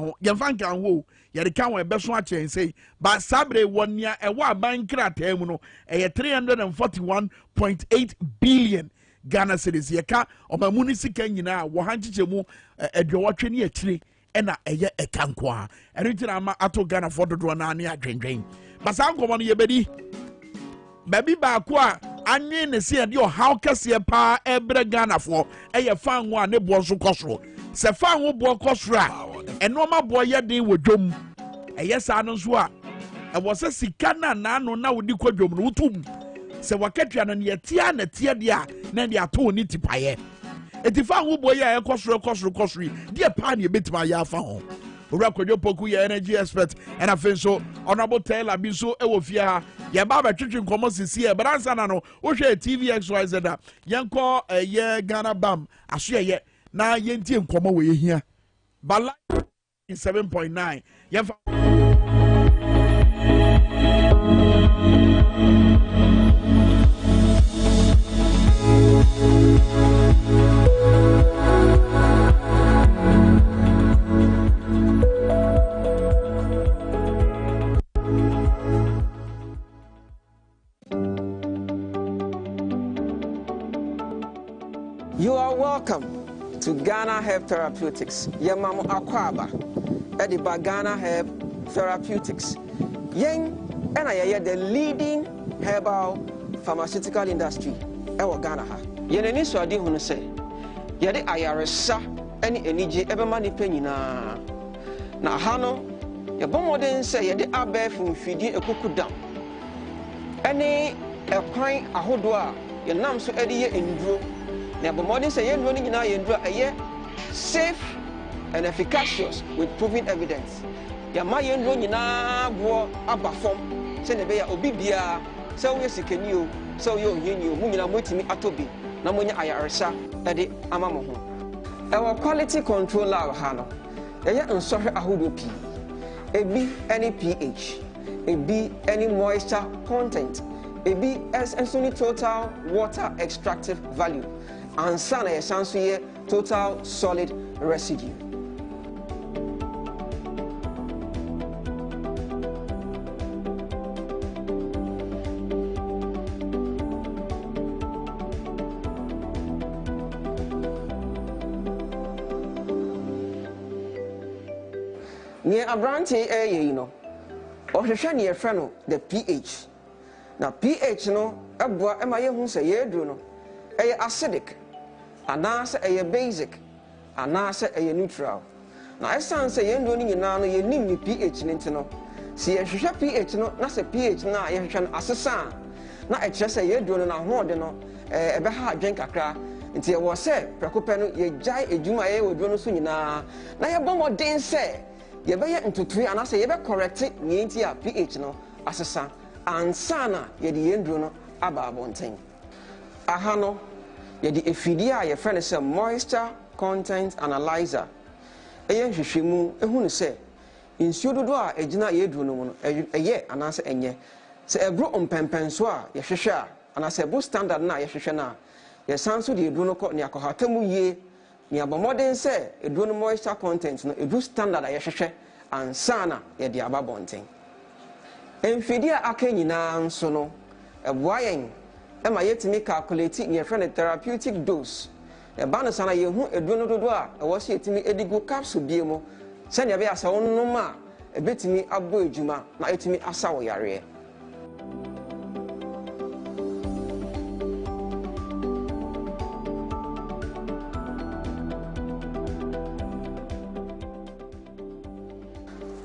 ho ye de kan we beso a chen sei ba sabre wonia ewo aban krata mu no 341.8 billion Ghana cedis ye ka omamu ni sika nyina wo hanchiche mu edwotwe ne akire ena eye ekankoa enitira ama ato Ghana for dodo na ane adwendwen basa nkomo no yebedi baby ba ko a anye ne se de how kase pa ebre Ghana for eye fanwo a ne bo so kosoro se fanwo bo kosoro a enoma bo ye den wodwom eye sa no so a e wo se sika na no na wodi kwadwom no wutum se wakatwa no ne tia na tia dia na de ato ni tipaye etifa wo boy ya kosoro die pa na ebetima ya afa ho owura kwadwo poku ya energy expert and afenso honorable Taylor bi so e wo fie ha ye ba ba twetwe nkomo sisi e bransa na no wo hwe TV XYZ da yenko ye Ghana bam aso ye na yentie nkomo we hia bala 7.9 yenfa You are welcome to Ghana Herb Therapeutics. Yemamu Akwaba, Ediba Ghana Herb Therapeutics. Yen ena yeye the leading herbal pharmaceutical industry ewo Ghana ha. Yeneni so adi hunu se yede ayaresa eni enije ebema ni penyina. Na ha no yebomoden se yede abef mfidi ekukudam. Eni ekwan ahodo a yenam so edi ye enduro. Na bomodin say yen woni nyina yendura eye safe and efficacious with proven evidence. Yama yendro nyina bo aba fom se ne be ya obi bia se wo yesikani o se wo ohini o mu nyina motimi atobi na monya ayaresa e de ama mo ho. Our quality control lab ha no ye nsohwe ahodo pi ebi any pH ebi any moisture content ebi as any total water extractive value and sana ye sanso ye total solid residue. Near Abrante you know, or near friend the pH. Now pH no, abwa ema ye hu se ye duro no, acidic, anase basic, anase neutral. Now esan se ye ndo ni nyina no ye nim ni pH ni nti no. Si ye hwehwe pH no, na se pH na ye hwehwe no asesa na e kire se ye duro no na ho de no, ebe ha adwen kakra. Nti ye wo se prekope no ye jai edwuma ye wo duro no so nyina. Na ye bomo den se ye be ye ntutui anase ye be correct ni nti a pH no asesa ansana ye de yenduro no aba abonten. Aha no ye de efidi a ye friend say moisture content analyzer. Eye hwehwemu ehunu se nsuo dodo a egina ye duro no mu no eye anase enye. Se ebro ompempenso a ye hwehwe a anase ebro standard na ye hwehwe na ye sanso de duro no ko ne akohatamu yie ni abomodern se eduro no moisture content no edu standard a ye hwehwe ansana ye de aba bonten. Emfidi a aka nyina nso no eboa yen ema yetimi calculate ne friend therapeutic dose. Eba no sana ye hu eduro no dodo a ewo se yetimi edigo capsule biemo se ne be asa wonnom a ebetimi abo ejuma na etimi asa wo yare.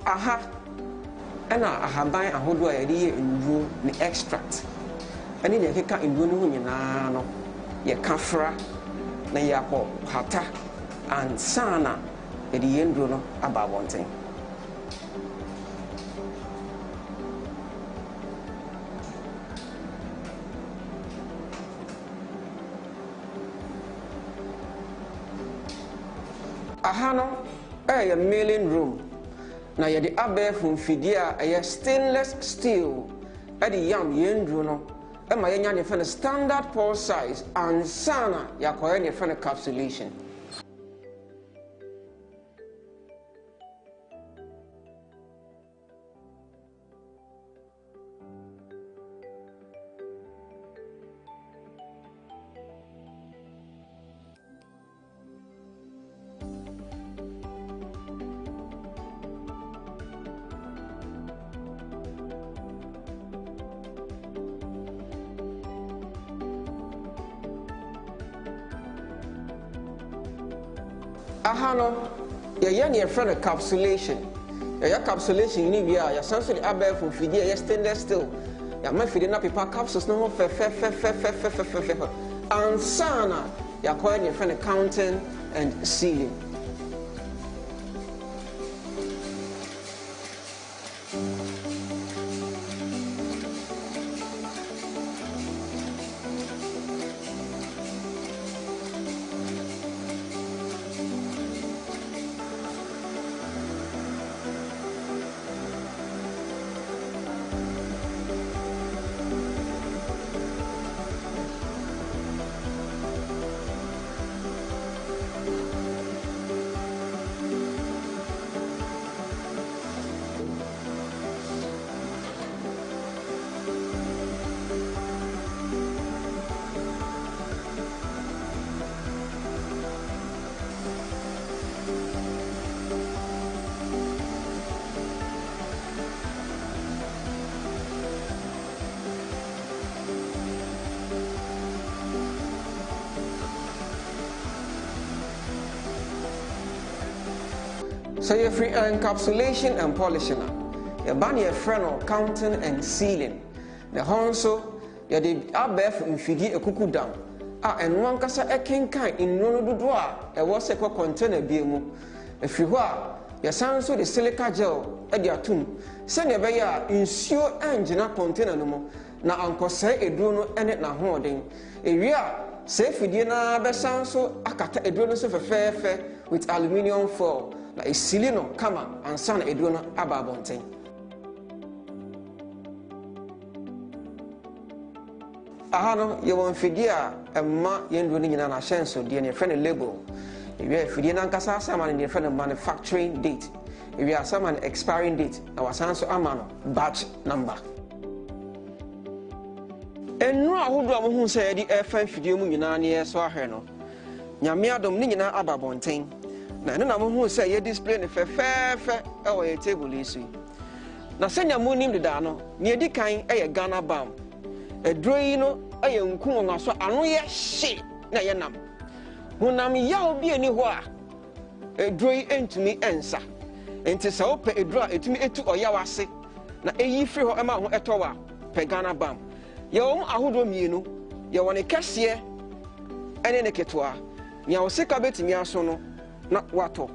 Aha ena ahaban ahodo a yede ye nduro ni extract eni ne keka nduro no nyina no ye kafra na yakọ hata and sana yede ye nduro no aba bonten. Aha no a milling room na ye de abefo mfidi a stainless steel e de yam yenduro no e ma yenya ne fe standard pour size and sana yakoye ne fe capsulation. Aha no ye ne friend capsulation. Ye capsulation ni wi a ya sanso de abefo fidi ye stainless steel. Ya ma fidi na paper capsules no fe and sana ya ko ne friend counting and sealing. So you're free encapsulation and polishing. You're ban your friend or counting and sealing. The honso, you're the abef in figi a cuckoo down. And one casa a king kind in no doa, a was a container biemu. ɛfiri hɔ a yɛsan nso de silica gel de atom sɛnea ɛbɛyɛ a nsuo angyina container no mu na ankɔsɛe eduro no ne n'ahoɔden ewie a sɛ afidie no bɛsan so akata eduro no so fɛfɛɛfɛ with aluminium foil na esili no kama ansa na eduro no aba abɔnten. Aha no yɛwɔ mfidie a ɛma yɛn duro no nyinaa na ahyɛnsodeɛ ne yɛfrɛ no label. Ewie afidie no ankasa asama no yɛfrɛ no manufacturing date. Ewie asama no expiring date na wasan so ama no batch number. Ennuro ahodoɔ a mohu sɛ yɛde ɛfa mfidie mu nyinaa ne yɛso ahwɛ no nyame adom ne nyinaa aba abɔnten na ɛno na mohu sɛ yɛ display ne fɛfɛɛfɛ ɛwɔ yɛ table yi so yi. Na sɛnea monim dedaa no nea ɛdi kan ɛyɛ Ghana Balm. Eduro yi no ɛyɛ nku so ano yɛ hye na ɛyɛ nam. Honam yaw bi ani hɔ a eduro yi entumi ensa. Enti sɛ wopɛ eduro a etumi etu ɔyaw ase na eyi firi hɔ ɛma ho ɛtɔ wa pɛ Ghana Balm. Yɛwɔ mu ahodoɔ mmienu yɛwɔ ne kɛseɛ ɛne ne ketewa nea wo sika bɛtumi aso no na watɔ.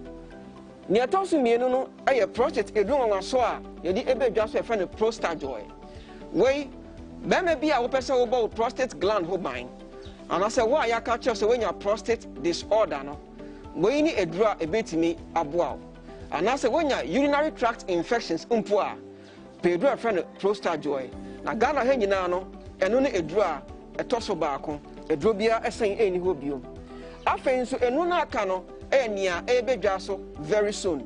Nea ɛtɔ so mmienu no ɛyɛ prostate eduro so a yɛde ɛbɛdwa so ɛfɛ no Prostajoy. Wei bɛrima bi a wopɛ sɛ wobɔ wo prostate gland ho ban anaasɛ wo a yɛaka kyerɛ sɛ woanya prostate disorder no wei ne eduro a ɛbɛtumi aboa wo anaasɛ woanya urinary tract infections mpo a pɛ eduro a ɛfɛ no Prostajoy. Na Ghana ha nyinaa no ɛno ne eduro a ɛtɔ so baako eduro biara ɛsɛn ɛni hɔ bio. Afei nso ɛno na aka no ɛyɛ nea ɛbɛdwa so very soon.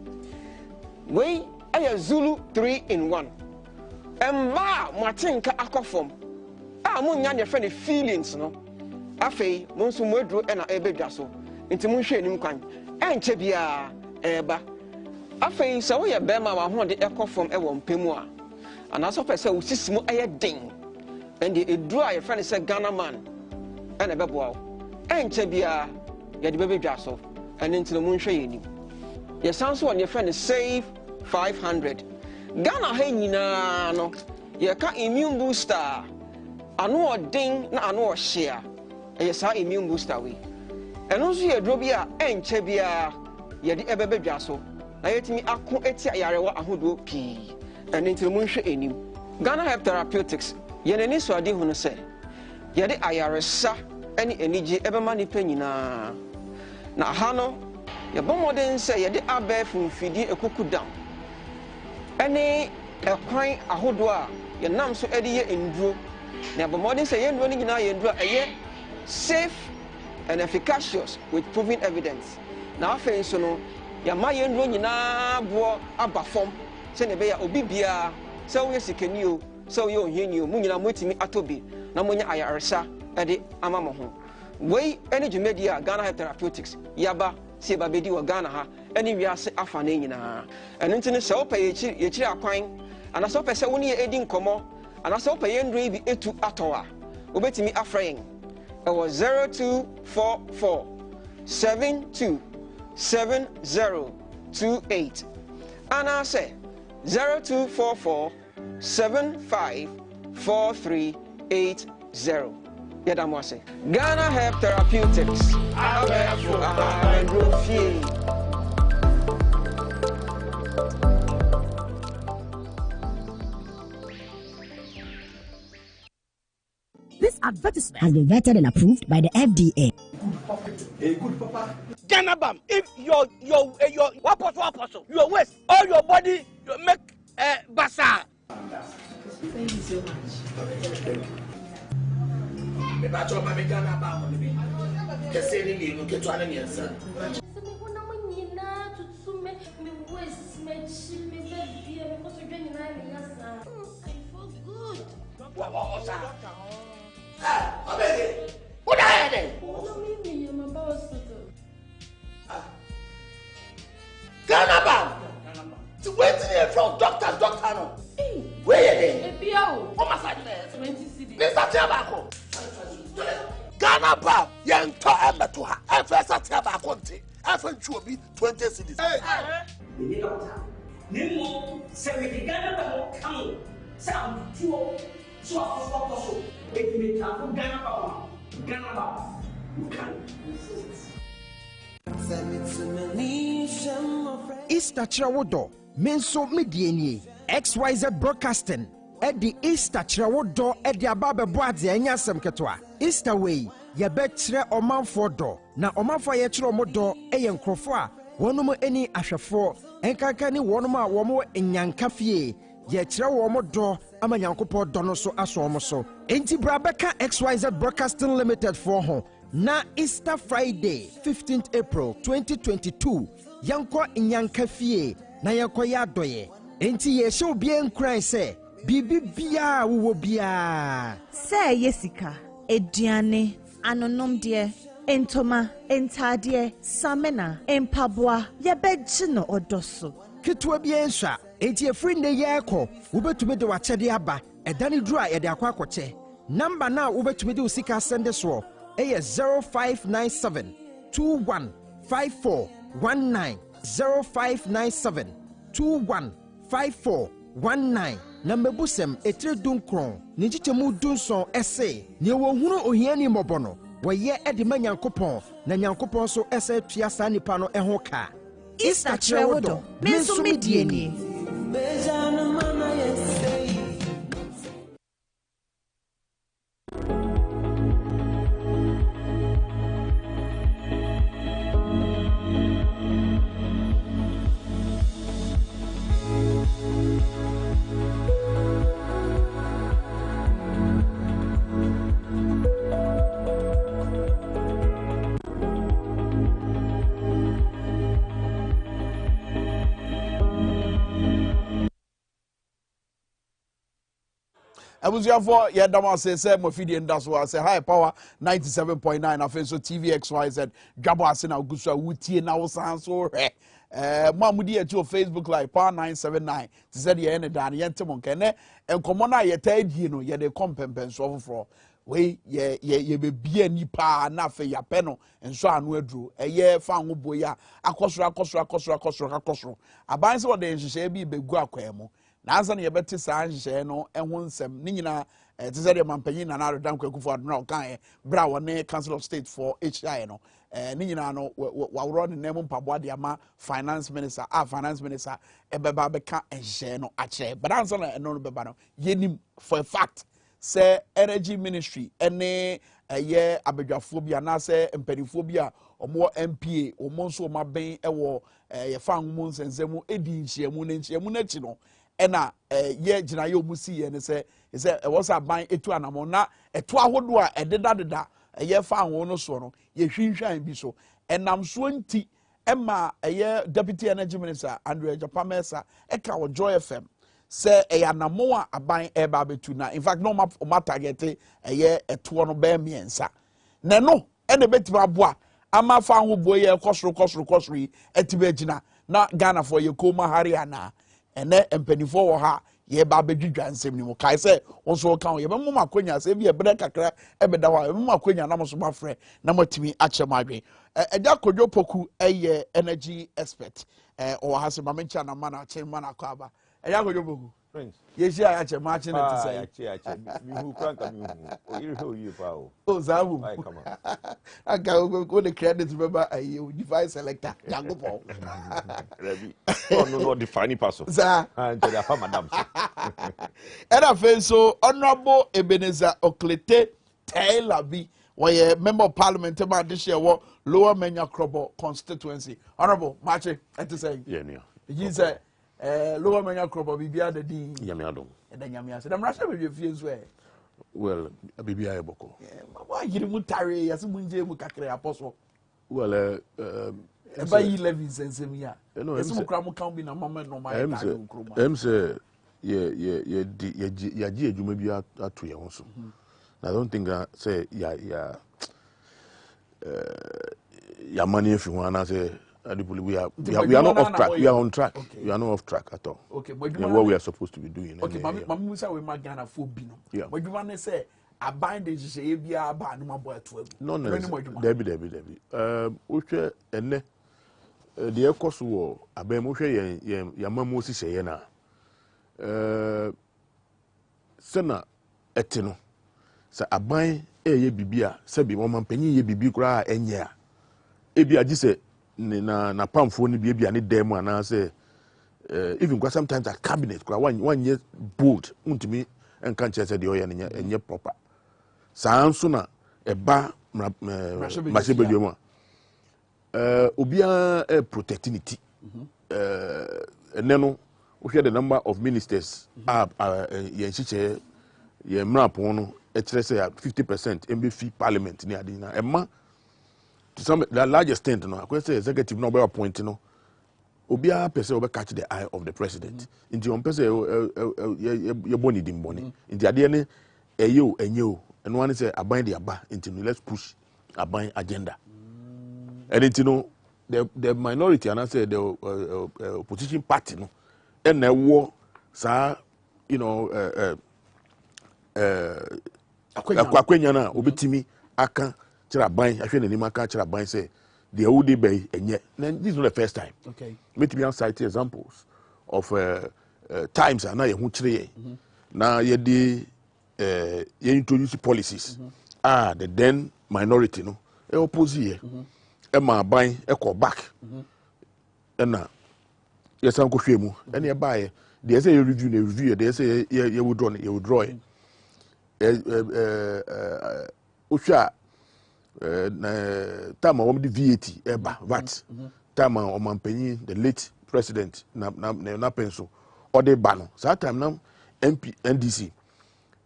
Wei ɛyɛ Zulu 3-in-1. Mmaa moatenka akɔ fam a monya ne yɛfrɛ ne feelings no afei mo nso mo eduro ɛna ɛbɛdwa so nti monhwɛ anim kwan ɛnkyɛ biara ɛɛba. Afei sɛ woyɛ bɛrima a wahoɔde ɛkɔ fam ɛwɔ mpɛ mu a anaasɛ wopɛ sɛ wo sisi mu ɛyɛ den ɛnde eduro a yɛfrɛ ne sɛ Ghana Man ɛna ɛbɛboa wo ɛnkyɛ biara yɛde bɛbɛdwa so ɛne nti no monhwɛ yɛ anim. Yɛsan so wɔ ne yɛfrɛ ne Save 500. Ghana ha nyinaa no yɛka immune booster ano ɔden na ano ɔhye a ɛyɛ saa immune booster wei ɛno nso yɛ duro bi a ɛnkyɛ biara yɛde ɛbɛbɛdwa so na yɛtumi ako eti ayarewa ahodoɔ pii ɛne nti mo nhwɛ anim. Ghana Health Therapeutics yɛn ani so ade hu no sɛ yɛde ayaresa ɛne anigye ɛbɛma nipa nyinaa na aha no yɛbɔ mmɔden sɛ yɛde abɛɛfo mfidie ekuku dam ɛne ɛkwan ahodoɔ a yɛnam so ɛde yɛ nduro na yɛbɔ mmɔden sɛ yɛn nduro no nyinaa yɛ nduro a ɛyɛ safe and efficacious with proven evidence. Na afei nso no yɛma yɛn nduro nyinaa boɔ aba fam sɛnea ɛbɛyɛ obi biara sɛ woyɛ sikani o sɛ woyɛ ohiani o mo nyinaa moatumi atɔ bi na monya ayaresa ɛde ama mo ho. Wei ɛne dwumadi a Ghana Health Therapeutics yaba si eba bedi wɔ Ghana ha ɛne wiase afa ne nyinaa. Ɛno nti no sɛ wopɛ yɛkyiri akwan anaasɛ wopɛ sɛ wo ne yɛ ɛdi nkɔmmɔ anaasɛ wopɛ yɛn nduro yi bi etu atɔ a wobɛtumi afrɛ yɛn ɛwɔ 0244 727028 anaasɛ 0244 754380. Yɛda mo ase. Ghana Health Therapeutics. Abɛɛfo ahaduro fie. This advertisement has been vetted and approved by the FDA. Hey, good papa. Ghana Balm, if your apostle, your waist, all your body, you make bazaar. Thank you so much. Thank you. Ghana Balm. Ghana Balm. To wait here from doctor no. Where you there? Oh my side. 20 cedis. This is Tiabako. Ghana Balm. Yanto emeto ha. Efesa Tiabako nti. Efen chuobi 20 cedis. Nemo se Ghana Balm come. Sa tuo. So afoso. Ekime ta Ghana Balm. You can resist. Easter Trawodo, Menso Mediani, XYZ Broadcasting, Eddie Easter Trawodo, Eddie Ababe Boazi, and Yasam Ketwa. Easter Way, Yabetre Oman Fodo, na Oman Fayetro Modo, Ayan Crofua, one more any Ashafo, and Kakani Wonoma Womo in Yankafie, Yetra Womodo, Amanyankopo Donoso Aswomoso, Enti Brabeka XYZ Broadcasting Limited for home. Na Easter Friday, 15th April 2022, Yanko Inyankafie, na Yanko Yadoye. Enti ye show bien cry say, Bibi Bia wo bia. Say Yesika, Ediane, Anonom dear, Entoma, Entadie, Samena, Empabwa, Yabejino Odoso. Kitwa bien sha, enti ye friend de yako, ubetume de wachede aba, edani dra ye de akwakoche. Number now ubetume de usika sende so. 0597 215419 0597 215419 Number busem etre dunkron nijichemu dunson ese ni wo hunu ohiani mobono waye edi manyankopon na nyankopon so ese tuasa nipa no eho ka Easter Trawodo menso medieni Abuziafo ye dama say mo fidie ndaso say high power 97.9 afenso TV XYZ Dwabo Ase na gusu wutie na wo sanso hwe mamudi eti o Facebook live power 979 ti said ye ne dan ye ntem nkene enkomo na ye taadie no ye de kompempenso ofofro we ye be bia nipa na fe ya pe no enso anu aduro eye fa ho boya akosoro aban se wo de nhihye bi begu akwemu na ansa na yebete saa nhihye no eho nsem ni nyina te said ye mampanyi na na dan kwakufu adona o kan bra woni Council of State for HI no ni nyina no wawro ne nemu mpabo de ama finance minister ebeba beka nhihye no ache but ansa na eno no beba no yenim for a fact say energy ministry ene ye abedwaphobia na say emperiphobia omo MPA omo nso maben ewo ye fa nwo nsensemu edi nhyiamu na chi no ena ye gina ye omusi ye ne say e was aban etu anamo na etu ahodo a ededa ye fa nwo no so no ye hwinhwan bi so enam so nti ema ye deputy energy minister Andrew Japamesa eka wo Joy FM say anamo a aban eba betu na in fact no ma target eto no be miensa na no ene betima boa ama fa ho boye kosoro yi etibe gina na Ghana for ye koma hari ana ene empanifo wo ha ye ba bedwidwa nsem ni mo kai say wonso kan ye be mo makonya say bi e bre kakra e be da ho e mo makonya na mo so mafre na matimi ache madwe eja kodwo poku eye energy expert o ha se mamencha na mana ache mana akaba eja kodwo poku Friends. Yes, I actually matching it to say. You crank you know you power. Oh, Zabu. Come on. I go the credit remember a device selector. Yango Paul. No, defining person. Sir. And to the madam. And I feel so honorable Ebenezer Oklete Taylor B. Why member of parliament about this year Lower Menya Krobo constituency. Honorable Machi, I to say. Yeah. He said Lower Menya Krobo Bibia the D. Yamiado. And then Yamia said, I'm Russia with your fears way. Well, Bibia Boko. Why you mutari as Munje Mukakre Apostle? Well, by 11 cents a year. No, it's a cram can't be a moment no my say, yeah, you may be at 2 also. I don't think that say, your money if you want to say. We are not off track. We are on track. Okay. We are not off track at all. Okay, but what we are supposed to be doing. Okay, Mama say we Ghana for bino. Yeah. But you want to say I bind the say be a ba no boy 12. No, Debbie. Uche ene the ekoso wo abem uhwe ye mamu osise ye na. Sena etino. Sa aban ye bibia se bi mo mampanyi ye bibi kura enye a. Ebi agi se na pamfo ni bia ne dem ana say even kwa sometimes at cabinet kwa one year bold untimi enka nche say de oye enye proper saa nso na eba masebedwe mu obia protectivity eneno we hear the number of ministers ye nchiche ye mrapon no e kire say 50% MBF parliament ni ade na ema to some the largest extent no I say executive no be appoint no obia person will catch the eye of the president nti on person ye boni dimboni nti ade ne eyo enyo eno one say aban de aba nti let's push aban agenda and nti no the minority and I say the opposition party no and na wo sa you know akwanya na obetimi aka kira ban ahwe nanim aka kira ban say the old bay enye this is not the first time okay make me cite examples of times and na hu kire na ye dey ye introduce policies the then minority no e oppose here e ma ban e ko back na yes an ko hwe mu ene e baaye dey say you review dey say you withdraw Usha time of the VAT eba VAT time of Mampenyi the late president na penso or the bano that time now MP NDC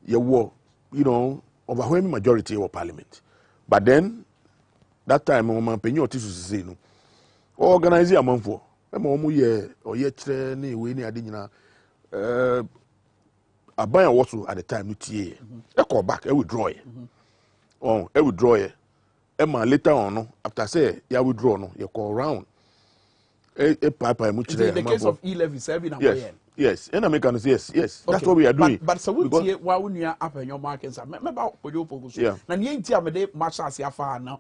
you know overwhelming majority of parliament but then that time Mampenyi otisu say no organize amanfo ema omu ye oye kire na ewe ni ade nyina aban also at the time tie e call back e withdraw e withdraw later on no after say ya withdraw no you call round papa mu kire in the case of E11 serving away yes and I can say yes okay. That's what we are doing but so we tie wa unia apanyo markets remember ojo so na ne ntia me de machas ya fa na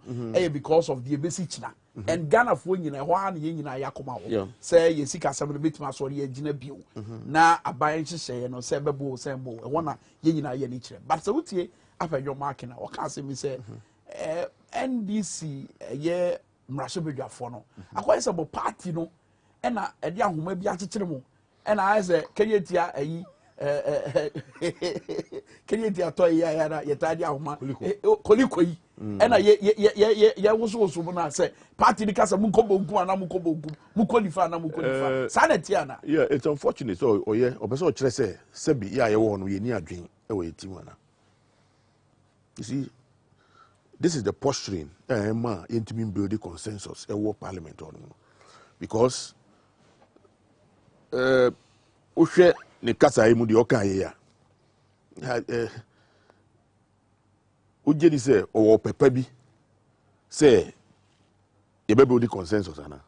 because of the basic china and Ghana for nyina ho an ye nyina yakoma wo say ye sika asem no betima so ye gina bio na aban hyehye no say bebo say bo e wona ye nyina ye ni kire but so we tie apanyo market na o ka say me say NDC ye mrasebedwafo no akwai say bo party no e na e de ahoma bi akekere mo and I say Kenyatia Kenyatia toy ya yetadi ahoma kolikoi and ye woso na say party ni kasa mu kobo nku ana mu kobo nku mu qualify na mu qualify sanetia na yeah it's unfortunate so obeso kire say sebi ya ye wo no ye ni adwen e wo yetim ana you see this is the posturing intimi build consensus e wo parliament on because uhwe ne kasa mu de oka ye ya uje di say owo pepa bi say ye be build consensus ana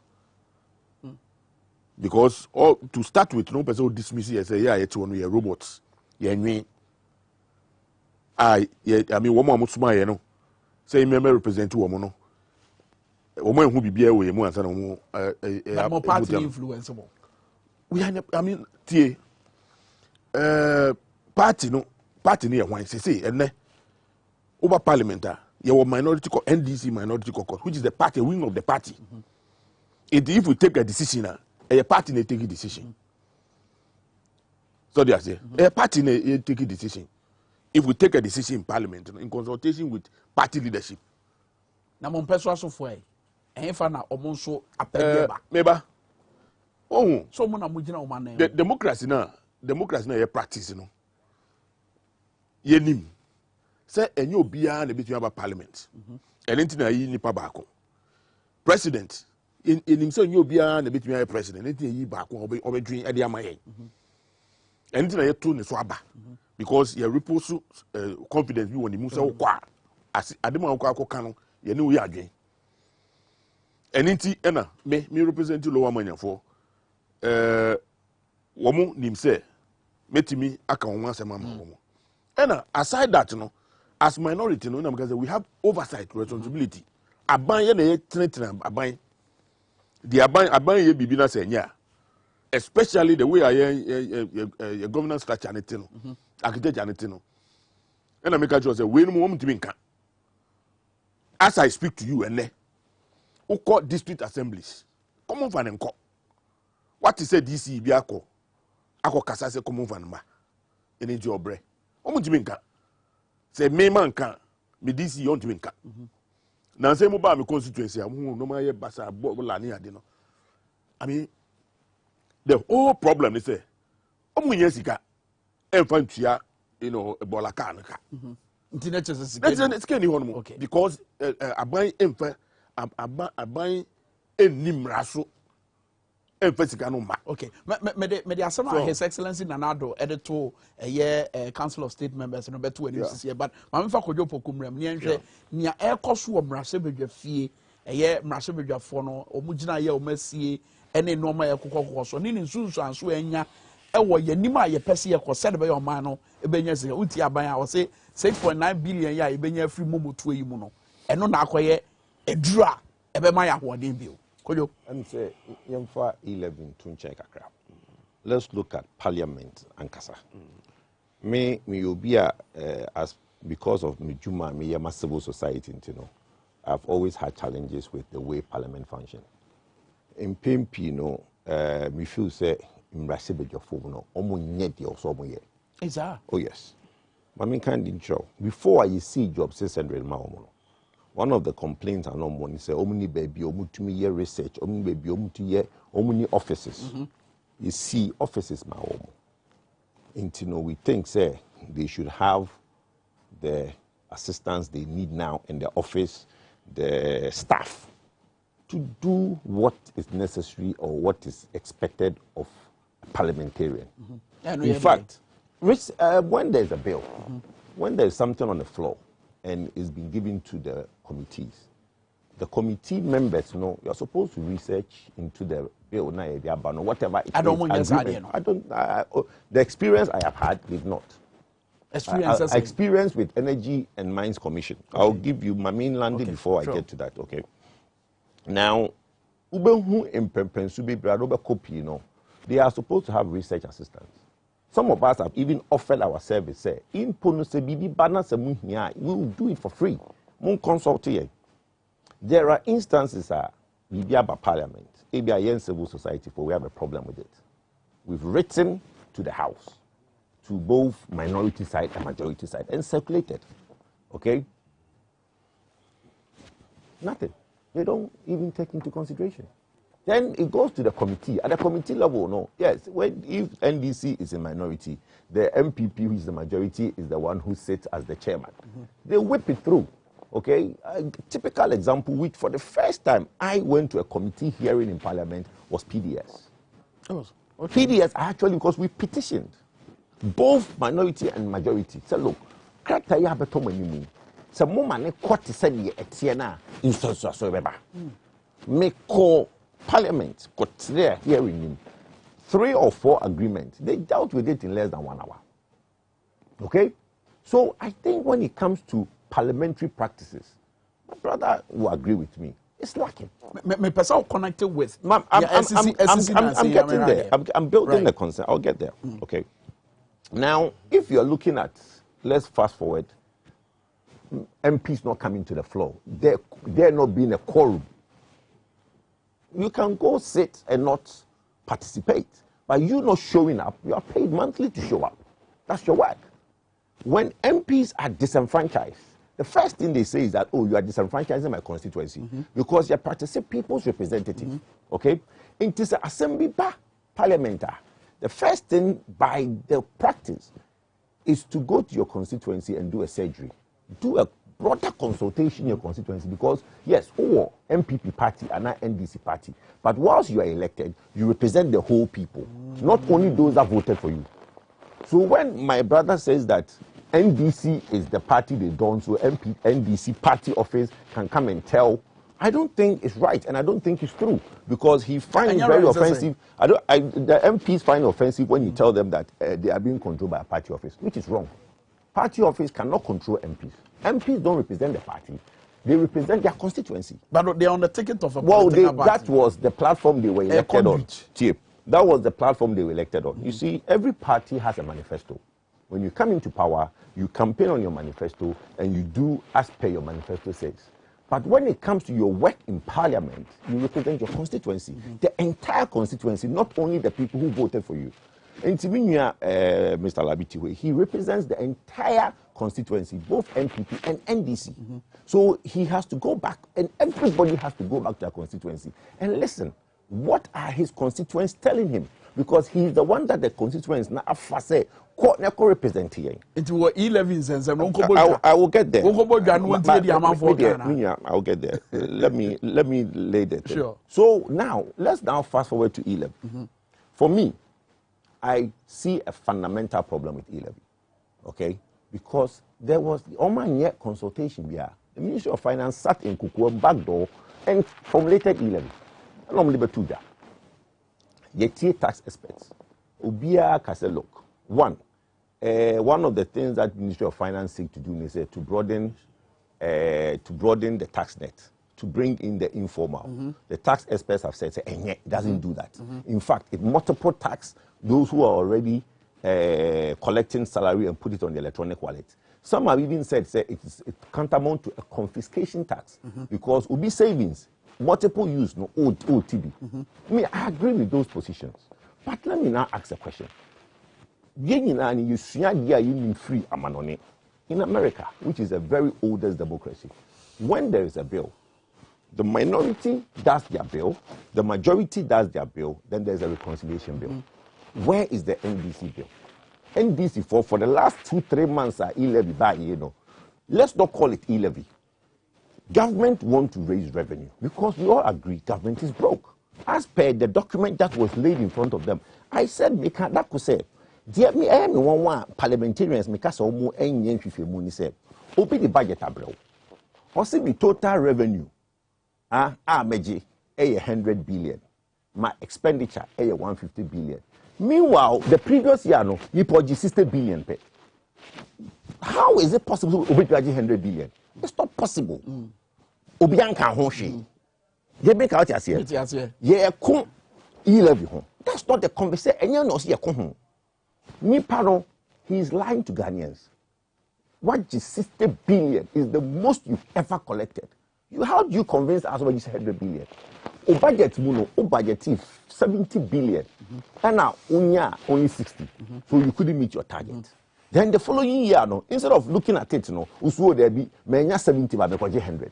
because to start with no person dismiss you say yeah yet one ye robots ye nwi I mean woman mutuma ye no say me represent woman no woman hu bibia we mu ansa no mu party influence mo we are I mean tie party no ye hwan say ene over parliament your minority NDC minority caucus which is the party wing of the party if we take a decision a party may take a decision so they say a party may take a decision if we take a decision in parliament in consultation with party leadership na mon peso asofo fa na omo nso apegeba meba oh so mo na mo gina o man the democracy na ye practice no ye nim say enye obia na betumi aba parliament enti na yi nipa baako president nim say enye obia na betumi aba president enti yi baako obedwin e de amaye enti na ye to ne so aba because ye repose confidence bi woni mu say wo kwa adema wo kwa akoka no ye ne wo ya adwen enti na me represent lower manyafo womu nim say metimi aka won asem ama womu and aside that no as minority no because we have oversight responsibility aban ye na ye tretina aban the aban ye bibi na say nya especially the way your governance structure and no architecture and no and I make sure say we no mum timi nka as I speak to you and Uko district assemblies. Common fan enko. What is a DC bi ako? Ako kasa se common fan ma. Ene ji obre. Omo ntimi nka. Se me man kan, me DC yon ntimi nka. Na say mo ba me constituency am no ma ye basa bo la ni ade no. I mean the whole problem is say omo nya sika enfantua ebola kan ka. Internet is sika ni hono because aban emfa aban enimraso sika no ma. Okay. Me the asema His Excellency Nanado edito Council of State Members no beto ani sisi but ma me fa kodwo pokumram ni enhwe nia ekoso wo mrase bedwa fie mrase bedwa fo no omugina ye omasie ene no ma yakokoko so ni nsunsu anso anya ewo yanim a ye pese ye kose de be yo man no ebenya sika uti aban a wo se 6.9 billion ya ebenya free momotu yi mu no eno na akoye edura ebe ma ya hoden bio kojo and say yemfa 11 to check akra. Let's look at parliament and kasa. Me obia as because of Mijuma me yama civil society, I've always had challenges with the way parliament function. In PMP, me feel say imrase bejo fo no omo nye de oso omo ye. Is that? Oh yes. Mami kan din show. Before I see job 600 ma omo no. One of the complaints I know money say omni baby omutumi ye research omni baby omutu omni offices. You see offices ma omo. We think say they should have the assistance they need now in the office, the staff to do what is necessary or what is expected of a parliamentarian. In fact, when there's a bill, when there's something on the floor and it's been given to the committees, the committee members you're supposed to research into the bill or whatever it is. The experience I have had did not. Experience with Energy and Mines Commission. Okay. I'll give you my mainland before I get to that. Okay. Now, they are supposed to have research assistants. Some of us have even offered our service. We will do it for free. There are instances about parliament, ABI civil society, for we have a problem with it. We've written to the House, to both minority side and majority side, and circulated. Okay? Nothing. They don't even take into consideration. Then it goes to the committee. At the committee level, yes, if NDC is a minority, the MPP, who is the majority, is the one who sits as the chairman. They whip it through. Okay? A typical example, which for the first time I went to a committee hearing in Parliament, was PDS. Oh, okay. PDS actually, because we petitioned both minority and majority. So look, character you have a tomu. So moment court said ye etiena instance so beba. Make call Parliament got there hearing him. 3 or 4 agreements. They dealt with it in less than 1 hour. Okay? So I think when it comes to parliamentary practices, my brother will agree with me. It's lacking. My person connected with. I'm getting there. I'm building the concern. I'll get there. Okay. Now, if you're looking at, let's fast forward, MPs not coming to the floor, there not being a quorum. You can go sit and not participate, but you not showing up, you are paid monthly to show up. That's your work. When MPs are disenfranchised, the first thing they say is that, oh, you are disenfranchising my constituency because you're practicing people's representative. Okay? It is an assembly parliamentar. The first thing by the practice is to go to your constituency and do a surgery. Do a broader consultation in your constituency because, yes, MPP party and not NDC party. But whilst you are elected, you represent the whole people, not only those that voted for you. So when my brother says that NDC is the party they don't, so NDC party office can come and tell, I don't think it's right, and I don't think it's true, because he finds it very offensive. The MPs find it offensive when you tell them that they are being controlled by a party office, which is wrong. Party office cannot control MPs. MPs don't represent the party. They represent their constituency. But they're on the ticket of a political party. That was the platform they were elected on. That was the platform they were elected on. You see, every party has a manifesto. When you come into power, you campaign on your manifesto and you do as per your manifesto says. But when it comes to your work in parliament, you represent your constituency, the entire constituency, not only the people who voted for you. And Mr. Labitiwe, he represents the entire constituency, both NPP and NDC. So he has to go back, and everybody has to go back to their constituency and listen. What are his constituents telling him? Because he's the one that the constituents now say represent here. It was 11 cents. I will get there. I will get there. Let me lay that. Sure. So let's fast forward to E-levy. For me, I see a fundamental problem with E-levy. Okay? Because there was the consultation here. The Ministry of Finance sat in Kukuwa back door and formulated E-levy. Yet tax experts. Ubia Kase, look. One of the things that the Ministry of Finance seek to do is to broaden the tax net, to bring in the informal. The tax experts have said, it doesn't do that. In fact, it multiple tax those who are already collecting salary and put it on the electronic wallet. Some have even said it's tantamount to a confiscation tax because Ubi savings, multiple use, no old TB. I agree with those positions. But let me now ask a question. In America, which is a very oldest democracy, when there is a bill, the minority does their bill, the majority does their bill, then there's a reconciliation bill. Where is the NDC bill? NDC for the last 2-3 months are E-levy by, let's not call it E-levy. Government want to raise revenue because we all agree government is broke. As per the document that was laid in front of them, I said, that could say, dear me, I am one parliamentarians, because almost any yen say, open the budget abroad. Also, the total revenue, meji, 100 billion. My expenditure, 150 billion. Meanwhile, the previous year, you purchased 60 billion. How is it possible to open 100 billion? It's not possible. Obianka Hoshi. They make out as here. Yeah, come E-levy home. That's not the conversation. And you know, see a come. Me pardon, he is lying to Ghanaians. What is 60 billion is the most you've ever collected. How do you convince us when you say 100 billion? O budget muno, o budget 70 billion. And now only 60. So you couldn't meet your target. Then the following year, instead of looking at it, usually there be 70 but 100.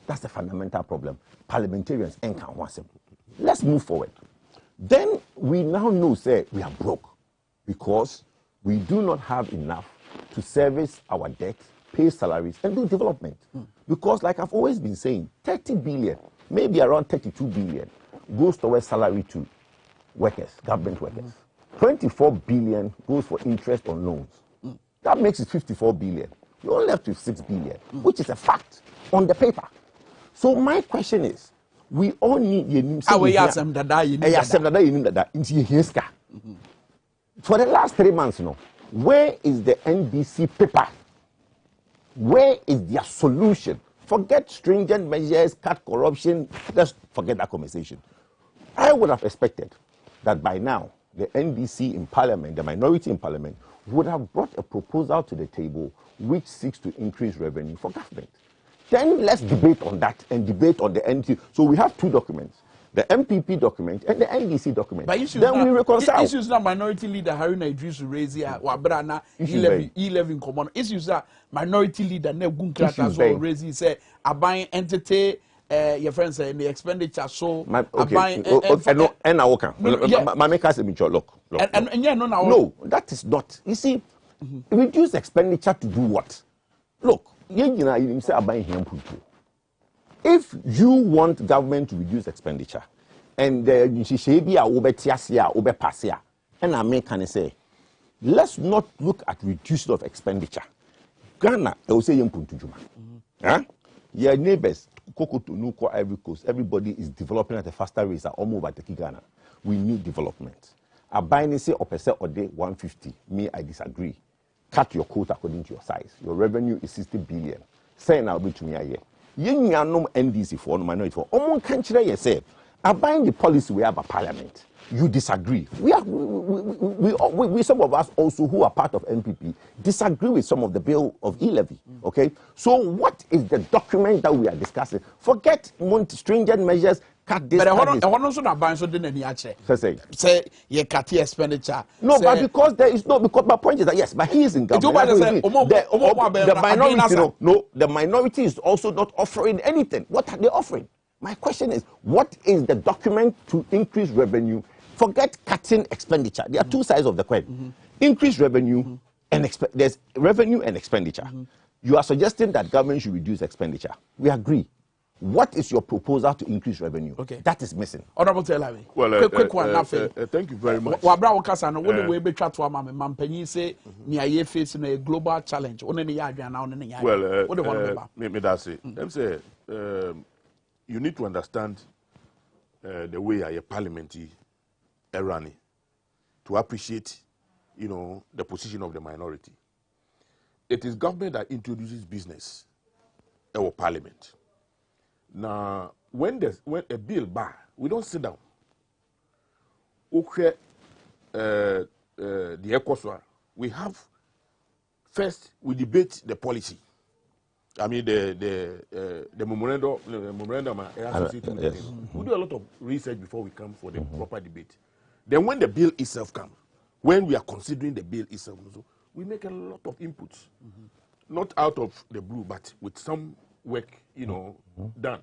That's the fundamental problem. Parliamentarians ain't can want simple. Let's move forward. Then we now know, say, we are broke because we do not have enough to service our debt, pay salaries, and do development. Because, like I've always been saying, 30 billion, maybe around 32 billion, goes towards salary to workers, government workers. 24 billion goes for interest on loans. That makes it 54 billion. You're left with 6 billion, which is a fact on the paper. So my question is, we all need for the last 3 months, where is the NDC paper? Where is their solution? Forget stringent measures, cut corruption. Let's forget that conversation. I would have expected that by now, the NDC in Parliament, the minority in Parliament, would have brought a proposal to the table which seeks to increase revenue for government. Then let's debate on that and debate on the NDC. So we have two documents, the MPP document and the NDC document. But then we reconcile. Issues that minority leader Haruna Idris raise here, Wabrana, E-levy common. Issues that minority leader Nebunkrat as well raise say, a buying entity, your friends say, the expenditure so, and I walk. My make us a look. No, that is not. You see, reduce expenditure to do what? Look. If you want government to reduce expenditure and and I can say, let's not look at reduction of expenditure. Ghana, they will say your neighbors, Kokoto, Ivory Coast, everybody is developing at a faster rate. Almost at Ghana. We need development. A buying say or percent or day 150. Me, I disagree. Cut your quota according to your size. Your revenue is 60 billion. Say now be to me a year. You know NDC for minority for. Omo country you say. Abiding the policy we have a parliament. You disagree. We some of us also who are part of NPP disagree with some of the bill of E-levy. Okay. So what is the document that we are discussing? Forget stringent measures, cut this, but cut this. I want to know so didn't say you cut the expenditure. No, but because there is no, because my point is that yes, but he is in government. The minority, the minority is also not offering anything. What are they offering? My question is, what is the document to increase revenue? Forget cutting expenditure. There are two sides of the coin. Increase revenue and there's revenue and expenditure. You are suggesting that government should reduce expenditure. We agree. What is your proposal to increase revenue? Okay. That is missing. Honorable Telawi. Well, quick one, nothing. Thank you very much. Wabra Wakasa, no one way be chat to a man, penny say, near facing a global challenge. On any yard now, on any yard. Well, what do you want to me that's it. Them say, you need to understand the way a parliament is running to appreciate, the position of the minority. It is government that introduces business or parliament. Now, when a bill by, we don't sit down. Okay, the ECOSWA, we have first we debate the policy. I mean the memorandum. Yes. We do a lot of research before we come for the proper debate. Then when the bill itself comes, when we are considering the bill itself, we make a lot of inputs, not out of the blue, but with some work, done.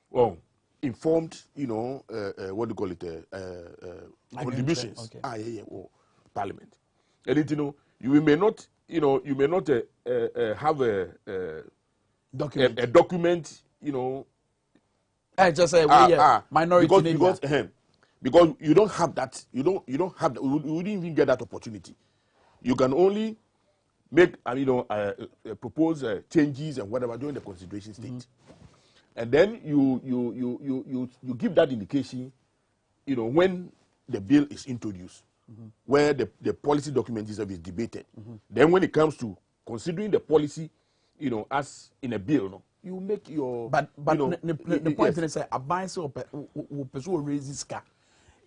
Well, informed, what do you call it, contributions. Okay. Parliament. And you may not, have a document, just say minority because you don't have that. You don't have that. You wouldn't even get that opportunity. You can only make, propose changes and whatever during the consideration stage, and then you give that indication, when the bill is introduced, where the policy document is debated. Then when it comes to considering the policy, as in a bill, you make your. But the point is that a buy so will raise this car.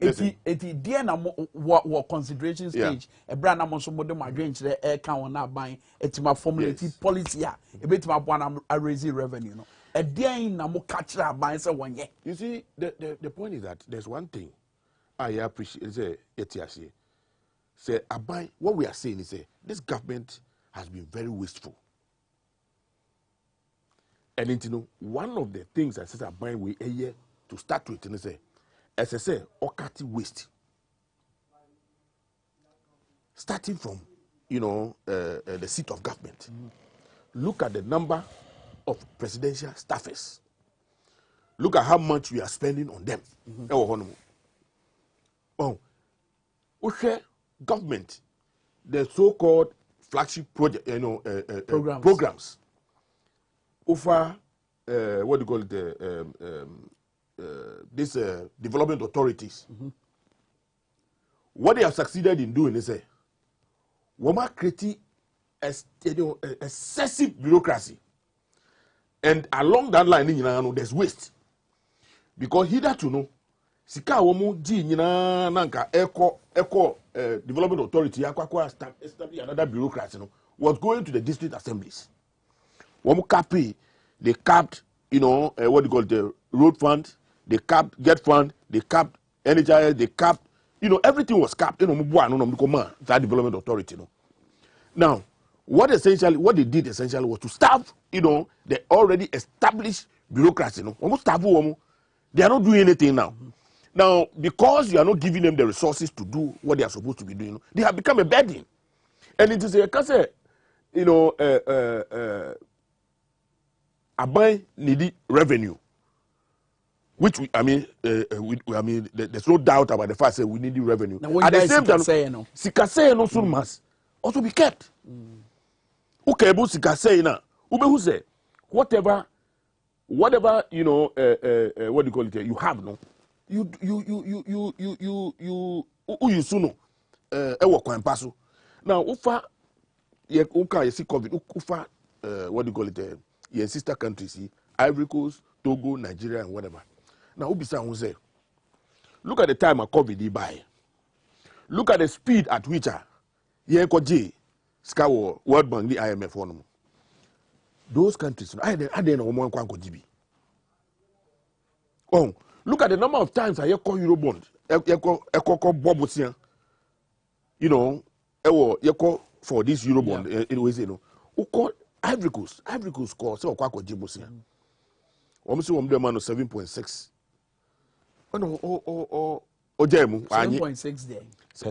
Eti dear na what consideration stage a brand na so modern my range the air count na buying etima formulate policy a bit my one raise revenue no a dear na mo catch that buying so one year. You see the point is that there's one thing I appreciate say abai what we are saying is this government has been very wasteful. And one of the things that says abai we a year to start with and say as I say, okati waste. Starting from, the seat of government. Look at the number of presidential staffers. Look at how much we are spending on them. Government, the so-called flagship project, programs. Over, what do you call it? These development authorities, what they have succeeded in doing is creating excessive bureaucracy, and along that line, there's waste because hitherto sika womu di nanka eco development authority establish another bureaucracy was going to the district assemblies. Womu capped, they capped, what do you call it, the road fund. They capped get fund, they capped NHIS, they capped, everything was capped. That development authority. Now, what they did essentially was to starve, the already established bureaucracy. They are not doing anything now. Now, because you are not giving them the resources to do what they are supposed to be doing, they have become a burden. And it is a case, Abai needy revenue. Which there's no doubt about the fact that we need the revenue. At the same time, Sikasei no soon must also be kept. Okay, but Sikasei na who say whatever what do you call it? You have no, you suno ewo kwan paso. Now ufa ye uka ye see COVID ufa what do you call it? Your sister countries, Ivory Coast, Togo, Nigeria, and whatever. Now, Ubisa look at the time of COVID by. Look at the speed at which Yenko J, Skywar, World Bank, the IMF, those countries, I didn't know one GB. Oh, look at the number of times I call Eurobond, call Bob, you know, you call for this Eurobond, it was, you know, who call Ivory Coast call, so Quaco Jibusia. Almost 7.6. Oh, no, Ojemu, 7.6 there.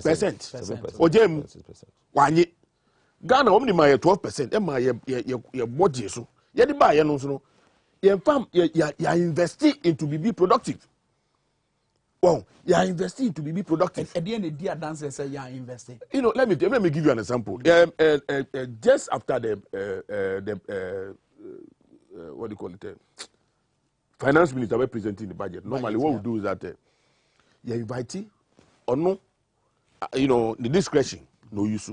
Percent. Ojemu, Wanye. Ghana, only my 12%, and my body, so, yet buy, and also, you're investing into be productive. Well, you're investing into be productive. At the end of the day, dancers say you're investing. You know, let me give you an example. Just after the what do you call it? Finance minister were presenting the budget. Normally, what we do is that you invite or no, you know, the discretion, no use,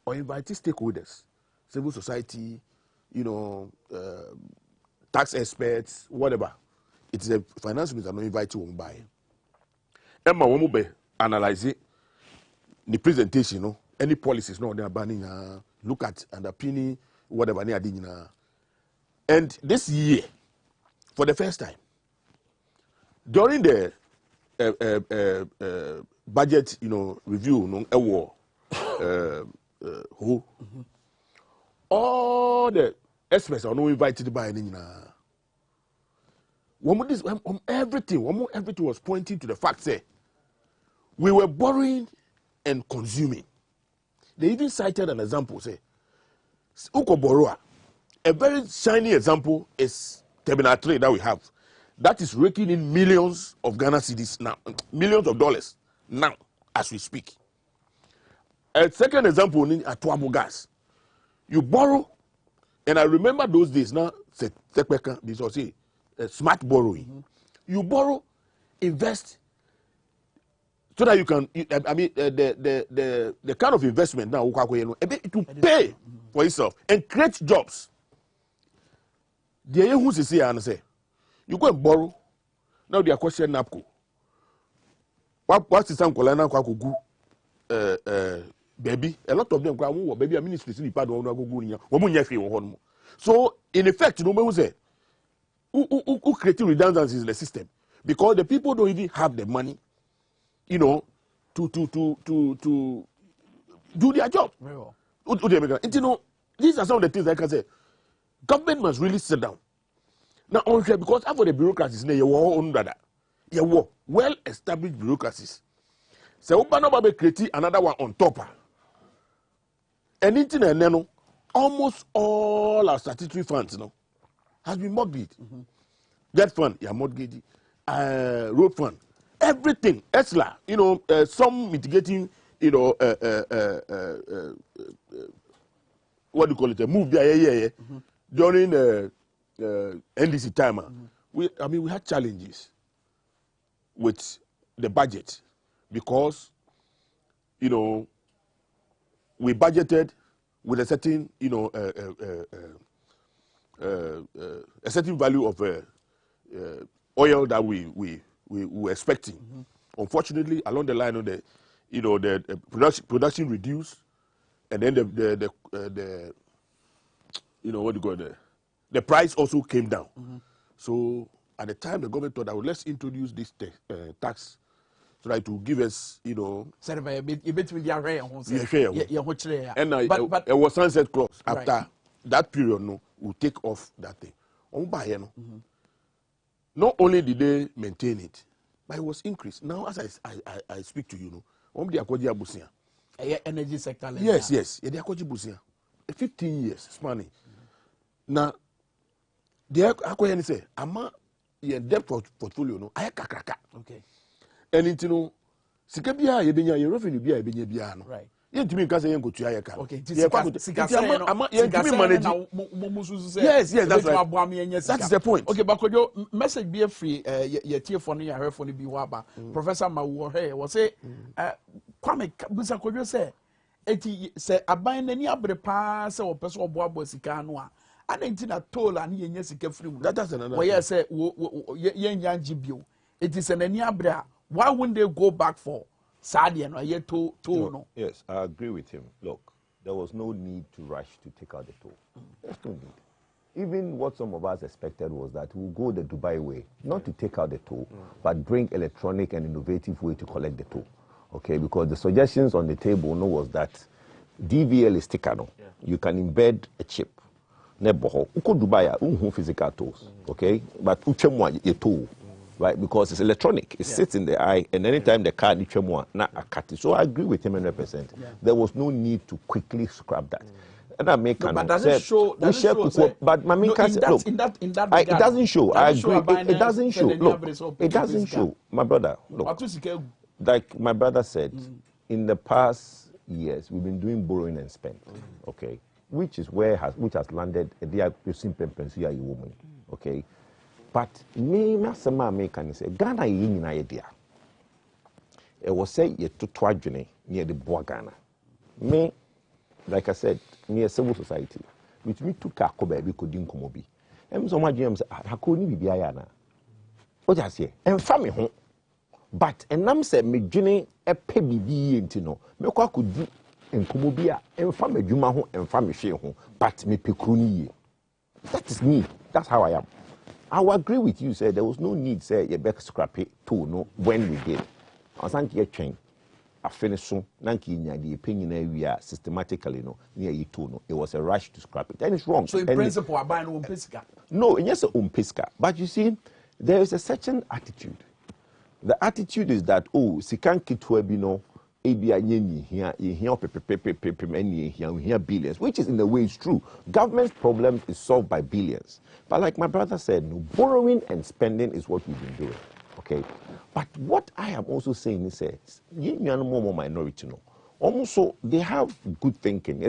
or invite stakeholders, civil society, you know, tax experts, whatever. It's a finance minister no invite you on buy. Emma Womube analyze it, the presentation, no, any policies, no, they are banning, look at and opinion, whatever they are doing. And this year, for the first time, during the budget, you know, review, no, who, all the experts are not invited by any. Everything was pointing to the fact that we were borrowing and consuming. They even cited an example, say, Uko Boroa. A very shiny example is Terminal 3 that we have. That is raking in millions of Ghana cedis now, millions of dollars now, as we speak. A second example is Dwabo Gas. You borrow, and I remember those days now, this was smart borrowing. You borrow, invest, so that you can. The kind of investment now it will pay for itself and create jobs. The who say and say, you go and borrow. Now they are questioning NAPCO. What's the same Kolana Kwaku? Baby, a lot of them go baby. A ministry in the part of go. So in effect, you know what say. Who creating redundancies in the system because the people don't even have the money, you know, to do their job. Very well. You know, these are some of the things I can say. Government must really sit down. Now, because after the bureaucracies, you were well-established bureaucracies. So, we create another one on top. And almost all our statutory funds, you know, has been mortgaged. Debt fund, mortgaged. Road fund, everything. ESLA, you know, some mitigating, you know, what do you call it? A move there, during NDC time. We had challenges with the budget because, you know, we budgeted with a certain, you know, a certain value of oil that we were expecting. Unfortunately, along the line of the, you know, the production reduced, and then the you know what you call the price also came down. So at the time, the government thought that let's introduce this tax so that to give us, you know, and it was sunset clause after that period. No, we'll take off that thing. Not only did they maintain it, but it was increased. Now, as I speak to you, energy sector. Yes. They are 15 years spanning. Now, they are say, "Ama your debt portfolio no, I kakraka." Okay. And you know, sikabia yebenya your revenue bia yebenya no. Right. Yentimi nka say yenko tua yeka. Okay. Yes, that is the point. Okay, Bakojo, message be free. Ye tie for no ya hwefo no bi ho aba. Professor Mawo he was say Kwame Busakojo say eti say aban nani abre pa say opeso oboabo sika no a anenti na toll an yenya sika free mu. That's another. Where you say yenya njibio. It is an nani abre. Why wouldn't they go back for Sadia no ye toll no? Yes, I agree with him. Look, there was no need to rush to take out the toll. There's no need. even what some of us expected was that we'll go the Dubai way, not to take out the toll, but bring electronic and innovative way to collect the toll. Okay, because the suggestions on the table was that DVL is sticker. You can embed a chip. Uko Dubai, physical tools. Okay, but a tool. Right, because it's electronic. It sits in the eye, and anytime the car needs more, not a cut. So I agree with him 100%. There was no need to quickly scrap that. And I make but does it show? But it doesn't show. I agree. It doesn't show. Look, it doesn't show. My brother, look, like my brother said, in the past years we've been doing borrowing and spend. Okay, which has landed. They are using a woman. Okay. But me, my can say Ghana in idea. It was say you to Twajune near the Boa Ghana. Me, like I said, near civil society, which we took a baby could in Komobi. And so my James, I couldn't be Ayana. What I say, and family home. But and I'm saying me Jenny a pebby be intino. Me could do in Komobia and family Juma home and family share home, but me pecuni. That is me. That's how I am. I will agree with you, sir. There was no need, sir, you better scrap it too, no, when we did. I thank you, chain. I finished soon. Nanki, the opinion we are systematically, no, near you too, no. It was a rush to scrap it. And it's wrong. So, in principle, I buy no pesca. No, yes, pesca. But you see, there is a certain attitude. The attitude is that, oh, Sikan Kitwebino, here billions, which is in a way is true. Government's problem is solved by billions. But like my brother said, no, borrowing and spending is what we've been doing. Okay. But what I am also saying is more minority no. Also, they have good thinking.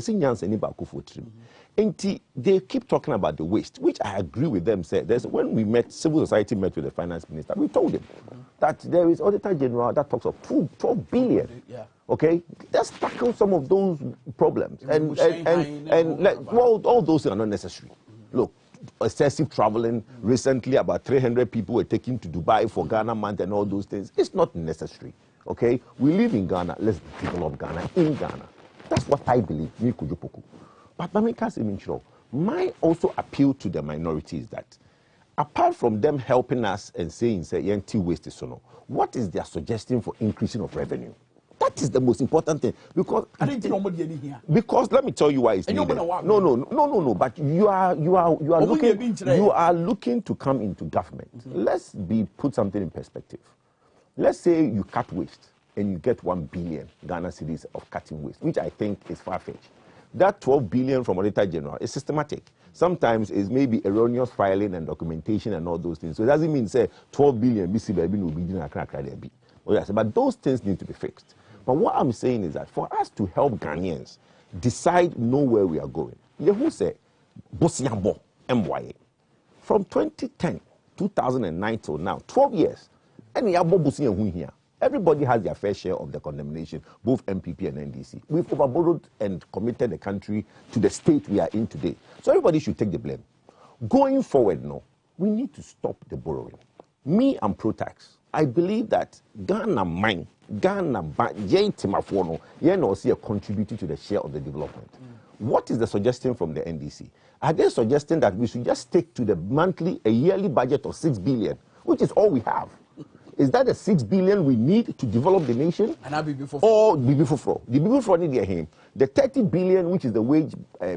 They keep talking about the waste, which I agree with them. When we met, civil society met with the finance minister, we told him that there is Auditor General that talks of 12 billion. Yeah. Okay, let's tackle some of those problems. All those are not necessary. Look, excessive traveling. Recently, about 300 people were taken to Dubai for Ghana month and all those things. It's not necessary. Okay, we live in Ghana. Let's develop Ghana in Ghana. That's what I believe. But my also appeal to the minority is that apart from them helping us and saying, say, waste is so, what is their suggestion for increasing of revenue? That is the most important thing. Because let me tell you why it's needed. No. But you are looking to come into government. Let's put something in perspective. Let's say you cut waste and you get 1 billion Ghana cedis of cutting waste, which I think is far-fetched. That 12 billion from Auditor General is systematic. Sometimes it's maybe erroneous filing and documentation and all those things. So it doesn't mean, say, 12 billion, but those things need to be fixed. But what I'm saying is that for us to help Ghanaians know where we are going, you say, from 2010, 2009 till now, 12 years, everybody has their fair share of the condemnation, both MPP and NDC. We've overborrowed and committed the country to the state we are in today. So everybody should take the blame. Going forward, we need to stop the borrowing. Me, I'm pro-tax. I believe that Ghana mine, Ghana see a contributing to the share of the development. What is the suggestion from the NDC? Are they suggesting that we should just stick to the yearly budget of 6 billion, which is all we have? Is that the 6 billion we need to develop the nation? And that be before. Or be before. The before need him. The 30 billion, which is the wage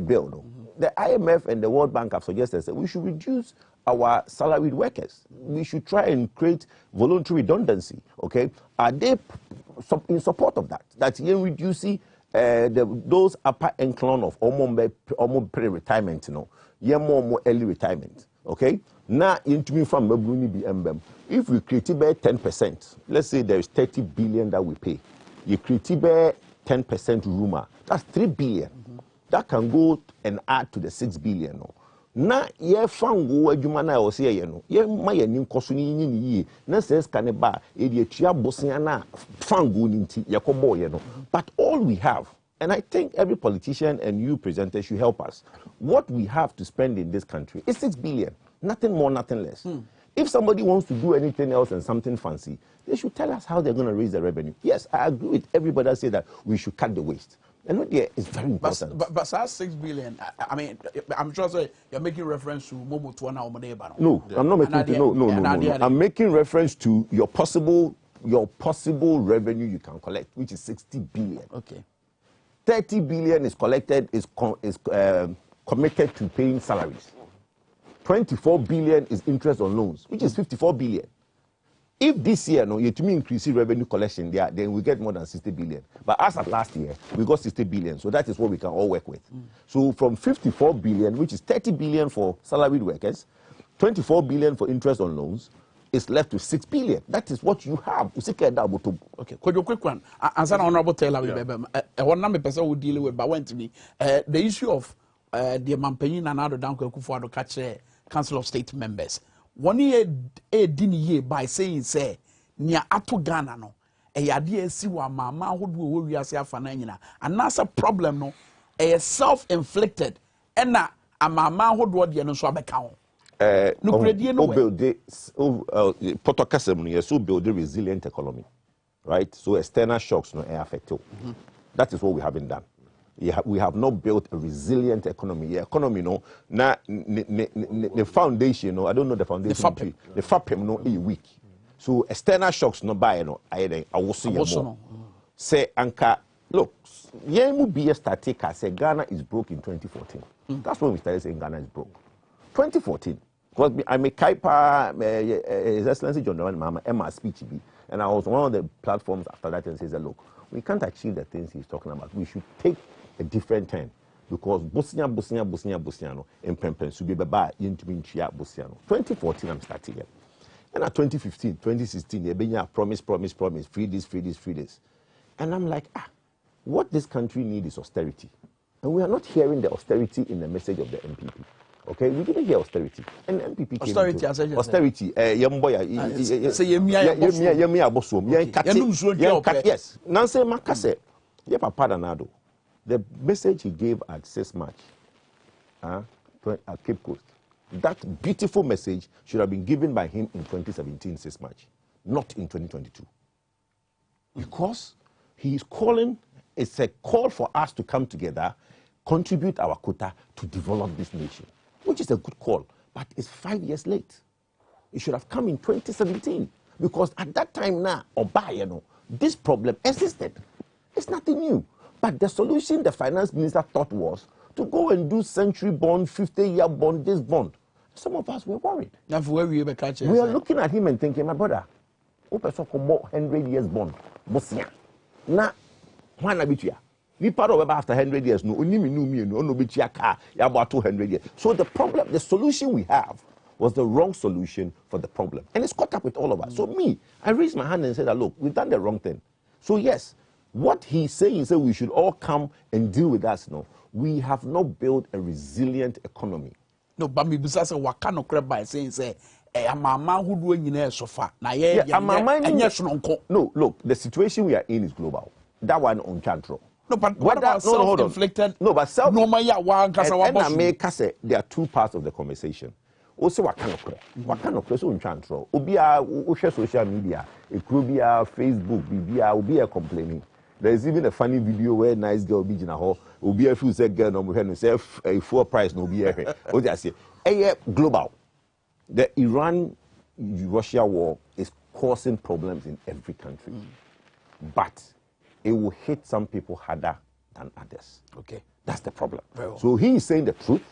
bill, the IMF and the World Bank have suggested that we should reduce our salaried workers. We should try and create voluntary redundancy. Okay, are they in support of that? That you reduce those upper echelon of almost pre-retirement, more early retirement. Okay, now into me from if we create 10%, let's say there is 30 billion that we pay, you create 10% rumor, that's 3 billion. That can go and add to the 6 billion. Na ye fango adwuma na o se ye no ye ma ye nin koso ni yi na says can ba e de tua bosia na fango ni nti ye kobo ye no. But all we have, and I think every politician and you presenters should help us, what we have to spend in this country is 6 billion, nothing more, nothing less. If somebody wants to do anything else and something fancy, they should tell us how they're going to raise the revenue. Yes, I agree with everybody that say that we should cut the waste. And yeah, it's very important. But that's 6 billion. I mean, I'm sure you're making reference to Momo to our neighbor. No, I'm not making no. I'm making reference to your possible revenue you can collect, which is 60 billion. Okay. 30 billion is collected, is committed to paying salaries. 24 billion is interest on loans, which is 54 billion. If this year, you to me increase revenue collection there, then we get more than 60 billion. But as of last year, we got 60 billion. So that is what we can all work with. So from 54 billion, which is 30 billion for salaried workers, 24 billion for interest on loans, is left to 6 billion. That is what you have. Okay, quick one. Answer honorable Taylor. One number person will deal with, but went to me. The issue of the Mampenyin and other down Kufuado catch Council of State members. 1 year a by saying, say, near Ato Ghana, no, a idea see what Mama would do, we are saying, and that's a problem, no, a self inflicted, and now a Mama would do the Anoswabe account. No build build a resilient economy, right? So external shocks no affect you. That is what we haven't done. We have not built a resilient economy. The economy, no, na the foundation, no, I don't know the foundation. The FAPEM, no, is weak. So external shocks, no, buy, no, I will see you. Say, Anka, look, Yemu BS static say Ghana is broke in 2014. That's when we started saying Ghana is broke. 2014. Because I'm a Kaipa, His Excellency John Dramani Mahama, Emma speech, and I was one of the platforms after that and says, look, we can't achieve the things he's talking about. We should take a different turn. Because Bosnia, no, and Pempen, Subi Baba, Yintiminchia, Bosniano. 2014, I'm starting here. And at 2015, 2016, they've been promise, free this. And I'm like, what this country needs is austerity. And we are not hearing the austerity in the message of the MPP. Okay, we didn't hear austerity. And MPP austerity, came austerity. Yes. Nancy Makase. Papa Danado. The message he gave at 6 March at Cape Coast, that beautiful message should have been given by him in 2017, 6 March, not in 2022. Because he is calling, it's a call for us to come together, contribute our quota to develop this nation, which is a good call, but it's 5 years late. It should have come in 2017, because at that time now, this problem existed. It's nothing new. But the solution the finance minister thought was to go and do century bond, 50-year bond, this bond. Some of us were worried. We are looking at him and thinking, my brother, open so 100 years bond. Bosnia. Now, why not be here? We part of after 100 years, no, only me, no, be car, about 200 years. So the problem, the solution we have was the wrong solution for the problem. And it's caught up with all of us. So I raised my hand and said, look, we've done the wrong thing. So yes, what he's saying is that we should all come and deal with us. No, we have not built a resilient economy. No, but me bisa say waka no crab by saying say mama who do nyina so far. Na No, look, the situation we are in is global. That one on control. No, but what about self-inflicted? No, but self. No, there are two parts of the conversation. Also, what kind of person control? Ubia, social media, it could be Facebook, Ubia complaining. There's even a funny video where nice girl be in a hall, Ubia if you say girl no we say a full price no be here. What I say? Global. The Iran-Russia war is causing problems in every country, but it will hit some people harder than others. Okay, that's the problem. So he is saying the truth.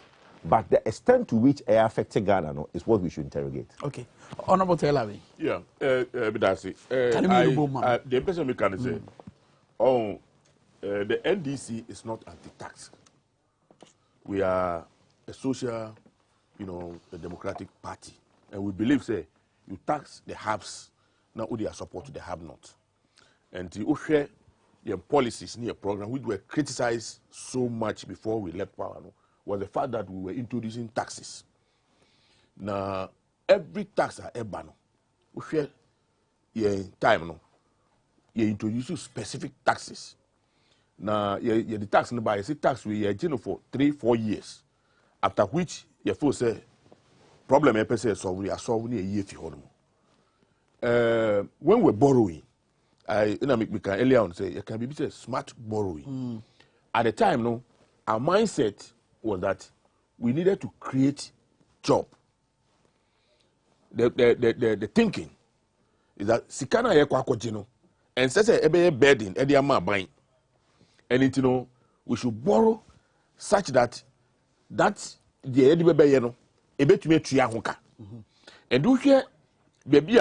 But the extent to which it affected Ghana is what we should interrogate. Okay. Honorable Taylor. Yeah, Bidasi. The person we can say, the NDC is not anti-tax. We are a social, a democratic party. And we believe, say, you tax the haves, now we are support to the have-not. And you share your policies in your program, which were criticized so much before we left power, was the fact that we were introducing taxes. Now, every tax at Ebano, we share in time, you introduce specific taxes. Now, the tax number, you see tax we are for 3-4 years, after which you first say, problem so we are solving a year for when we're borrowing, I make earlier on say, it can be smart borrowing. at the time, no, our mindset was that we needed to create job. The thinking is that sikana ye kwa kojino and says a bedding and the buying. And it, you know, we should borrow such that the edible bayano a bit to me triahoka. And do here baby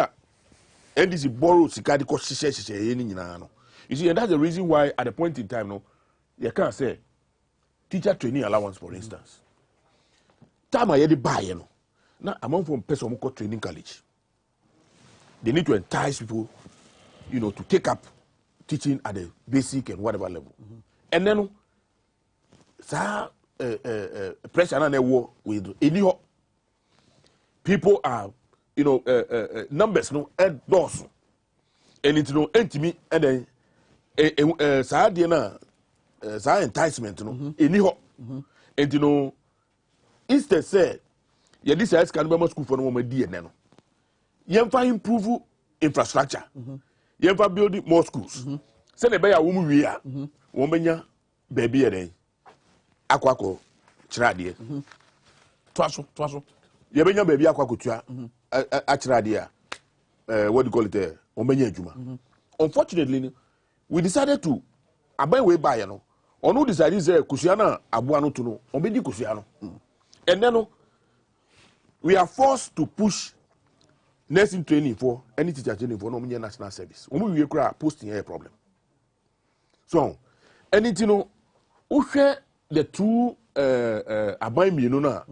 and this borrow sikadi ko shisha. You see, and that's the reason why at the point in time, no, you can't say teacher training allowance, for instance. Time I buy, you know. Now, among from person who training college, they need to entice people, you know, to take up teaching at the basic and whatever level. And then, pressure on the war with any people are, you know, numbers, no, and doors, and it's no intimate, and then. Sa enticement no eni ho enti no instead say ye this is can be school for no ma die ne no yemfa improve infrastructure yemfa build more schools say na be ya wo mu wie a wo menya baby ye den akwako kirade twaso ye benya baby akwako tua a kirade a what do you call it wo menya adwuma unfortunately we decided to abai we buy no onu decided say kusua na aboa no to no obedi kusua no and then we are forced to push nursing training for any teacher training for no national service we kura posting a problem so anything no uhwe the two abai mienu na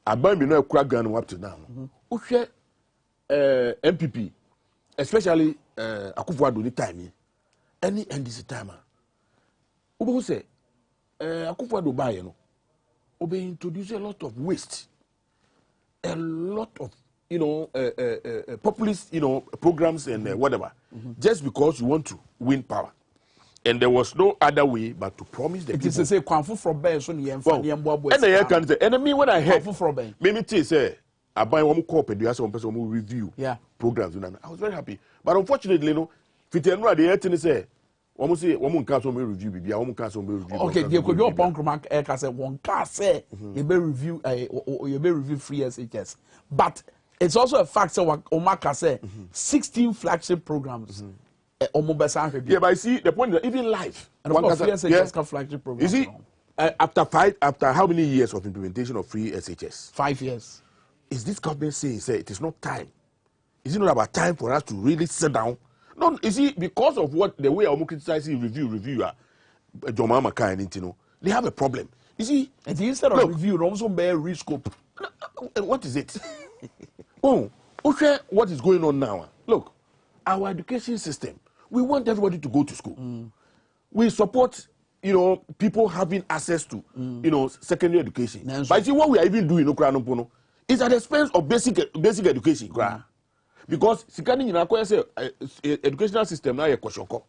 abai mienu ekura Ghana up to now uhwe MPP especially Akufo-Addo ni time any NDC timer. Ubo say, Akufo-Addo buy, you know, Obe introduce a lot of waste, a lot of, you know, populist, you know, programs and whatever, just because you want to win power. And there was no other way but to promise the people. It is to say, Kwanfu from Ben, so you and the can say, and I mean, when I heard, maybe say, I buy one corporate, you have some person who review programs. I was very happy. But unfortunately, you know, Fitenra the etini say almost say one can so review bibia one can so review. Okay, they could go pon kroma e say one can say you be review you be review free SHS. But it's also a fact say Omaka say 16 flagship programs. Yeah, but I see the point that even life and one free SHS can flagship program. You see after how many years of implementation of free SHS? 5 years. Is this government saying say it is not time? Is it not about time for us to really sit down? No, you see, because of what the way I'm criticizing review, John Mama kind, you know, they have a problem. You see, and instead of review, also bear rescope. What is it? Okay, what is going on now? Look, our education system. We want everybody to go to school. We support, you know, people having access to, you know, secondary education. But you see, what we are even doing, is at the expense of basic education. Because sikani nyina ko say educational system na ye koshoko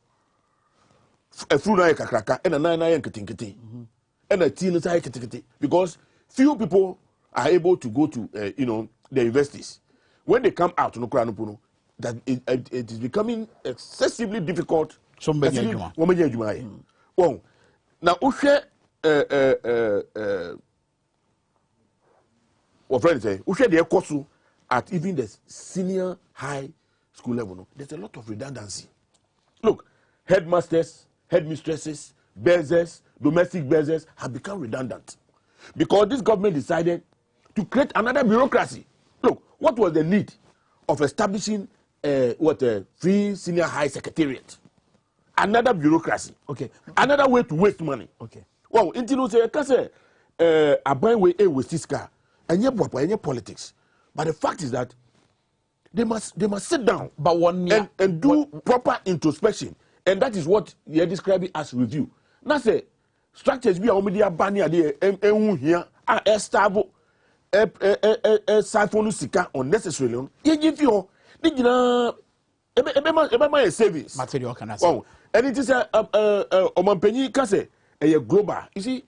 efru na ye kakraka and na ye nketinketi and a teen say ketekete because few people are able to go to you know the universities when they come out no kra no puno that it is becoming excessively difficult womenya adwuma ye oh na uhwe what friend say uhwe de ekoso at even the senior high school level, no, there's a lot of redundancy. Look, headmasters, headmistresses, bearers, domestic bearers have become redundant because this government decided to create another bureaucracy. Look, what was the need of establishing a free senior high secretariat? Another bureaucracy. Okay. Another way to waste money. Okay. Well, until say, a buy way a waste this car, and your politics. But the fact is that they must sit down and do proper introspection. And that is what they describe as review. Now say structures be a bani here stable siphon sika unnecessarily. You give you a savings. Material can say. And it is a Omanpenyi can say a global. You see,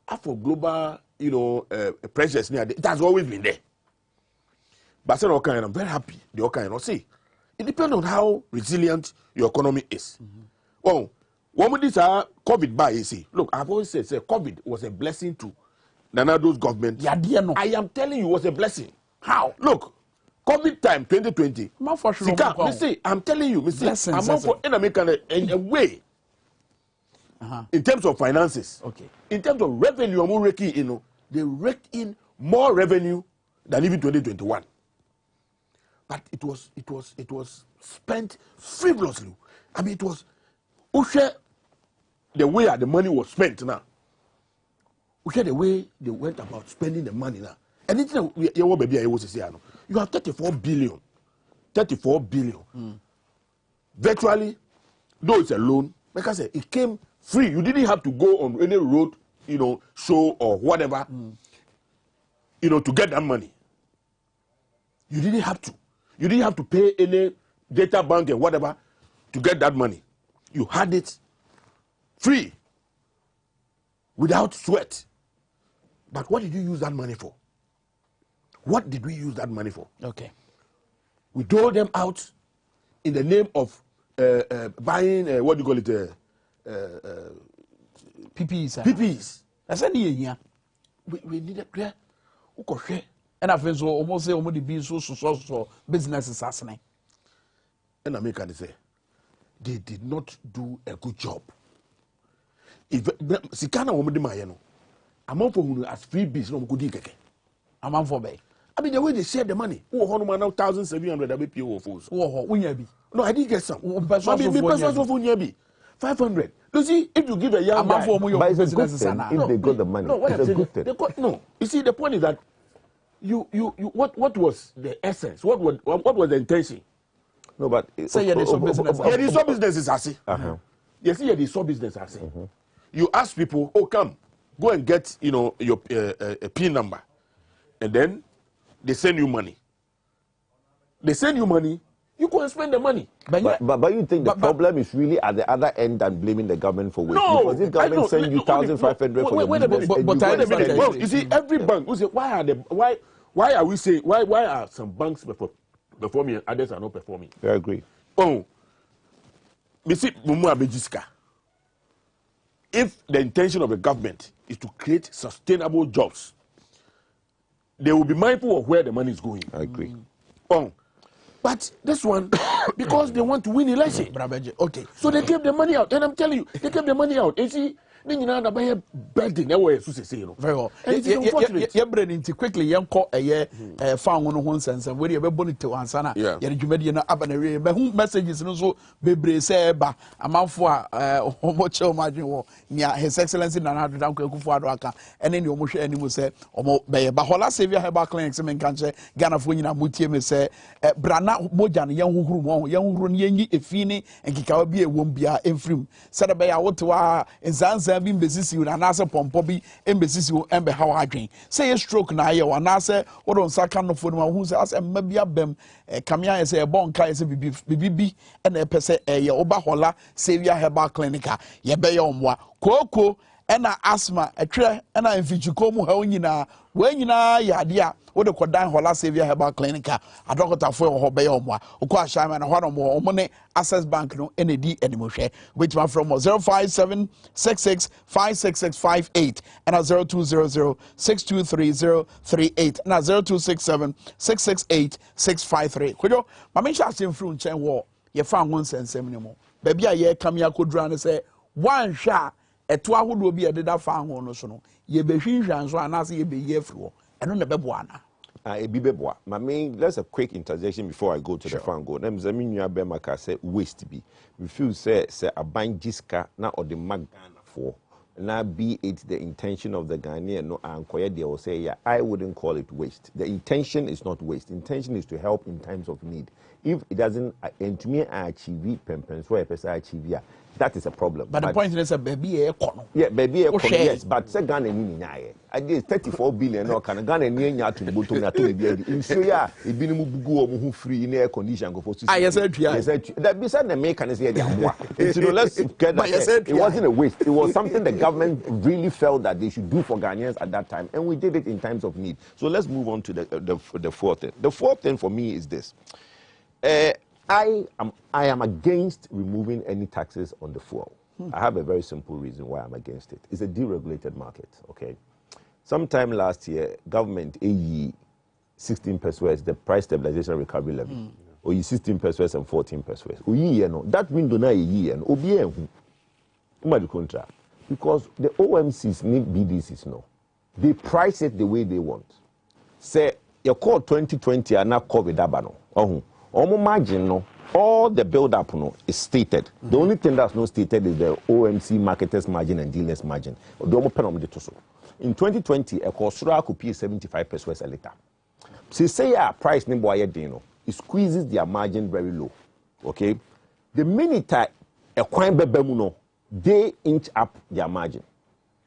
after global, you know, pressures near it has always been there. But I'm very happy. The see, it depends on how resilient your economy is. Well, What this COVID by Ase. Look, I've always said COVID was a blessing to Nanado's government. Yeah, dear no. I am telling you, it was a blessing. How? Look, COVID time 2020. Sika, I'm telling you, I'm for in America in a way. In terms of finances, in terms of revenue, they raked in more revenue than even 2021. But it was spent frivolously. I mean, it was the way the money was spent now. The way they went about spending the money now. Anything you have 34 billion. 34 billion. Virtually, though it's a loan, like I said, it came free. You didn't have to go on any road, show or whatever, to get that money. You didn't have to. You didn't have to pay any data bank and whatever to get that money. You had it free, without sweat. But what did you use that money for? What did we use that money for? Okay. We doled them out in the name of buying, what do you call it? PPEs. PPEs. That's any year. We needed clear. And I feel so almost say almost be so business assassinate. And American say they did not do a good job. If Sikana woman de mayeno, among for who as freebies no good keke. Among for bay. I mean the way they share the money. Oh, how now 1,700 WPO fools. Oh, unyabi. No, I did get some. Maybe 500. You see, if you give a young guy, but it's a good thing if they got the money. No, it's a good thing. No, you see, the point is that what was the essence? What was the intention? No, but say there is some business. Yeah, there is some businesses I see. Yes, there is some business I see. You ask people, oh, come, go and get your PIN number, and then they send you money. They send you money. You go and spend the money. But you think the problem is really at the other end than blaming the government for waste? No, because if government send you 1,500 for your business, wait a minute. Well, you see, every bank. You say, why are we saying why are some banks performing and others are not performing? I agree. Oh, if the intention of the government is to create sustainable jobs, they will be mindful of where the money is going. I agree. Oh. But this one, because they want to win election. Okay. So they gave the money out. And I'm telling you, they gave the money out. And see, then you know, the building, very well. You're bringing quickly, young call a year, found one one sense, and where you're bonnet to answer. Yeah, you made an abanary, but whom messages and also be say, but a month for much margin near His Excellency Nana Uncle Kufuadaka, and then your motion animal say, or by Bahola Savia Heba clinics and cancer, Ghana Fuina Mutim say, Brana Mojan, young room, young Runyi, Efini, and Kikabi won't be a infrim. Said by our to in Zanza. Being busy with an answer pompobi and busy and be how I drink. Say a stroke na ye or answer what on second for one who's as a maybe a bem a camia is a bon kai as a BB and a per se a obahola Savia Heba Clinica. Ye be on wa Koko and a asthma a tre and I invite you come when you know ya dear. What the Kodan Hola Savia Heba Clinica, a doctor for Hobeomwa, Ukwa Shaman, and one more money, Access Bank, no NAD anymore share, which one from 05766566658 and a 0200623038 and a 0267668653. Could you, Mamma Shastin Frun Chen War, you found one sense anymore. Baby, I hear Kamia could run and say, one shot, a 12 will be a dead found one or so. Ye be Shinjan, so I see ye be ye through. And on the Bebuana. Let's a quick interjection before I go to the fan go. Them Zamin Bemaka say waste be. We feel say a buying jiska now or the Magana for. Now be it the intention of the Ghanaian no ankoya they will say, yeah, I wouldn't call it waste. The intention is not waste. Intention is to help in times of need. If it doesn't and to me achieve pempens where a person achieve, that is a problem. But the point is that baby yeah, baby yes, but say Ghana ni I did 34 billion no can Ghana ni nya to bottom na to be in so yeah, e bi ni mu bugu o mu free in air condition go for to that beside the make can say let's get that. It wasn't a waste. It was something the government really felt that they should do for Ghanaians at that time, and we did it in times of need. So let's move on to the fourth thing. The fourth thing for me is this. I am against removing any taxes on the fuel. I have a very simple reason why I'm against it. It's a deregulated market, okay? Sometime last year, government AE 16 pesos, the price stabilization recovery levy, or 16 pesos and 14 pesos. That window now a year, the contract. Because the OMCs need BDCs no. They price it the way they want. Say, your call 2020 are not COVID abano. Margin no. All the build-up no, is stated. The only thing that's not stated is the OMC marketers margin and dealers margin. In 2020, a Kosura could pay 75 pesos a liter. So say a price name boy dino, it squeezes their margin very low. Okay? The minute a coin bebemuno, they inch up their margin.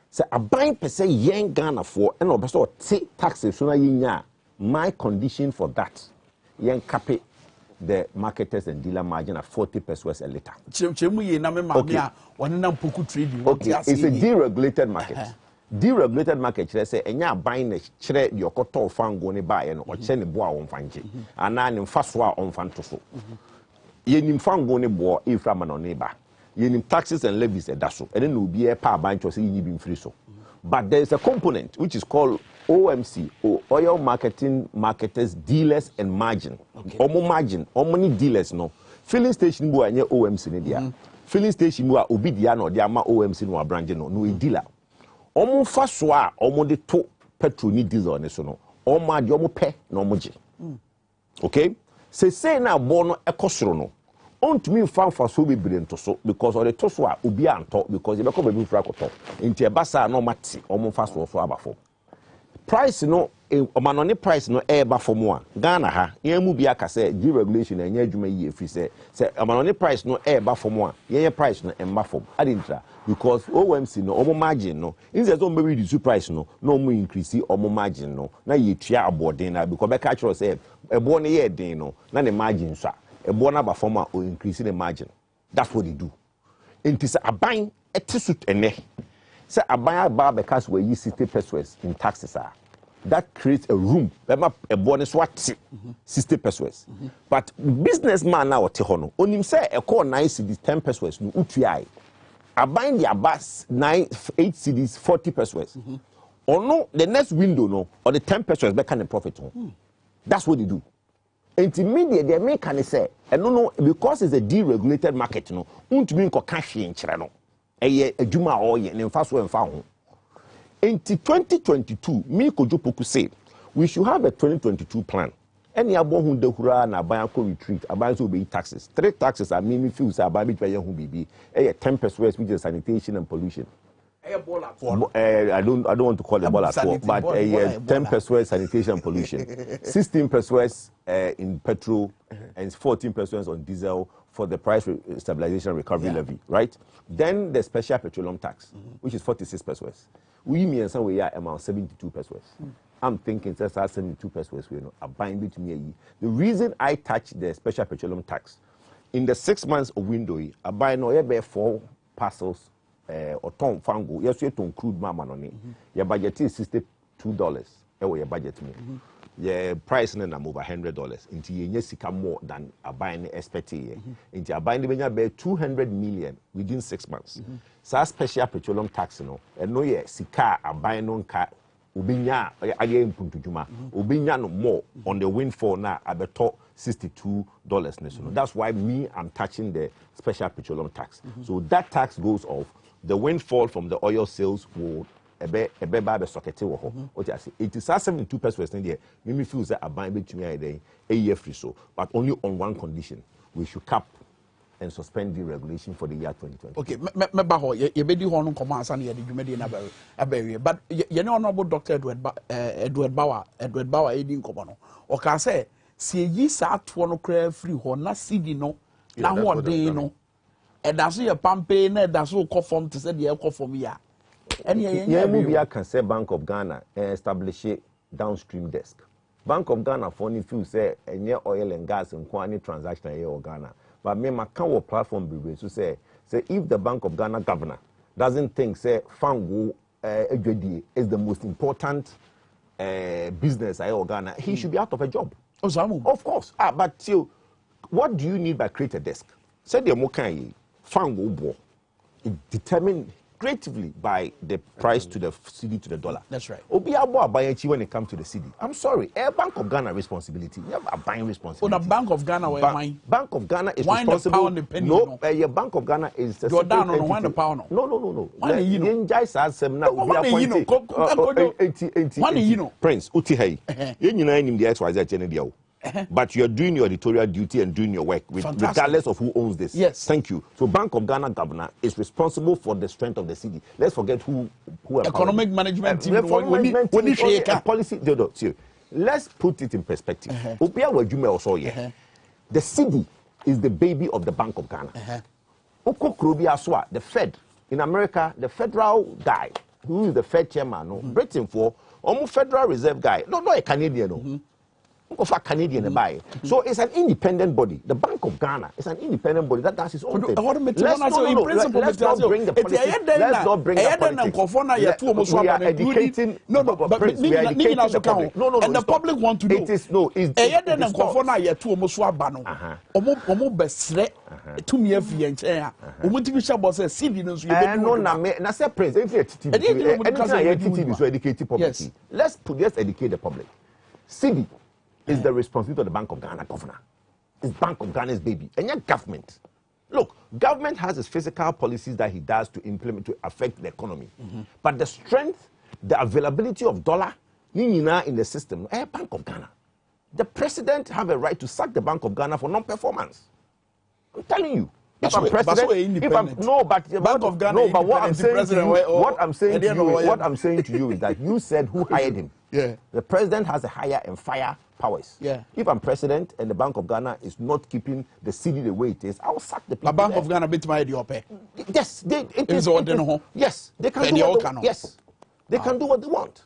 So a buying per se yen Ghana for and also take taxes so na my condition for that yen cape the marketers and dealer margin at 40 pesos a liter. Okay, it's a deregulated market. Deregulated market, let's say, and you're buying a shred your cotton fan going buy and or send a boy on fancy. And now in fast war on fantoso. Yen fan going boy if I'm an neighbor. Yen taxes and levies at Dasso, and then will be a power bunch or saying you've free so. But there is a component which is called OMC, or Oil Marketing Marketers, Dealers and Margin. Omo margin, many dealers no. Filling station boy and your OMC in there. Filling station boy obidiano, the ama OMC no brand no dealer. Omo faswa, omo de to petrol ni diesel ne so no. Omo de omo pe no moji. Okay? Say na bono ekosoro no. On to me fan for so be brilliant to so because of the toswa ubi anto because you become a big fracoto. Into a bassa no mati, almost fast for abafo. Price no, manoni price no eba for more. Ghana ha, yemu biaka say deregulation and yejuma ye free say manoni price no eba for more. Ye price no emba for. Adintra because OMC no omo margin no. Instead of maybe reduce price no more increase omo margin no. Na ye tria aboarding na because be catch say a born ye den no. Na the margin sa. A bona performer or increasing the margin. That's what they do. It is a buying a tissute and ne. Say a buyer bar because where you 60 pesos in taxes are. That creates a room. A bonus what 60 pesos. But businessman now tehono. On him say a core 9 CDs 10 pesos no UTI. A buying the bus 8 CDs 40 pesos. Or no, the next window no, or the 10 pesos back kind of profit. That's what they do. Intermediate, they make can say, and no, because it's a deregulated market, no, won't mean cash in Chirano. A Juma oil and fast and found. Into 2022, me Kojopoku say, we should have a 2022 plan. Any abo who de hura na banko retreat, abanzo be taxes. 3 taxes are mimi feels about me who be a 10 pesos which is sanitation and pollution. I don't want to call it ball at all, but 10 pesos sanitation and pollution, 16 pesos in petrol, and 14 pesos on diesel for the price stabilization recovery levy, right? Then the special petroleum tax, which is 46 pesos. We mean some way amount 72 pesos. I'm thinking that's 72 pesos. You know, a buying between me. The reason I touch the special petroleum tax in the 6 months of window, I buy no 4 parcels. Or ton fango, yes, you to crude mama on it. Your budget is $62. Your budget me. Your price na over $100. Into you more than a buying expected. Into a buying the 200 million within 6 months. So special petroleum tax no, and no ye sika a buying non car. Ubinya again puntujuma. Ubinya no more on the windfall now at the top $62 national. That's why I'm touching the special petroleum tax. So that tax goes off. The windfall from the oil sales will a socket. What I say, it is 72 pesos in there. Mimi feels that a buying between me a year free so, but only on one condition: we should cap and suspend the regulation for the year 2020. Okay, you be the one commands and you made in a barrier, but you know, honorable Dr. Edward Bauer, Edin Comano, or can say, see ye sat one free or not see no, now what day no. And that's your campaign, that's all call from to say the call from here. And yeah, can say Bank of Ghana establish a downstream desk. Bank of Ghana for any few say any oil and gas and quantity transaction here or Ghana. But me my platform be to say if the Bank of Ghana governor doesn't think say Fango is the most important business I Ghana, he should be out of a job. Of course. But still, what do you need by create a desk? Say the mokai. Fango bo determined creatively by the price to the cedi to the dollar. That's right. Obi abo abayachi when it comes to the cedi. I'm sorry, Bank of Ghana responsibility. You have a buying responsibility. Oh, the Bank of Ghana where mine. Bank of Ghana is why responsible. The penny, no, your Bank of Ghana is the separate entity. Why the pound? No. Why the you know? Prince Utihei. You know him the XYZ channel. But you're doing your editorial duty and doing your work regardless of who owns this. Yes. Thank you. So Bank of Ghana governor is responsible for the strength of the city. Let's forget who economic management team. Policy. Let's put it in perspective. The city is the baby of the Bank of Ghana. The Fed in America, the federal guy who is the Fed chairman, Britain for almost Federal Reserve guy, not a Canadian. Of a Canadian buy. So it's an independent body. The Bank of Ghana is an independent body that does its own thing. Let's not bring the politics. Let's not bring the politics. We are educating. We are educating the public. No. And the public want to know. It is no. It's let's educate the public. City is the responsibility of the Bank of Ghana governor. It's Bank of Ghana's baby. And your government. Look, government has its physical policies that he does to implement to affect the economy. But the strength, the availability of dollar, in the system, Bank of Ghana. The president have a right to sack the Bank of Ghana for non-performance. I'm telling you. If I'm president, Bank of Ghana. No, but what I'm saying to you is that you said who hired him. Yeah. The president has a hire and fire powers. Yeah. If I'm president and the Bank of Ghana is not keeping the city the way it is, I will sack the people. The Bank of Ghana bit my idea. Yes, yes, they can do what they, yes, they can do what they want.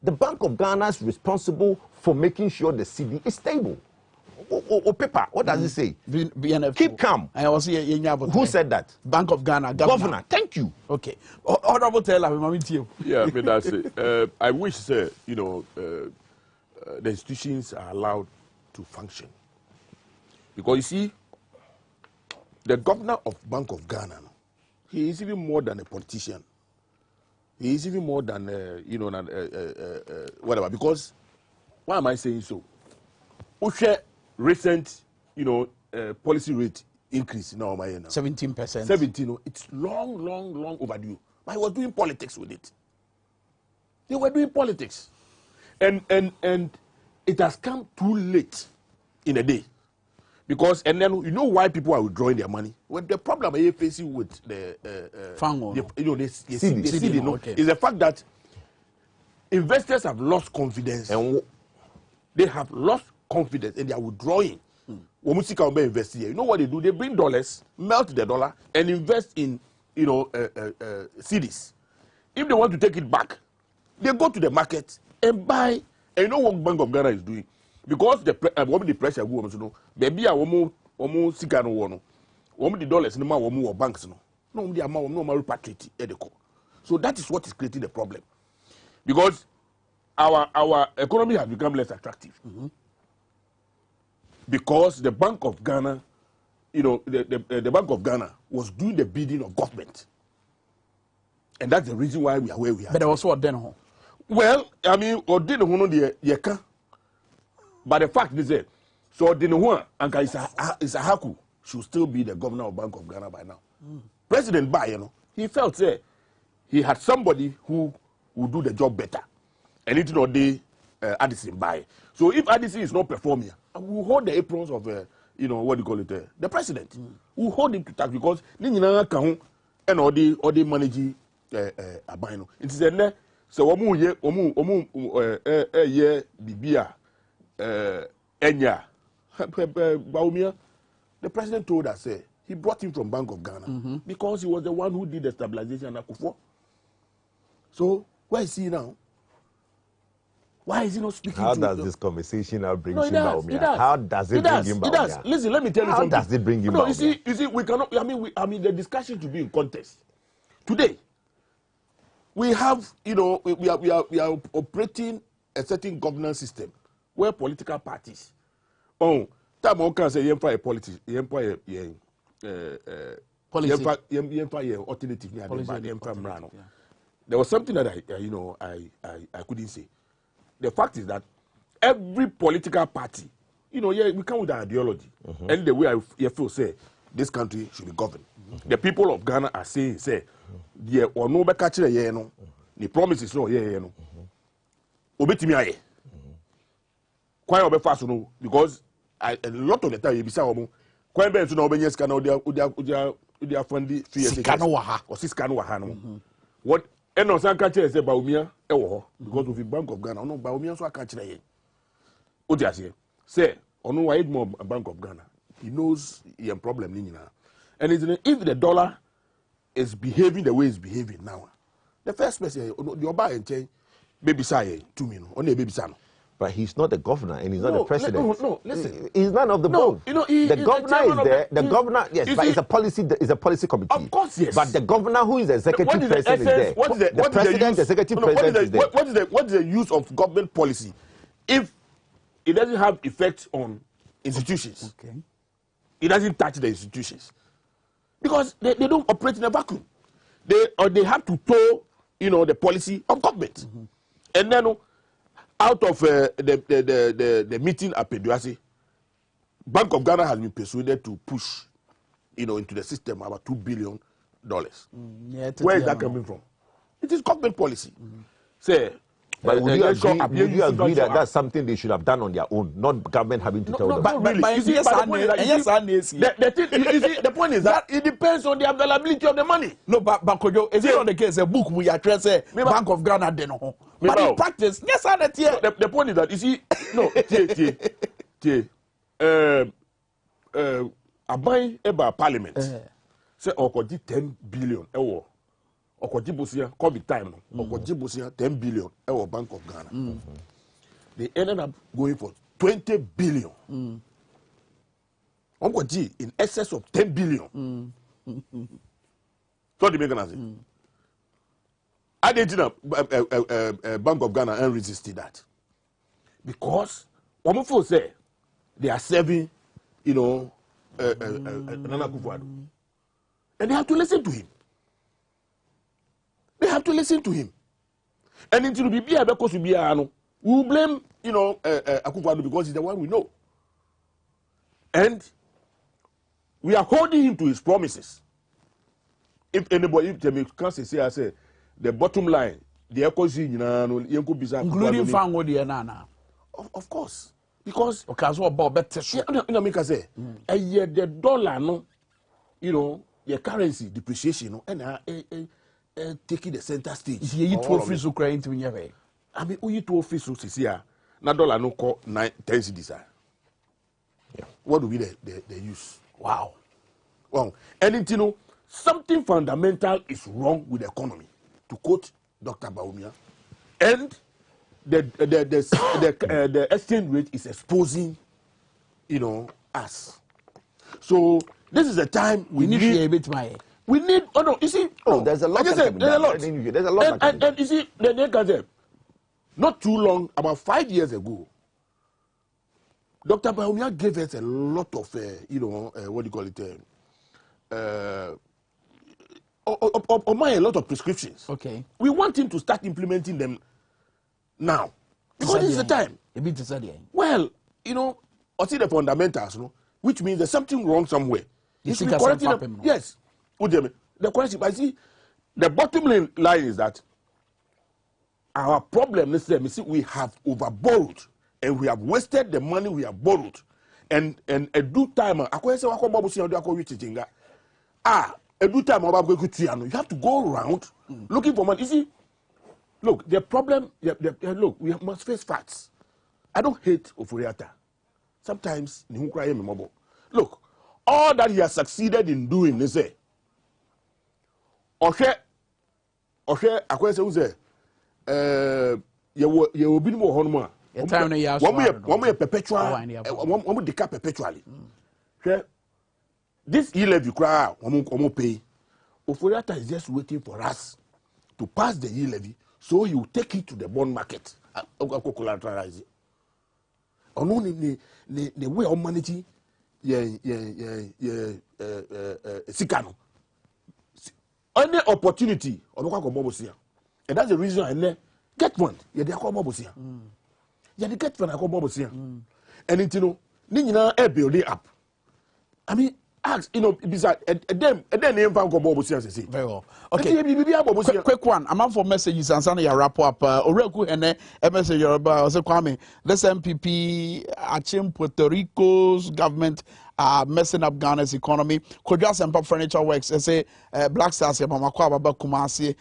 The Bank of Ghana is responsible for making sure the city is stable. Paper, what does it say? Keep calm. Who said that? Bank of Ghana governor. Thank you. Okay. Honorable Taylor, yeah, but that's it. I wish, sir, the institutions are allowed to function. Because you see, the governor of Bank of Ghana, he is even more than a politician. He is even more than, whatever. Because, why am I saying so? Recent, policy rate increase now, 17%. 17, it's long overdue. But he was doing politics with it. They were doing politics. And it has come too late in a day. Because, and then you know why people are withdrawing their money? Well, the problem are facing with the is the fact that investors have lost confidence. And they have lost confidence and they are withdrawing. Invest here. You know what they do? They bring dollars, melt the dollar, and invest in cedis. If they want to take it back, they go to the market and buy. And you know what Bank of Ghana is doing? Because the pressure go, baby, the dollars no banks no repatriate. So that is what is creating the problem. Because our economy has become less attractive. Because the Bank of Ghana, the Bank of Ghana was doing the bidding of government. And that's the reason why we are where we are. But there was what then? Well, I mean, or didn't know but the fact is that, so didn't want Anka Isahaku should still be the governor of Bank of Ghana by now. President Bai, he felt that he had somebody who would do the job better. And it not the Addison Bai. So if Addison is not performing, we will hold the aprons of what do you call it? The president. We will hold him to task because and all the managing abino. It is a so bibia enya Baumia. The president told us he brought him from Bank of Ghana because he was the one who did the stabilization at Akufo. So where is he now? Why is he not speaking? How does this conversation now bring him Baumia? How does it bring him Baumia? It does. Listen, let me tell you something. How does it bring him Baumia? You see, we cannot. I mean, the discussion to be in context. Today, we have, we are operating a certain governance system where political parties, time one can say empire politics, empire policy. Alternative. There was something that I couldn't say. The fact is that every political party, we come with an ideology, and the way I feel say this country should be governed. The people of Ghana are saying, the promises no obetimi aye. Quite obe fast no because a lot of the time you be say omo quite be so na obenye sika na odia fund sika no waha or sika no waha no. What eno san ka chere say Baumia e wo ho because of the Bank of Ghana no Baumia so aka chere ye. Odia say ono why more Bank of Ghana. He knows your problem ni nyina. And if the dollar is behaving the way it's behaving now, the first person the oba enche baby say 2 million on baby son. But he's not the governor and he's not the president. No, listen. He's none of the both. The governor is there. The governor, yes, but it's a policy committee. Of course, yes. But the governor, who is the executive person, is there. The president, the executive president is there. What is the use of government policy if it doesn't have effect on institutions? Okay. It doesn't touch the institutions because they don't operate in a vacuum. They have to toe, the policy of government, and then. Out of the meeting at Dwabo Ase, Bank of Ghana has been persuaded to push, into the system about $2 billion. Where is that coming from? It is government policy. Say, but would you agree that that's something they should have done on their own, not government having to tell them? But really, the point is that it depends on the availability of the money. No, but Kojo, is it not the case? A book we are trying to say Bank of Ghana deno. But in practice, yes, I know. The point is that abai eba parliament say okoji 10 billion ewo okoji bosia COVID time okoji bosia 10 billion ewo Bank of Ghana. They ended up going for 20 billion. Okoji in excess of 10 billion. So the mechanism. I didn't Bank of Ghana and resisted that because Omofo say they are serving, Nana Akufo-Addo, and they have to listen to him. They have to listen to him, and until we will blame Akufo-Addo because he's the one we know, and we are holding him to his promises. If anybody, if they can say, I say. The bottom line, the including Fango the Nana. Of course. Because okay, so about better say the dollar no, the currency depreciation and taking the center stage. You trophy so crying to me. I mean, you trophy so here. Na dollar no call 10 cedis. What do we they use? Wow. And something fundamental is wrong with the economy. To quote Dr. Baumia, and the exchange rate is exposing, us. So this is the time we need. We need. Oh no, you see. Oh, there's a lot. There's a lot. And you see, not too long, about 5 years ago, Dr. Baumia gave us a lot of, what do you call it? A lot of prescriptions. Okay. We want him to start implementing them now. Because this is the time. Well, I see the fundamentals, which means there's something wrong somewhere. Yes. The question, I see, the bottom line is that our problem is that we have overborrowed and we have wasted the money we have borrowed. And a due time, every time you have to go around looking for money. You see, look, the problem, look, we must face facts. I don't hate Oforiatta. Sometimes, look, all that he has succeeded in doing is say, I will say, you will be more honor. One perpetually. This e-levy cry, pay. Oforiatta is just waiting for us to pass the e-levy so he will take it to the bond market. Collateralize it. Only the way of managing Sikano. any opportunity obekwa ko bobosia. And that's the reason I get one. Yeah, they are called bobosia. Yeah, they get one I call bobosia. And it ni nyina e build up. I mean, ask, beside them name fan ko bobosia say. Very well. Okay. Quick one. I'm out for messages and some wrap up. Oreku ene message about Kwame. This MPP Achim Puerto Rico's government messing up Ghana's economy. Kojas and Furniture Works. They say Black Stars Mamakwa Baba Kumasi.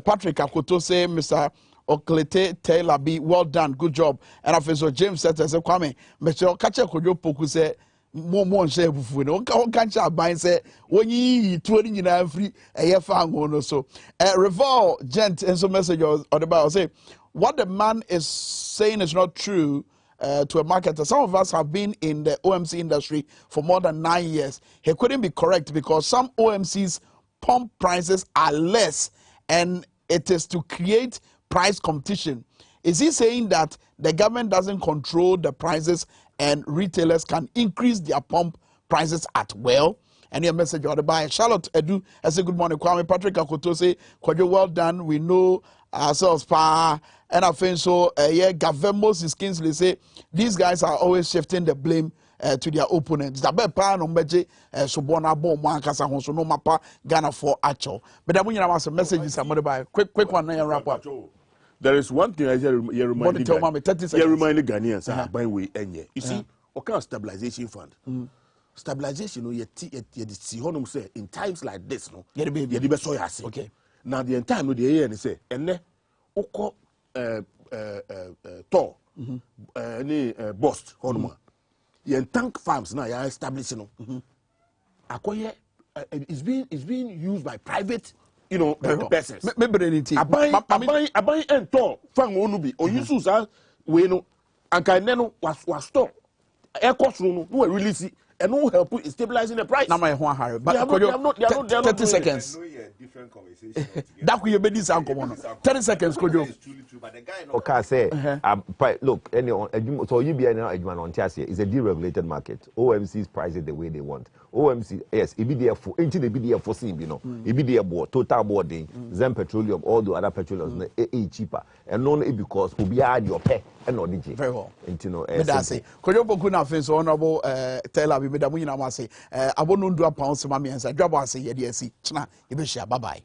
Patrick Akoto say Mr. Oklete Taylor B. Well done, good job. And Officer James said as a Kwame, Mr. Kacha Kojo Poku say more share bufu no can't buy say when you 20 free a year fan no so Revol gent and some message or about say what the man is saying is not true to a marketer. Some of us have been in the OMC industry for more than 9 years. He couldn't be correct because some OMC's pump prices are less and it is to create price competition. Is he saying that the government doesn't control the prices and retailers can increase their pump prices at will? And your message order by Charlotte Edu. I say good morning, Kwame. Patrick Akoto say, Kwajo, well done. We know ourselves, pa. And I think so. Yeah, Gavemos Kingsley say these guys are always shifting the blame to their opponents. The best pa no meje Sobona Bon Mankasa Honso no mapa Ghana for actual. But I want to messages. I'm by quick one and wrap up. There is one thing I remind Ghanaians by way enye. You see, what kind of stabilization fund? Stabilization, you see, say in times like this, no, you the best say. Okay. Now the time no the year say, ene oko tour any bust honoma. You tank farms now you are establishing no. Akoye it's being used by private. Persons. Abai and talk, Fang Onubi, or you Susa, we know, and Kaineno was stopped. Air cost room, who will release it, and who help in stabilizing the price. Now, my one Harry, but they are not 30 seconds. Different conversation. That will be this uncle. 30 seconds, could you? Okay, say, look, so you be an argument on Chassis is a deregulated market. OMC's price it the way they want. OMC, yes, it be there for into the BDF for sim, it be there board, total boarding, Zen Petroleum, all the other petroleums, cheaper, and not because we be add your pay and not DJ. Very well. That's it. Could you put on face honorable Taylor, we made a winner, I say, I won't do a pound, Sammy, and Dwabo Ase, yes, China, you be share. Bye bye.